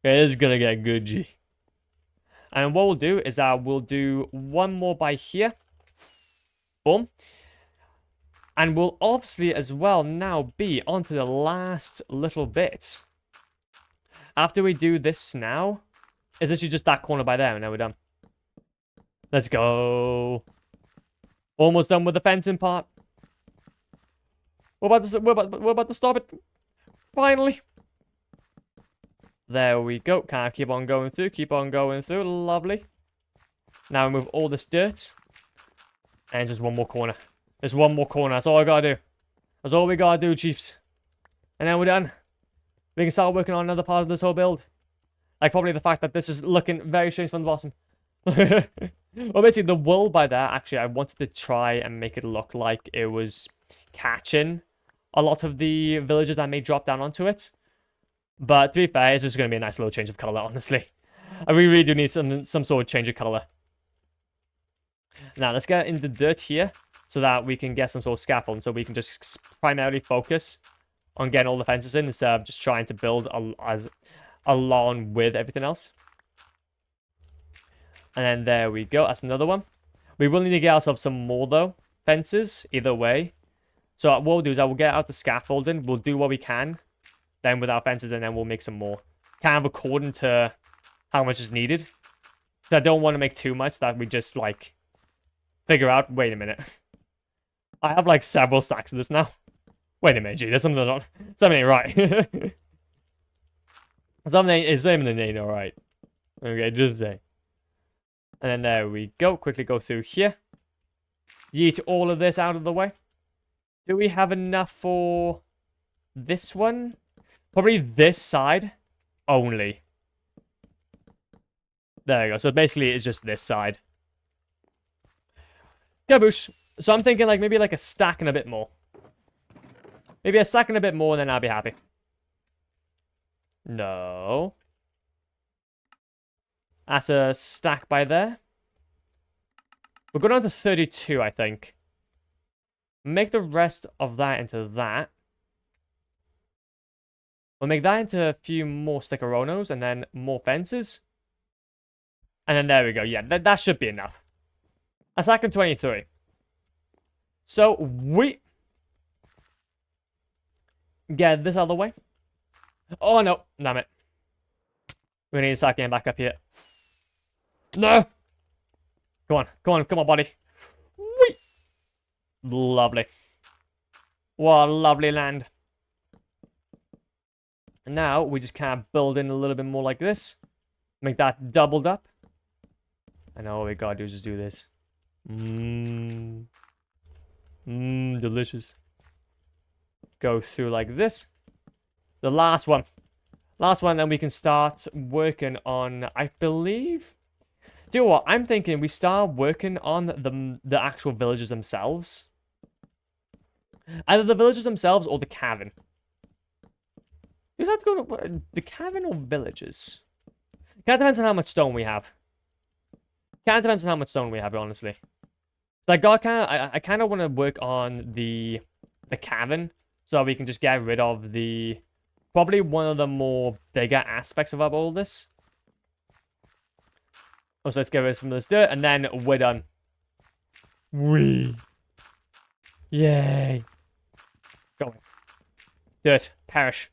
It is gonna get good, G. And what we'll do is we'll do one more by here. Boom. And we'll obviously as well now be onto the last little bit. After we do this now, it's literally just that corner by there, and then we're done. Let's go. Almost done with the fencing part. We're about to stop it. Finally. There we go. Kind of keep on going through. Keep on going through. Lovely. Now we move all this dirt. And just one more corner. There's one more corner. That's all I gotta do. That's all we gotta do, Chiefs. And then we're done. We can start working on another part of this whole build. Like probably the fact that this is looking very strange from the bottom. Well, basically the wool by there, actually, I wanted to try and make it look like it was catching a lot of the villagers that may drop down onto it. But to be fair, it's just going to be a nice little change of color, honestly. I really do need some sort of change of color. Now, let's get in the dirt here so that we can get some sort of scaffolding, so we can just primarily focus on getting all the fences in instead of just trying to build along with everything else. And then there we go. That's another one. We will need to get ourselves some more, though, fences, either way. So what we'll do is I will get out the scaffolding. We'll do what we can then with our fences, and then we'll make some more. Kind of according to how much is needed. So I don't want to make too much that we just, like, figure out, wait a minute. I have, like, several stacks of this now. Wait a minute, gee, there's something that's not... Something ain't right. Something ain't alright. Okay, just say. And then there we go. Quickly go through here. Yeet all of this out of the way. Do we have enough for this one? Probably this side only. There we go. So basically it's just this side. Kaboosh. So I'm thinking like maybe like a stack and a bit more. Maybe a stack and a bit more, and then I'll be happy. No. That's a stack by there. We're going on to 32, I think. Make the rest of that into that. We'll make that into a few more stickeronos and then more fences. And then there we go. Yeah, that should be enough. A stack of 23. So we get this out of the way. Oh no, damn it. We need to start getting back up here. No! Come on, buddy. Whee! Lovely. What a lovely land. And now we just kind of build in a little bit more like this. Make that doubled up. And all we gotta do is just do this. Delicious. Go through like this. The last one. Last one, then we can start working on, I believe... Do you know what? I'm thinking we start working on the actual villages themselves. Either the villages themselves or the cavern. You have to go to the cavern or villages? Kind of depends on how much stone we have. Kind of depends on how much stone we have, honestly. So I kind of want to work on the cavern so we can just get rid of the probably one of the more bigger aspects of all this. So let's get rid of some of this dirt, and then we're done. Yay. Go on. Dirt. Perish.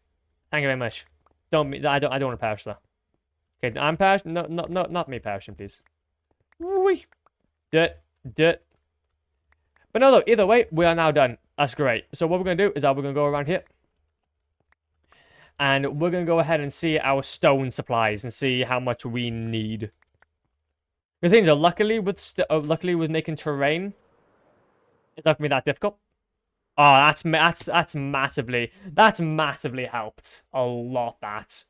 Thank you very much. I don't want to perish, though. Okay, I'm perishing. No, not me perishing, please. Whee. Dirt. But no, look, either way, we are now done. That's great. So what we're going to do is we're going to go around here. And we're going to go ahead and see our stone supplies and see how much we need. The thing is, luckily with making terrain, it's not gonna be that difficult. Oh, that's massively helped a lot. That.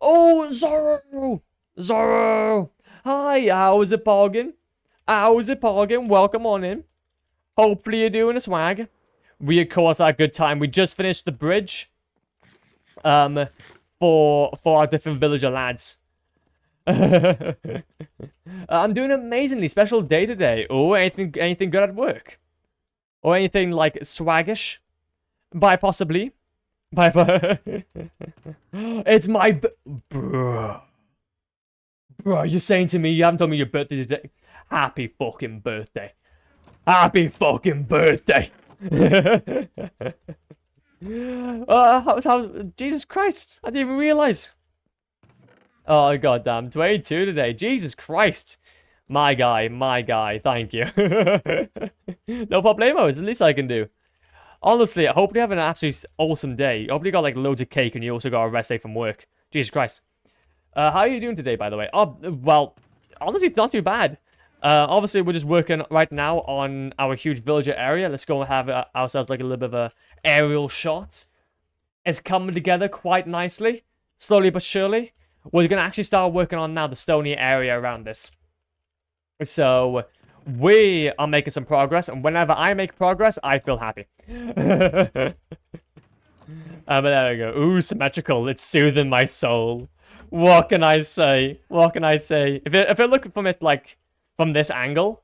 Oh, Zorro! Hi, how is it, Bargain? How's it, Poggin? Welcome on in. Hopefully you're doing a swag. We, of course, had a good time. We just finished the bridge. For our different villager lads. I'm doing amazingly. Special day today. Oh, anything good at work? Or anything, like, swaggish? By possibly? By... It's my... Bruh. Bruh, you're saying to me you haven't told me your birthday today? Happy fucking birthday. Happy fucking birthday. Jesus Christ, I didn't even realize. Oh, goddamn, 22 today. Jesus Christ. My guy, thank you. No problemo, it's the least I can do. Honestly, I hope you have an absolutely awesome day. I hope you got, like, loads of cake and you also got a rest day from work. Jesus Christ. How are you doing today, by the way? Oh, well, honestly, not too bad. Obviously, we're just working right now on our huge villager area. Let's go and have ourselves, like, a little bit of a aerial shot. It's coming together quite nicely. Slowly but surely. We're going to actually start working on now the stony area around this. So, we are making some progress. And whenever I make progress, I feel happy. But there we go. Ooh, symmetrical. It's soothing my soul. What can I say? What can I say? If I look from it, like, from this angle.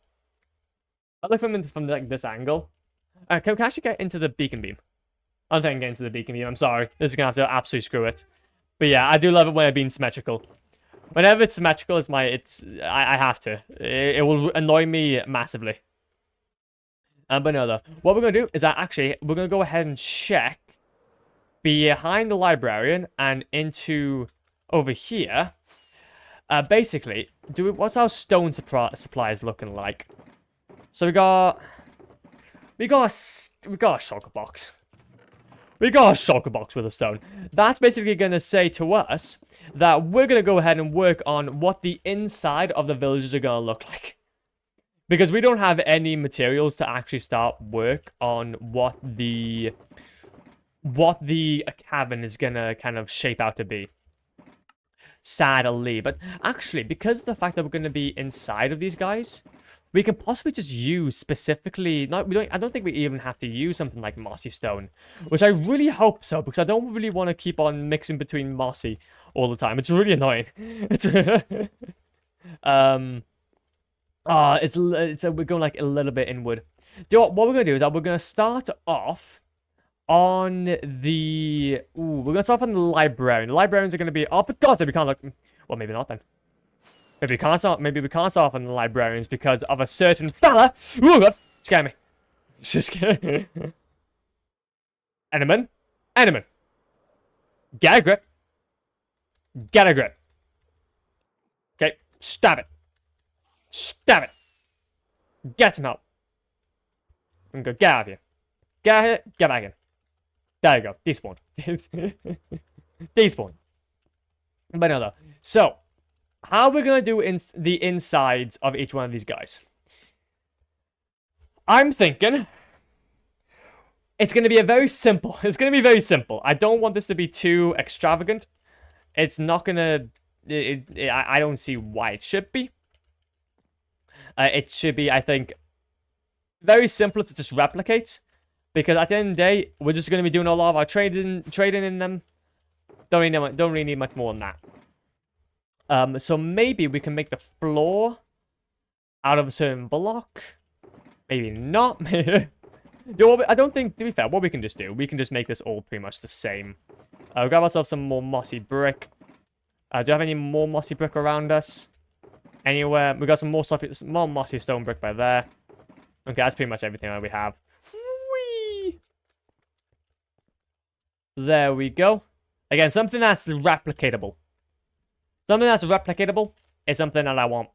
I look from like, this angle. Can I actually get into the beacon beam? I don't think I can get into the beacon beam. I'm sorry. This is going to have to absolutely screw it. But yeah, I do love it when it's being symmetrical. Whenever it's symmetrical, I have to. It will annoy me massively. But no, though. What we're going to do is that actually, we're going to go ahead and check behind the librarian and into over here. Basically, what's our stone supplies looking like? So we got a shulker box. We got a shulker box with a stone. That's basically going to say to us that we're going to go ahead and work on what the inside of the villages are going to look like. Because we don't have any materials to actually start work on what the cabin is going to kind of shape out to be. Sadly, but actually, because of the fact that we're going to be inside of these guys, we can possibly just use specifically. I don't think we even have to use something like mossy stone, which I really hope so, because I don't really want to keep on mixing between mossy all the time. It's really annoying. It's we're going like a little bit inward. What we're gonna do is that we're gonna start off on the... Ooh, we're going to start on the librarian. The librarians are going to be... Oh, for God's sake, we can't look... Well, maybe not then. Maybe we can't start on the librarians because of a certain fella. Oh, God. Scare me. Just scare. Enderman. Enderman. Get a grip. Get a grip. Okay. Stab it. Stab it. Get some help. And go, get out of here. Get out of here. Get back in. There you go. Despawn. Despawn. But no, though. So, how we're going to do the insides of each one of these guys. I'm thinking it's going to be very simple. It's going to be very simple. I don't want this to be too extravagant. It's not going to... I don't see why it should be. It should be, I think, very simple to just replicate. Because at the end of the day, we're just going to be doing a lot of our trading in them. Don't really need much more than that. So maybe we can make the floor out of a certain block. Maybe not. I don't think, to be fair, what we can just do, we can just make this all pretty much the same. Grab ourselves some more mossy brick. Do you have any more mossy brick around us? Anywhere? We got some more mossy stone brick by there. Okay, that's pretty much everything that we have. There we go. Again, something that's replicatable. Something that's replicatable is something that I want.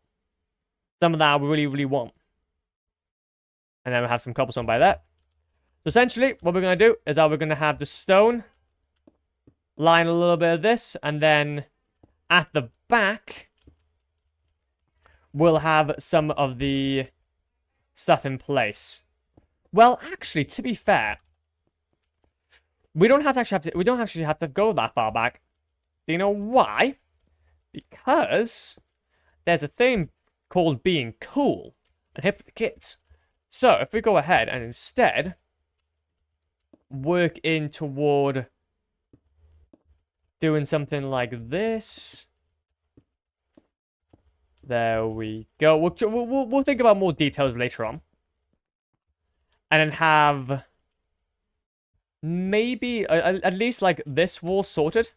Something that I really, really want. And then we'll have some cobblestone by that. So essentially, what we're going to do is that we're going to have the stone line a little bit of this. And then at the back, we'll have some of the stuff in place. Well, actually, to be fair, we don't actually have to go that far back. Do you know why? Because there's a thing called being cool. and hit the kids. So if we go ahead and instead work in toward doing something like this. There we go. We'll think about more details later on. And then have maybe at least like this wall sorted.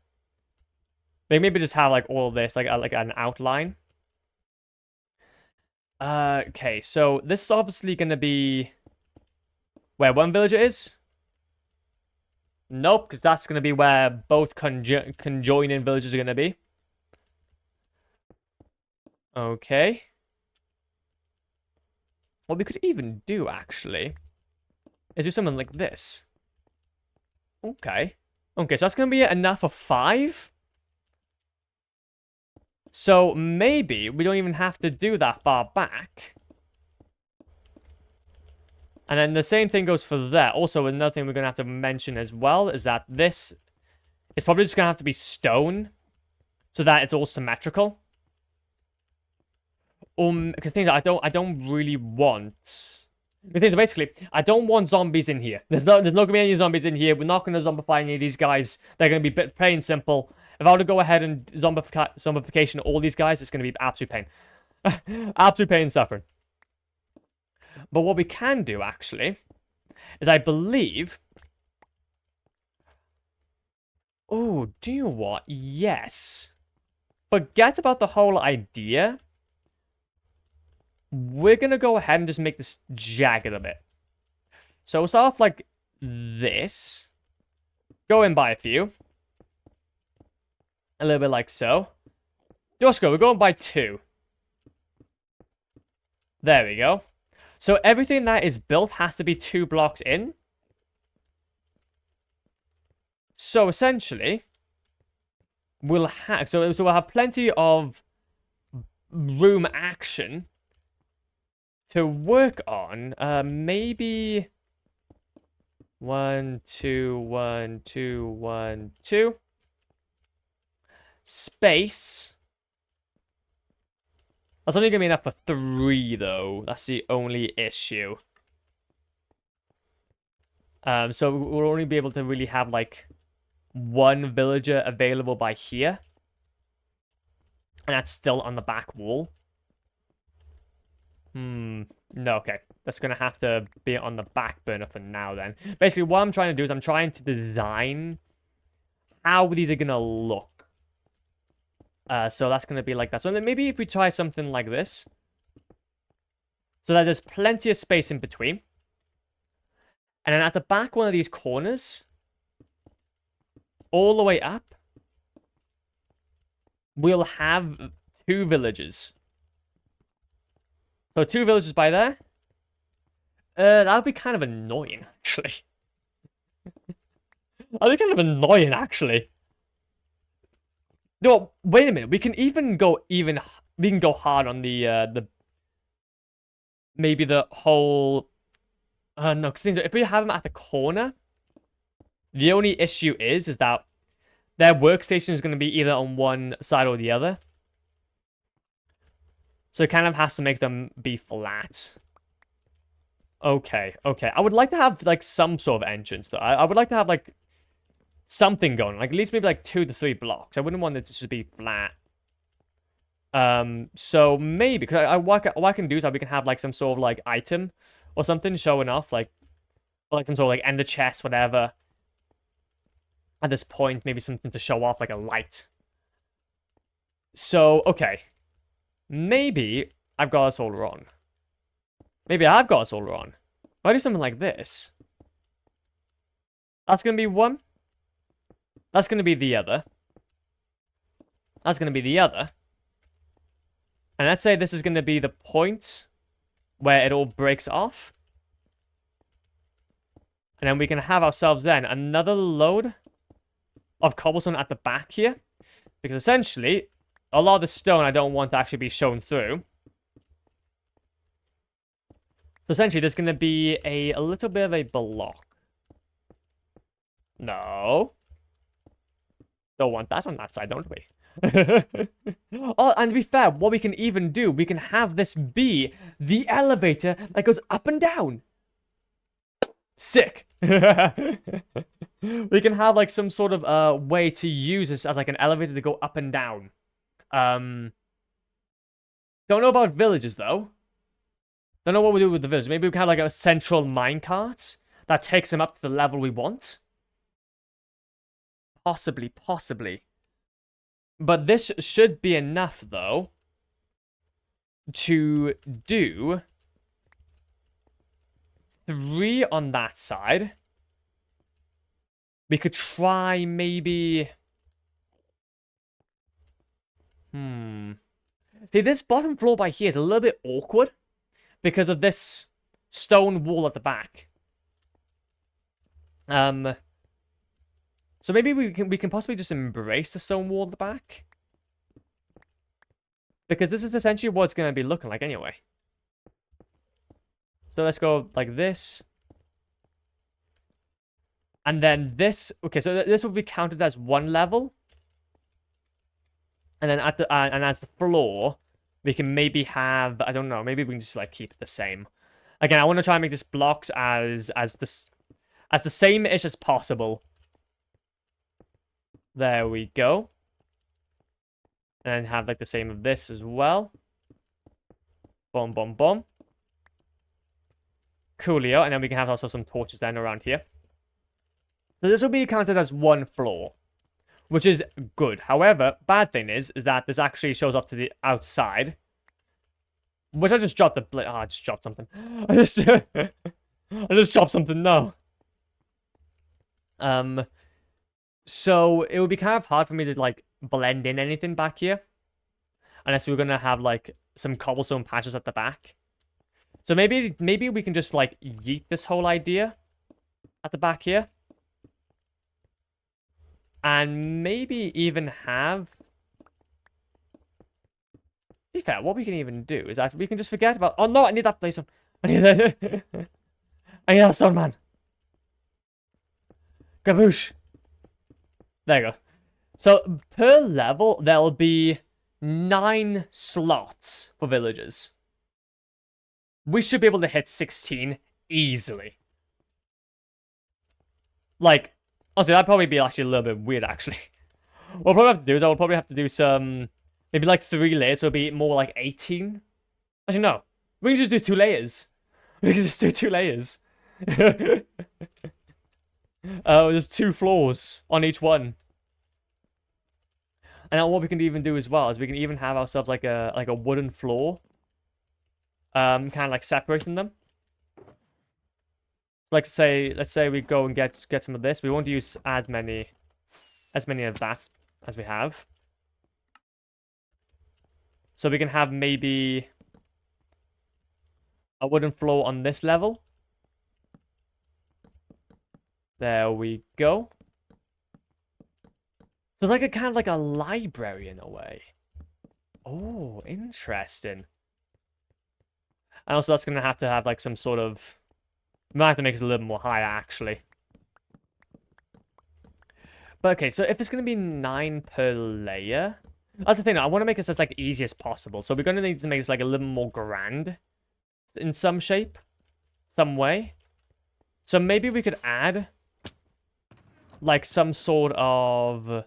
Maybe just have like all of this like an outline. Okay, so this is obviously gonna be where one villager is. Nope, because that's gonna be where both conjoining villages are gonna be. Okay. What we could even do actually is do something like this. Okay. Okay, so that's gonna be enough for 5. So maybe we don't even have to do that far back. And then the same thing goes for there. Also, another thing we're going to have to mention as well is that this is probably just going to have to be stone so that it's all symmetrical. Because things I don't really want. The things are basically, I don't want zombies in here. There's not going to be any zombies in here. We're not going to zombify any of these guys. They're going to be plain simple. If I were to go ahead and zombification all these guys, it's going to be absolute pain. Absolute pain and suffering. But what we can do, actually, is I believe... Oh, do you know what? Yes. Forget about the whole idea. We're going to go ahead and just make this jagged a bit. So we'll start off like this. Go in by a few. A little bit like so. Just go. We're going by 2. There we go. So everything that is built has to be 2 blocks in. So essentially, we'll have we'll have plenty of room action to work on. Maybe 1, 2, 1, 2, 1, 2. Space. That's only going to be enough for 3, though. That's the only issue. So we'll only be able to really have, like, 1 villager available by here. And that's still on the back wall. No, okay. That's going to have to be on the back burner for now, then. Basically, what I'm trying to do is I'm trying to design how these are going to look. So that's going to be like that. So then maybe if we try something like this. So that there's plenty of space in between. And then at the back one of these corners, all the way up, we'll have 2 villages. So 2 villages by there. That would be kind of annoying, actually. That'd be kind of annoying, actually. No, wait a minute. We can go hard on the maybe the whole. No, because if we have them at the corner, the only issue is that their workstation is going to be either on one side or the other. So it kind of has to make them be flat. Okay. I would like to have like some sort of entrance though. I would like to have like something going, like at least maybe like 2 to 3 blocks. I wouldn't want it to just be flat. So maybe because what I can do is that we can have like some sort of like item or something showing off, like some sort of like ender chest, whatever. At this point, maybe something to show off, like a light. So okay, maybe I've got us all wrong. Maybe I've got us all wrong. If I do something like this, that's gonna be 1. That's going to be the other. That's going to be the other. And let's say this is going to be the point where it all breaks off. And then we can have ourselves then another load of cobblestone at the back here. Because essentially, a lot of the stone I don't want to actually be shown through. So essentially, there's going to be a little bit of a block. No. Don't want that on that side, don't we? Oh, and to be fair, what we can even do, we can have this be the elevator that goes up and down. Sick. We can have like some sort of way to use this as like an elevator to go up and down. Don't know about villages though. Don't know what we do with the village. Maybe we can have like a central minecart that takes them up to the level we want. Possibly, possibly. But this should be enough though to do 3 on that side. We could try maybe... See, this bottom floor by here is a little bit awkward because of this stone wall at the back. So maybe we can possibly just embrace the stone wall at the back. Because this is essentially what it's going to be looking like anyway. So let's go like this. And then this... Okay, so this will be counted as 1 level. And then at the and as the floor, we can maybe have... I don't know, maybe we can just like keep it the same. Again, I want to try and make this blocks as the same-ish as possible. There we go. And have like the same of this as well. Boom, boom, boom. Coolio. And then we can have also some torches then around here. So this will be counted as 1 floor, which is good. However, bad thing is that this actually shows off to the outside. Which I just dropped the... Oh, I just dropped something. I just dropped something, no. So it would be kind of hard for me to like blend in anything back here. Unless we're gonna have like some cobblestone patches at the back. So maybe we can just like yeet this whole idea at the back here. And maybe even have... To be fair, what we can even do is that we can just forget about... Oh no, I need that place. I need that. I need that stone man. Kaboosh. There you go. So, per level, there'll be 9 slots for villagers. We should be able to hit 16 easily. Like, honestly, that'd probably be actually a little bit weird, actually. What we'll probably have to do is I'll probably have to do some... Maybe like 3 layers, so it'll be more like 18. Actually, no. We can just do 2 layers. We can just do 2 layers. There's 2 floors on each one. And then what we can even do as well is we can even have ourselves like a wooden floor. Kind of like separating them. Like let's say we go and get some of this. We won't use as many of that as we have. So we can have maybe a wooden floor on this level. There we go. So like a kind of like a library in a way. Oh, interesting. And also that's going to have like some sort of... We might have to make it a little more higher, actually. But okay, so if it's going to be 9 per layer... That's the thing, I want to make this as like easy as possible. So we're going to need to make this like a little more grand. In some shape. Some way. So maybe we could add... like some sort of...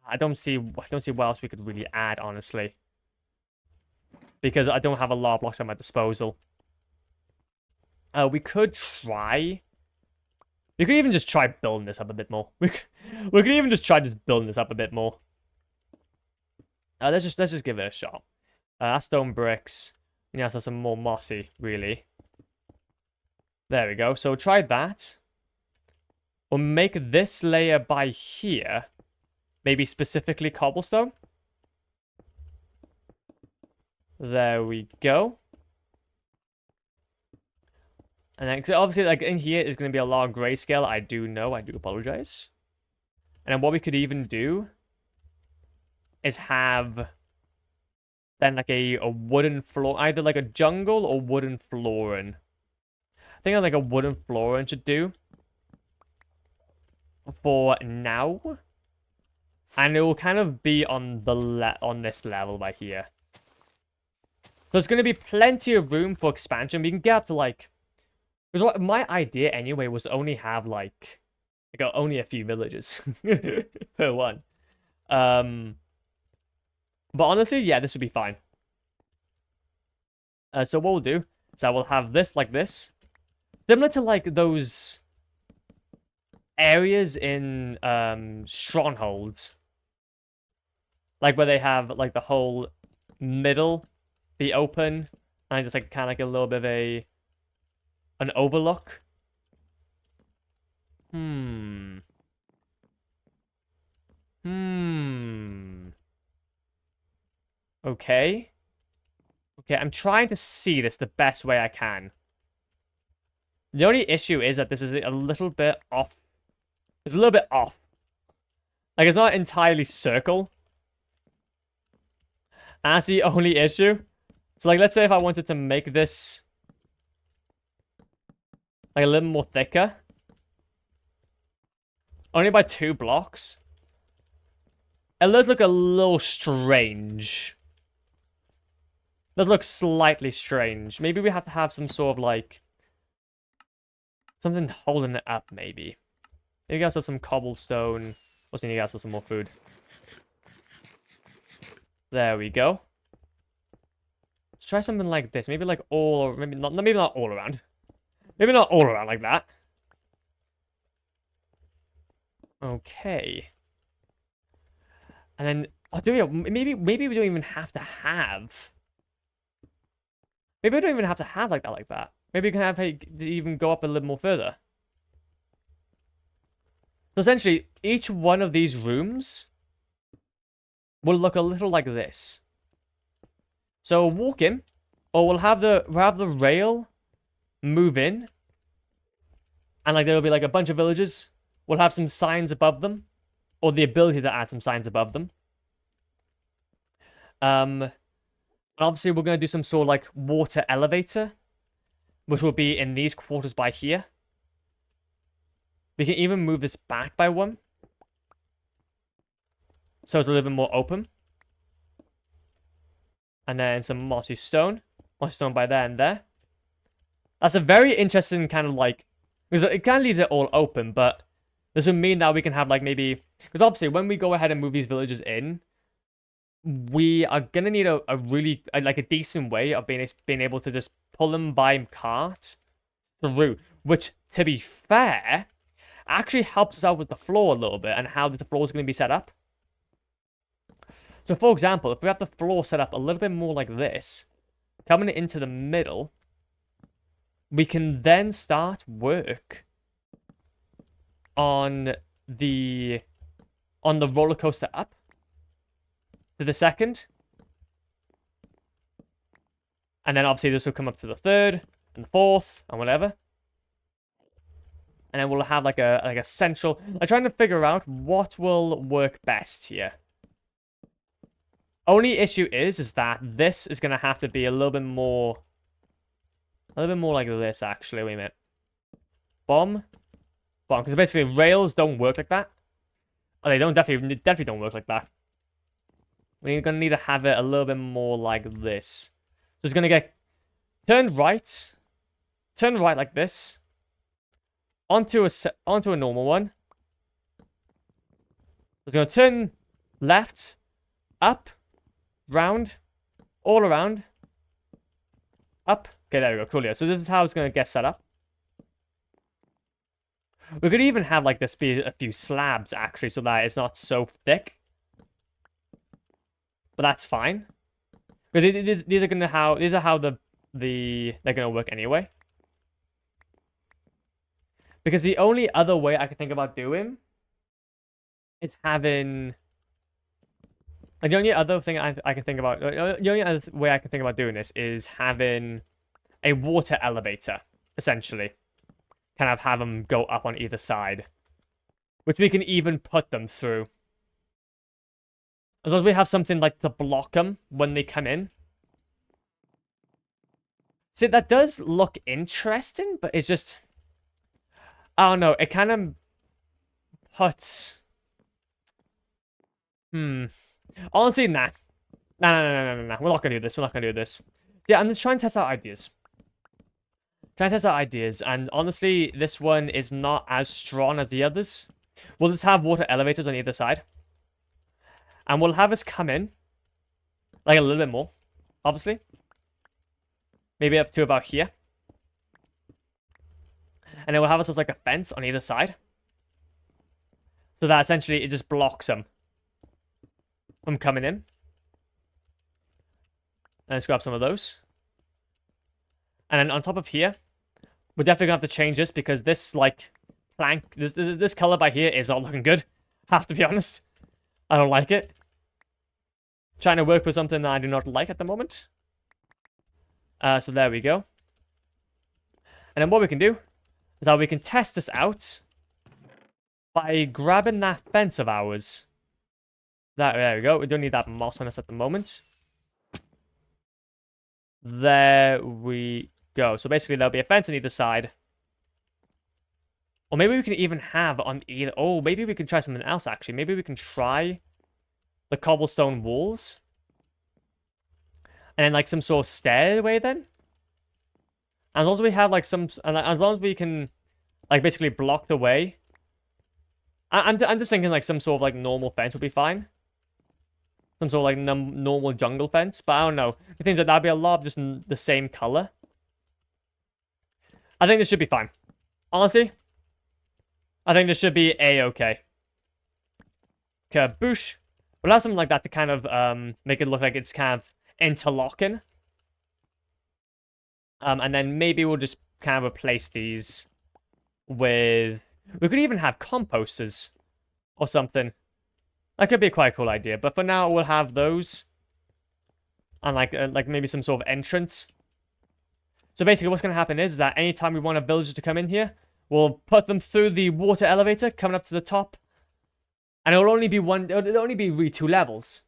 I don't see what else we could really add, honestly. Because I don't have a lot of blocks at my disposal. We could try... We could even just try building this up a bit more. We could even just try building this up a bit more. Let's just give it a shot. That's stone bricks. Yeah, so some more mossy, really. There we go. So try that. We'll make this layer by here. Maybe specifically cobblestone. There we go. And then, cause obviously, like, in here is going to be a lot of grayscale. I do know. I do apologize. And then what we could even do is have then, like, a wooden floor. Either, like, a jungle or wooden flooring. I think, like, a wooden flooring should do. For now. And it will kind of be on the on this level by here. So there's going to be plenty of room for expansion. We can get up to like... Because my idea anyway was only have like only a few villages per one. But honestly, yeah, this would be fine. So what we'll do is I will have this like this. Similar to like those areas in strongholds. Like where they have like the whole middle be open. And just like kind of like a little bit of an overlook. Okay. Okay, I'm trying to see this the best way I can. The only issue is that this is a little bit off. It's a little bit off. Like, it's not entirely circle. And that's the only issue. So, like, let's say if I wanted to make this like a little more thicker. Only by 2 blocks. It does look a little strange. It does look slightly strange. Maybe we have to have some sort of like... something holding it up, maybe. Maybe we also some cobblestone. Also need also some more food. There we go. Let's try something like this. Maybe like all... maybe not all around. Maybe not all around like that. Okay. And then... oh, do we... maybe we don't even have to have... maybe we don't even have to have like that. Maybe we can have it even go up a little more further. So essentially, each one of these rooms will look a little like this. So walk in, or we'll have the rail move in, and like there'll be like a bunch of villagers. We'll have some signs above them, or the ability to add some signs above them. And obviously we're gonna do some sort of like water elevator, which will be in these quarters by here. We can even move this back by 1. So it's a little bit more open. And then some mossy stone. Mossy stone by there and there. That's a very interesting kind of like... because it kind of leaves it all open, but this would mean that we can have like maybe... because obviously when we go ahead and move these villages in, we are going to need a really... like a decent way of being able to just pull them by cart through. Which, to be fair... actually helps us out with the floor a little bit and how the floor is going to be set up. So, for example, if we have the floor set up a little bit more like this, coming into the middle, we can then start work on the roller coaster up to the 2nd. And then obviously this will come up to the 3rd and the 4th and whatever. And then we'll have like a central... I'm trying to figure out what will work best here. Only issue is that this is going to have to be a little bit more... a little bit more like this, actually. Wait a minute. Bomb. Bomb. Because basically rails don't work like that. Oh, they don't definitely don't work like that. We're going to need to have it a little bit more like this. So it's going to get turned right. Turn right like this. Onto a normal one. It's going to turn left, up, round, all around, up. Okay, there we go. Cool. Yeah. So this is how it's going to get set up. We could even have like this be a few slabs actually, so that it's not so thick. But that's fine. Because these are how they're gonna work anyway. Because the only other way I can think about doing is having... like, the only other thing I can think about... the only other way I can think about doing this is having a water elevator, essentially. Kind of have them go up on either side. Which we can even put them through. As long as we have something like to block them when they come in. See, that does look interesting, but it's just... I don't know, it kind of puts... Honestly, nah. Nah. We're not gonna do this. We're not gonna do this. Yeah, I'm just trying to test out ideas. And honestly, this one is not as strong as the others. We'll just have water elevators on either side. And we'll have us come in, like a little bit more, obviously. Maybe up to about here. And then we'll have us as like a fence on either side. So that essentially it just blocks them from coming in. And let's grab some of those. And then on top of here, we're definitely gonna have to change this because this like plank, this color by here is not looking good. Have to be honest, I don't like it. Trying to work with something that I do not like at the moment. So there we go. And then what we can do is that we can test this out by grabbing that fence of ours. There we go. We don't need that moss on us at the moment. There we go. So basically, there'll be a fence on either side. Or maybe we can even have on either... Oh, maybe we can try something else, actually. Maybe we can try the cobblestone walls. And then, like, some sort of stairway, then. As long as we have, like, some... As long as we can, like, basically block the way. I'm just thinking, like, some sort of, like, normal fence would be fine. Some sort of, like, normal jungle fence. But I don't know. The thing is that that'd be a lot of just the same color. I think this should be fine. Honestly, I think this should be a-okay. Kaboosh. We'll have something like that to kind of make it look like it's kind of interlocking. And then maybe we'll just kind of replace these with... We could even have composters or something. That could be a quite cool idea. But for now, we'll have those. And like maybe some sort of entrance. So basically what's going to happen is that anytime we want a villager to come in here, we'll put them through the water elevator coming up to the top. And it'll only be really 2 levels.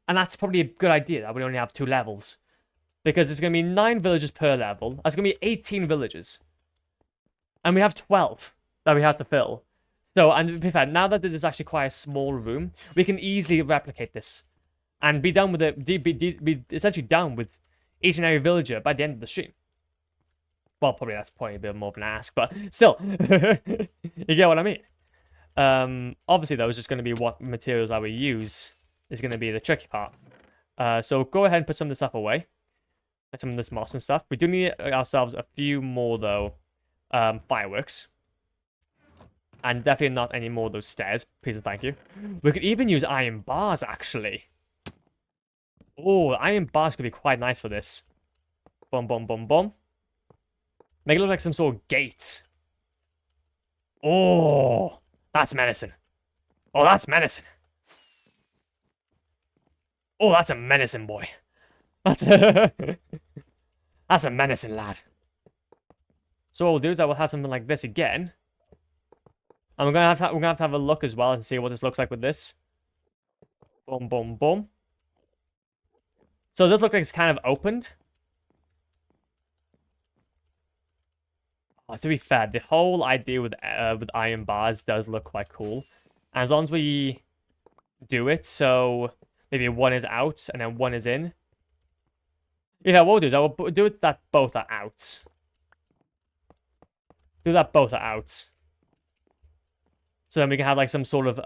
And that's probably a good idea that we only have 2 levels. Because there's going to be 9 villagers per level. That's going to be 18 villagers. And we have 12 that we have to fill. So, and to be fair, now that this is actually quite a small room, we can easily replicate this. And be done with it, be essentially done with each and every villager by the end of the stream. Well, probably that's probably a bit more of an ask, but still. You get what I mean? Obviously, though, it's just going to be what materials that we use is going to be the tricky part. So go ahead and put some of this stuff away. And some of this moss and stuff. We do need ourselves a few more, though, fireworks. And definitely not any more of those stairs. Please and thank you. We could even use iron bars, actually. Oh, iron bars could be quite nice for this. Boom. Make it look like some sort of gate. Oh, that's menacing. Oh, that's menacing. Oh, that's a menacing boy. That's a menacing lad. So what we'll do is I will have something like this again. And we're gonna have to have a look as well and see what this looks like with this. Boom. So this looks like it's kind of opened. Oh, to be fair, the whole idea with iron bars does look quite cool. And as long as we do it, so maybe one is out and then one is in. Yeah, what we'll do is I will do it that both are out. Do that both are out. So then we can have like some sort of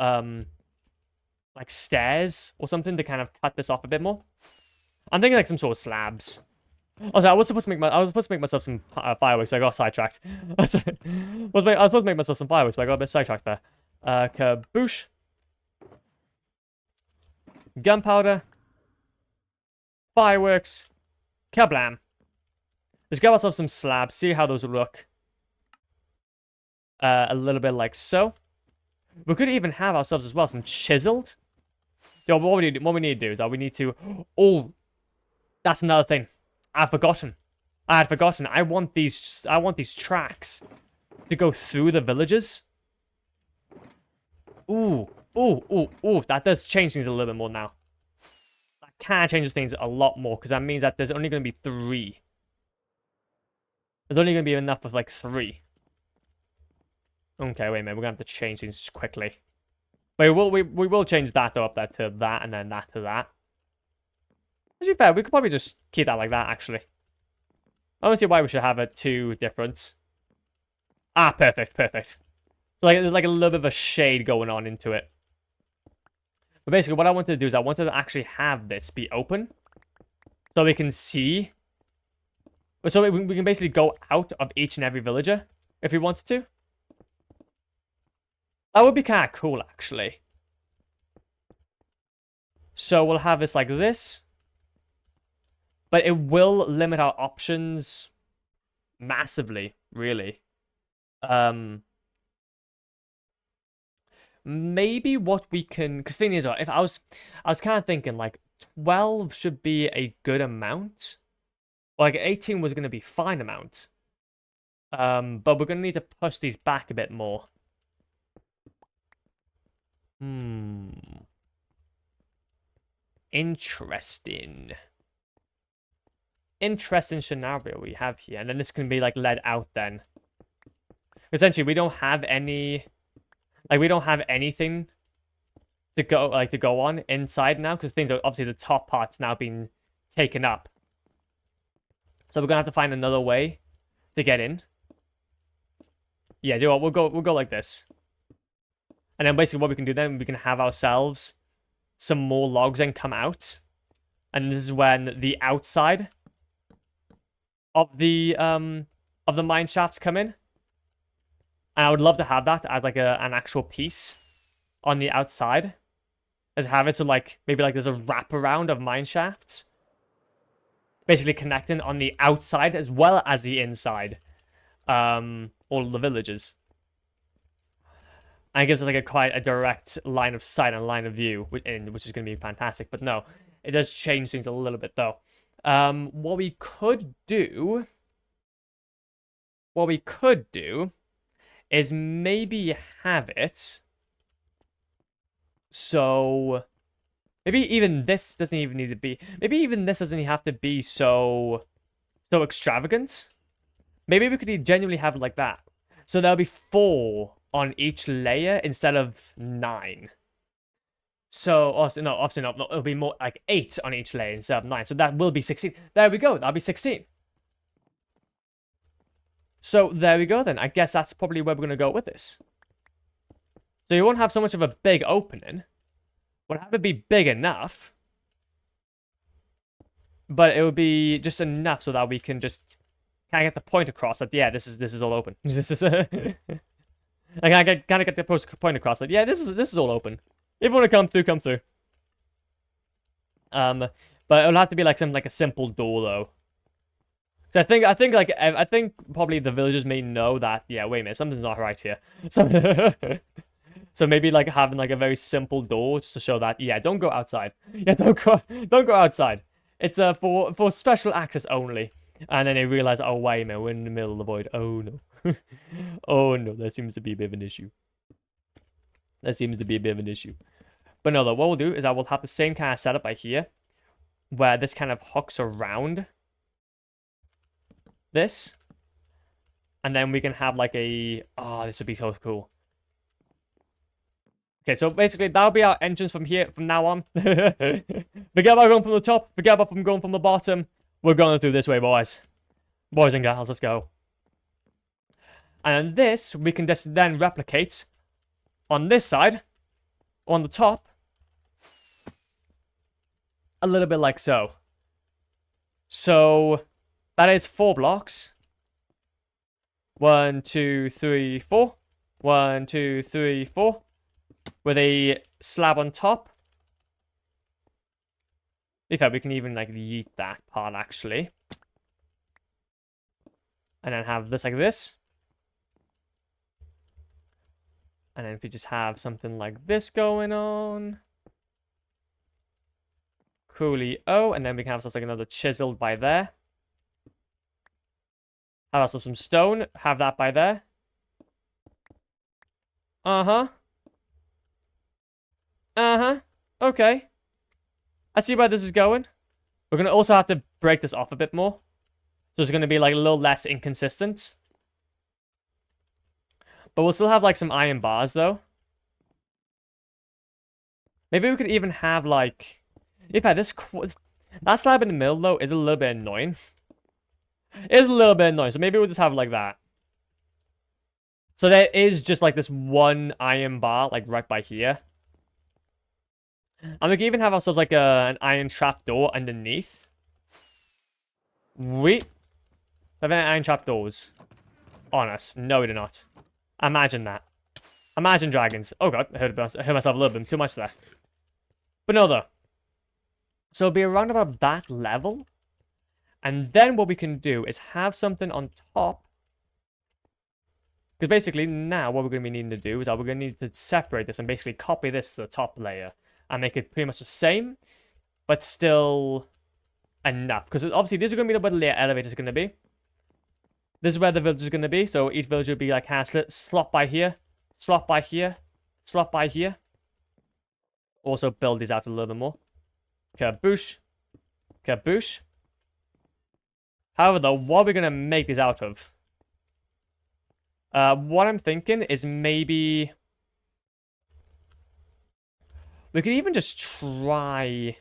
like stairs or something to kind of cut this off a bit more. I'm thinking like some sort of slabs. Also, I was supposed to make myself some fireworks, so I got sidetracked. I was supposed to make myself some fireworks, but I got a bit sidetracked there. Kaboosh. Gunpowder. Fireworks. Kablam. Let's grab ourselves some slabs, see how those look. A little bit like so. We could even have ourselves as well some chiseled. Yo, what we need to do is that we need to... Oh, that's another thing. I had forgotten. I want these tracks to go through the villages. Ooh. That does change things a little bit more now. That can change things a lot more, because that means that there's only going to be 3. There's only going to be enough of like 3. Okay, wait a minute. We're going to have to change things quickly. But we will change that though up there to that and then that to that. To be fair, we could probably just keep that like that actually. I don't see why we should have it two different. Ah, perfect, perfect. So like there's like a little bit of a shade going on into it. But basically what I wanted to do is I wanted to actually have this be open. So we can see. So we can basically go out of each and every villager if we wanted to. That would be kind of cool, actually. So we'll have this like this. But it will limit our options massively, really. Maybe what we can... Because the thing is, if I was kind of thinking, like, 12 should be a good amount. Like, 18 was going to be fine amount. But we're going to need to push these back a bit more. Interesting. Interesting scenario we have here. And then this can be, like, led out then. Essentially, we don't have any... Like, we don't have anything to go on inside now. Because things are... Obviously, the top part's now been taken up. So we're going to have to find another way to get in. Yeah, do what? We'll go like this. And then basically what we can do then, we can have ourselves some more logs and come out. And this is when the outside of the mine shafts come in. And I would love to have that as like an actual piece on the outside. Just have it so like maybe like there's a wraparound of mine shafts. Basically connecting on the outside as well as the inside. All the villages. And it gives us like a quite a direct line of sight and line of view, which is going to be fantastic. But no, it does change things a little bit though. What we could do is maybe have it. So maybe even this doesn't even need to be. Maybe even this doesn't have to be so extravagant. Maybe we could genuinely have it like that. So there'll be 4 on each layer instead of 9. So, obviously not. It'll be more like 8 on each layer instead of 9. So that will be 16. There we go. That'll be 16. So there we go then. I guess that's probably where we're going to go with this. So you won't have so much of a big opening. We'll have it be big enough. But it will be just enough so that we can just kind of get the point across that, yeah, this is all open. I kind of get the point across that, yeah, this is all open. If you want to come through, come through. But it'll have to be like something like a simple door though. So I think probably the villagers may know that, yeah, wait a minute, something's not right here. So maybe like having like a very simple door just to show that, yeah, don't go outside. Yeah, don't go outside. It's for special access only. And then they realize, oh wait a minute, we're in the middle of the void. Oh no. Oh no, that seems to be a bit of an issue. But no, though, what we'll do is I will have the same kind of setup by here, where this kind of hooks around this. And then we can have like a... Oh, this would be so cool. Okay, so basically that'll be our entrance from here, from now on. Forget about going from the top. Forget about going from the bottom. We're going through this way, boys. Boys and girls, let's go. And this, we can just then replicate on this side, on the top, a little bit like so. So, that is 4 blocks. 1, 2, 3, 4. 1, 2, 3, 4. With a slab on top. In fact, we can even like yeet that part actually. And then have this like this. And then if we just have something like this going on. Coolio. And then we can have something like another chiseled by there. Have also some stone. Have that by there. Uh-huh. Uh-huh. Okay. I see where this is going. We're going to also have to break this off a bit more. So it's going to be like a little less inconsistent. But we'll still have like some iron bars though. Maybe we could even have, like... In fact, that slab in the middle, though, is a little bit annoying. It is a little bit annoying, so maybe we'll just have it like that. So there is just, like, this one iron bar, like, right by here. And we can even have ourselves, like, an iron trapdoor underneath. We have any iron trapdoors on us. No, we do not. Imagine that. Imagine dragons. Oh, God. I heard myself a little bit too much there. But no, though. So it'll be around about that level. And then what we can do is have something on top. Because basically now what we're going to be needing to do is that we're going to need to separate this and basically copy this to the top layer. And make it pretty much the same. But still enough. Because obviously this is going to be where the layer elevator is going to be. This is where the village is going to be. So each village will be like slot by here. Slot by here. Slot by here. Also build these out a little bit more. Kaboosh. Kaboosh. However, though, what are we going to make these out of? What I'm thinking is maybe... we could even just try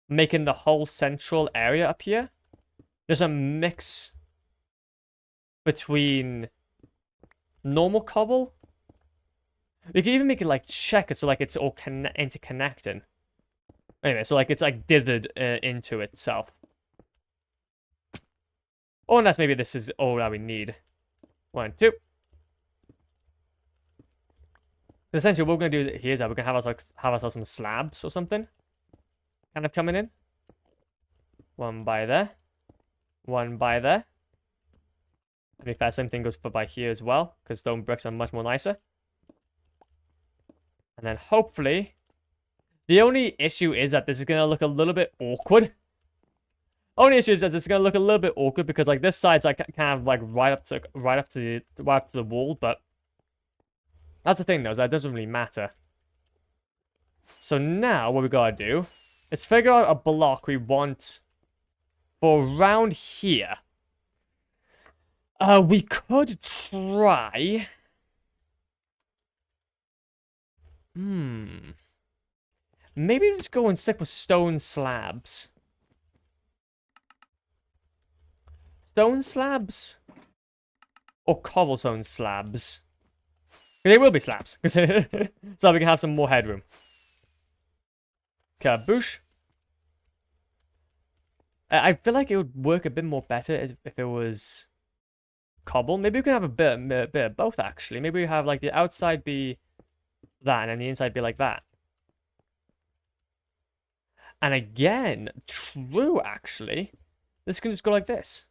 making the whole central area up here. There's a mix between normal cobble. We could even make it like checkered, so like it's all interconnecting. Anyway, so like it's like dithered into itself. Or unless maybe this is all that we need. 1, 2. Essentially, what we're going to do here is that we're going to have ourselves some slabs or something. Kind of coming in. One by there. One by there. To be fair, same thing goes for by here as well, because stone bricks are much more nicer. And then hopefully... the only issue is that this is going to look a little bit awkward. Only issue is that it's going to look a little bit awkward because like this side's like kind of like right up to the wall, but that's the thing though, is that it doesn't really matter. So now what we gotta do is figure out a block we want for around here. We could try. Maybe just go and stick with stone slabs. Stone slabs? Or cobblestone slabs? They will be slabs. So we can have some more headroom. Kaboosh. I feel like it would work a bit more better if it was cobble. Maybe we can have a bit of both, actually. Maybe we have like the outside be that and then the inside be like that. And again, true, actually. This can just go like this.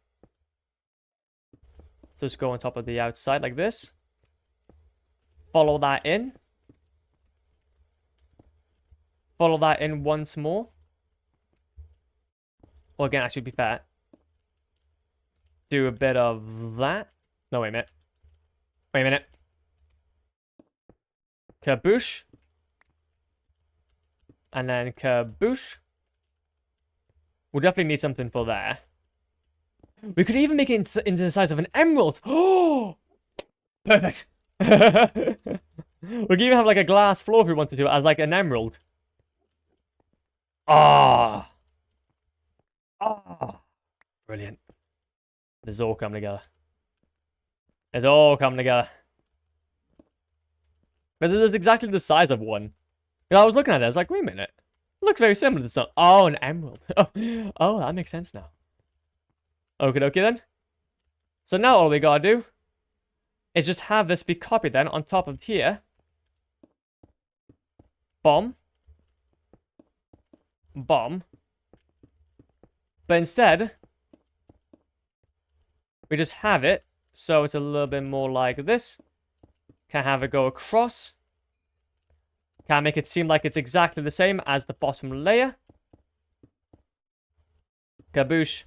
So just go on top of the outside like this. Follow that in. Follow that in once more. Well, again, I should be fair. Do a bit of that. No, wait a minute. Wait a minute. Kaboosh. And then kaboosh. We'll definitely need something for there. We could even make it into the size of an emerald. Oh, perfect. We could even have like a glass floor if we wanted to, as like an emerald. Ah, brilliant. This is all coming together. It's all coming together. Because it is exactly the size of one. And I was looking at it, I was like, wait a minute. It looks very similar to some. Oh, an emerald. Oh, that makes sense now. Okay, then. So now all we gotta do is just have this be copied then on top of here. Bomb. Bomb. But instead, we just have it so it's a little bit more like this. Can have it go across. Can make it seem like it's exactly the same as the bottom layer. Kaboosh.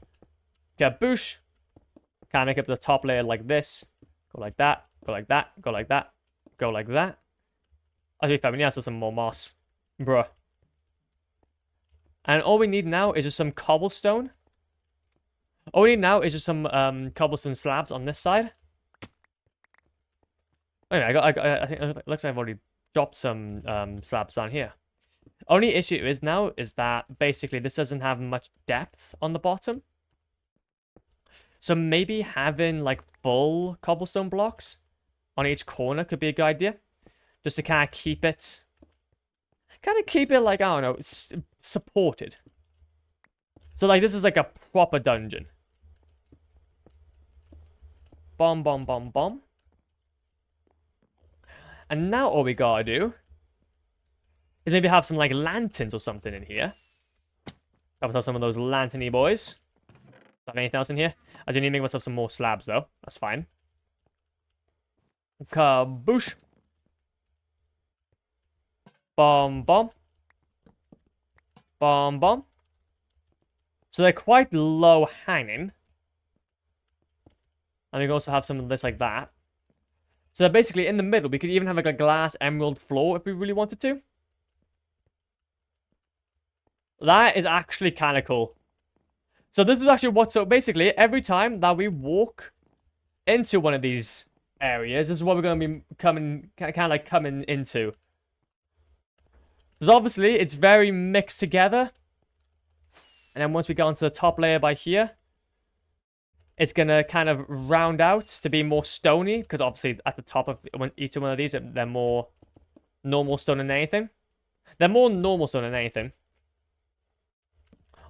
Kaboosh. Can make up the top layer like this. Go like that. Go like that. Go like that. Go like that. I think we need some more moss. Bruh. And all we need now is just some cobblestone. All we need now is just some cobblestone slabs on this side. Anyway, I think it looks like I've already drop some slabs down here. Only issue is now is that basically this doesn't have much depth on the bottom. So maybe having like full cobblestone blocks on each corner could be a good idea. Just to kind of keep it like, I don't know, supported. So like this is like a proper dungeon. Bomb, bomb, bomb, bomb. And now all we gotta do is maybe have some like lanterns or something in here. Have some of those lantern-y boys. Have anything else in here? I do need to make myself some more slabs though. That's fine. Kaboosh. Bomb, bomb. Bomb, bomb. So they're quite low hanging. And we can also have some of this like that. So basically in the middle, we could even have like a glass emerald floor if we really wanted to. That is actually kind of cool. So this is actually what, so basically every time that we walk into one of these areas, this is what we're going to be coming into. So obviously it's very mixed together. And then once we get onto the top layer by here, it's going to kind of round out to be more stony. Because obviously at the top of each one of these, they're more normal stone than anything. They're more normal stone than anything.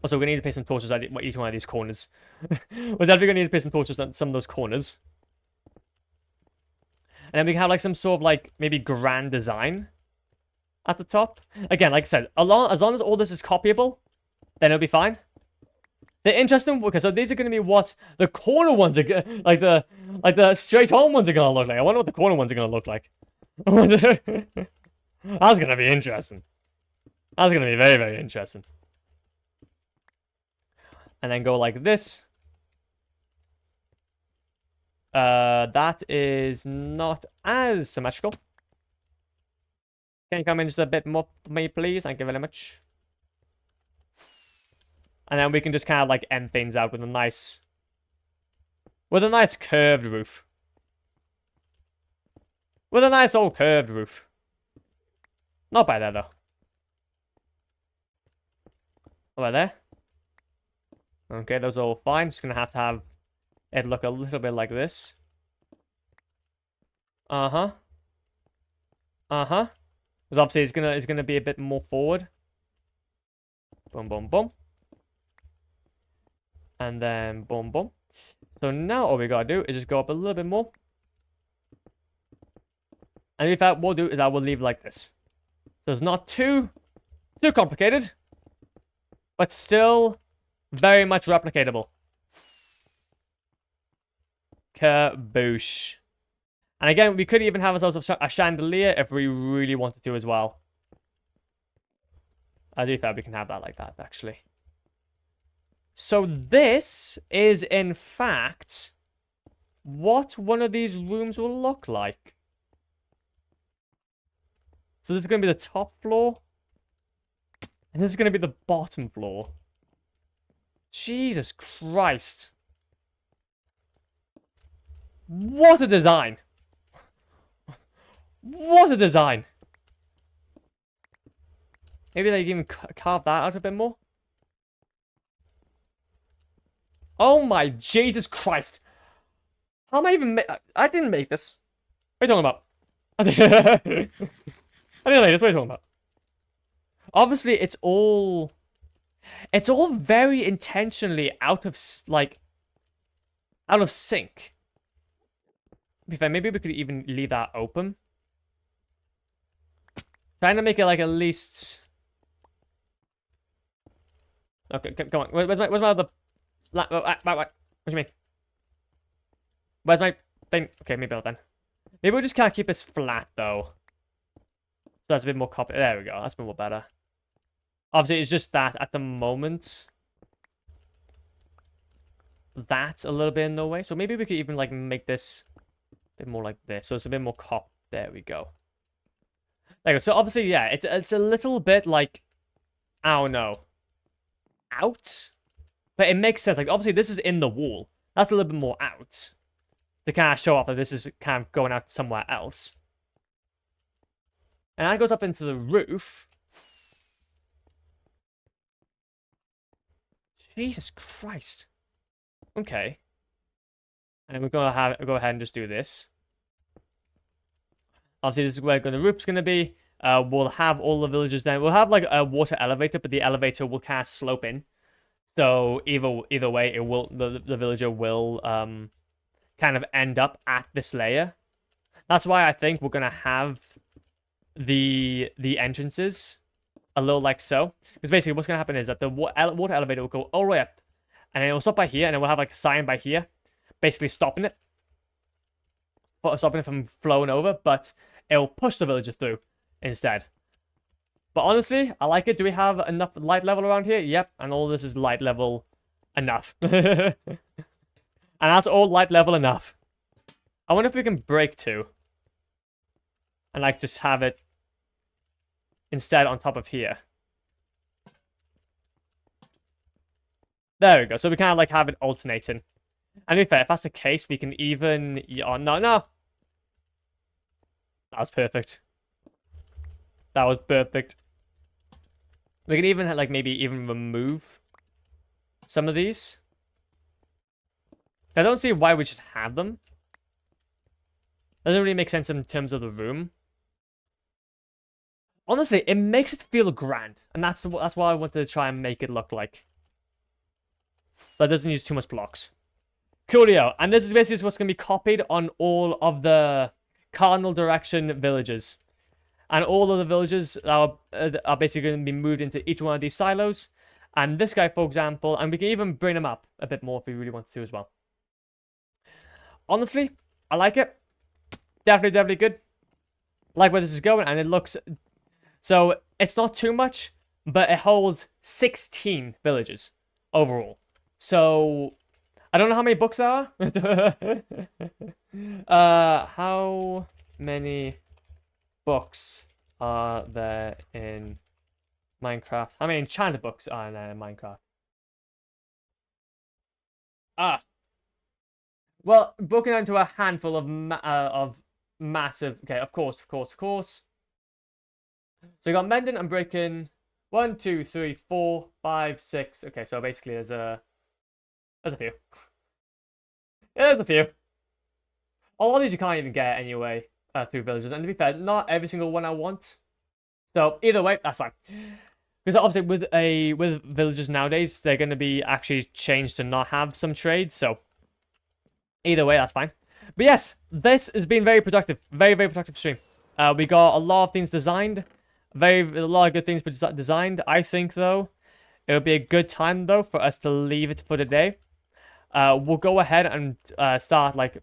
Also, we're going to need to place some torches at each one of these corners. We're definitely going to need to place some torches at some of those corners. And then we can have like some sort of like maybe grand design at the top. Again, like I said, as long as all this is copyable, then it'll be fine. The interesting, okay, so these are going to be what the corner ones are like the straight home ones are going to look like. I wonder what the corner ones are going to look like. That's going to be interesting. That's going to be very, very interesting. And then go like this. That is not as symmetrical. Can you come in just a bit more for me, please? Thank you very much. And then we can just kind of like end things out with a nice curved roof. With a nice old curved roof. Not by there though. Over there. Okay, those are all fine. Just gonna have to have it look a little bit like this. Uh-huh. Uh-huh. Because obviously it's gonna be a bit more forward. Boom, boom, boom. And then boom, boom. So now all we gotta do is just go up a little bit more. And in fact, what we'll do is I will leave like this. So it's not too complicated, but still very much replicatable. Kaboosh. And again, we could even have ourselves a chandelier if we really wanted to as well. I do think we can have that like that, actually. So this is, in fact, what one of these rooms will look like. So this is going to be the top floor. And this is going to be the bottom floor. Jesus Christ. What a design. What a design. Maybe they even carve that out a bit more. Oh my Jesus Christ. How am I even I didn't make this. What are you talking about? I didn't make this. What are you talking about? Obviously, it's all very intentionally out of sync. To be fair, maybe we could even leave that open. Trying to make it like at least. Okay, come on. Where's my other? What do you mean? Where's my thing? Okay, maybe not then. Maybe we'll just kind of keep this flat though. So that's a bit more copy. There we go. That's a bit more better. Obviously, it's just that at the moment, that's a little bit in the way. So maybe we could even like make this a bit more like this. So it's a bit more cop. There we go. There we go. So obviously, yeah, it's a little bit like, I don't know, out. But it makes sense. Like, obviously, this is in the wall. That's a little bit more out. To kind of show off that this is kind of going out somewhere else. And that goes up into the roof. Jesus Christ. Okay. And then we're gonna go ahead and just do this. Obviously, this is where the roof's gonna be. We'll have all the villagers then. We'll have like a water elevator, but the elevator will kind of slope in. So either way, it will the villager will kind of end up at this layer. That's why I think we're gonna have the entrances a little like so. Because basically, what's gonna happen is that the water elevator will go all the way up, and then it will stop by here, and then we'll have like a sign by here, basically stopping it from flowing over, but it will push the villager through instead. But honestly, I like it. Do we have enough light level around here? Yep, and all this is light level enough. And that's all light level enough. I wonder if we can break two. And like just have it instead on top of here. There we go. So we kind of like have it alternating. And to be fair, if that's the case, we can even... Oh, no. That was perfect. That was perfect. We can even, like, maybe even remove some of these. I don't see why we should have them. Doesn't really make sense in terms of the room. Honestly, it makes it feel grand. And that's why I wanted to try and make it look like. But it doesn't use too much blocks. Coolio. And this is basically what's going to be copied on all of the cardinal direction villages. And all of the villages are basically going to be moved into each one of these silos. And this guy, for example, and we can even bring him up a bit more if we really want to as well. Honestly, I like it. Definitely good. Like where this is going, and it looks... So, it's not too much, but it holds 16 villages overall. So, I don't know how many books there are. How many books are there in Minecraft? How many enchanted books are there in Minecraft? Well, broken down to a handful of massive... Okay, of course. So you got mending and breaking. 1, 2, 3, 4, 5, 6. Okay, so basically there's a few. Yeah, there's a few. A lot of these you can't even get anyway through villages. And to be fair, not every single one I want. So either way, that's fine. Because obviously with villages nowadays, they're going to be actually changed to not have some trades. So either way, that's fine. But yes, this has been very productive. Very productive stream. We got a lot of things designed. A lot of good things designed. I think, though, it would be a good time, though, for us to leave it for the day. We'll go ahead and start, like...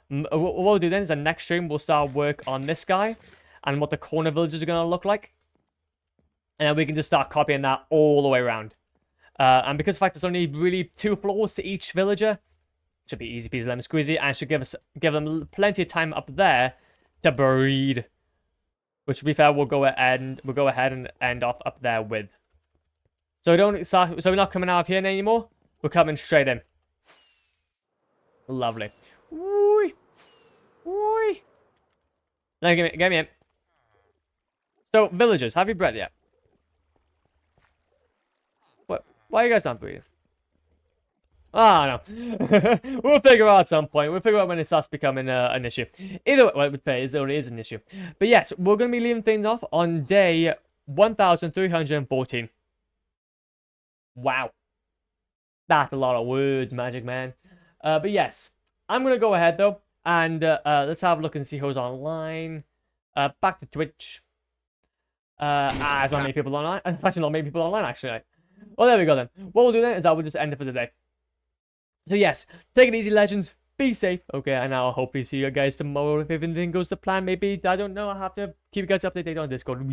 What we'll do then is the next stream, we'll start work on this guy and what the corner villages are going to look like. And then we can just start copying that all the way around. And because of the fact there's only really 2 floors to each villager, should be easy peasy lemon squeezy, and should give them plenty of time up there to breed. Which, to be fair, we'll go ahead and end off up there with. So we're not coming out of here anymore. We're coming straight in. Lovely. Woo! Now get me in. So villagers, have you bred yet? What? Why are you guys not breeding? Ah, no. We'll figure out at some point. We'll figure out when it starts becoming an issue. Either way, well, it already is an issue. But yes, we're going to be leaving things off on day 1314. Wow. That's a lot of words, Magic Man. But yes, I'm going to go ahead, though. And let's have a look and see who's online. Back to Twitch. There's not many people online. There's actually not many people online, actually. Well, there we go, then. What we'll do then is I will just end it for the day. So yes, take it easy, legends. Be safe. Okay, and I'll hopefully see you guys tomorrow if everything goes to plan. Maybe, I don't know. I'll have to keep you guys updated on Discord.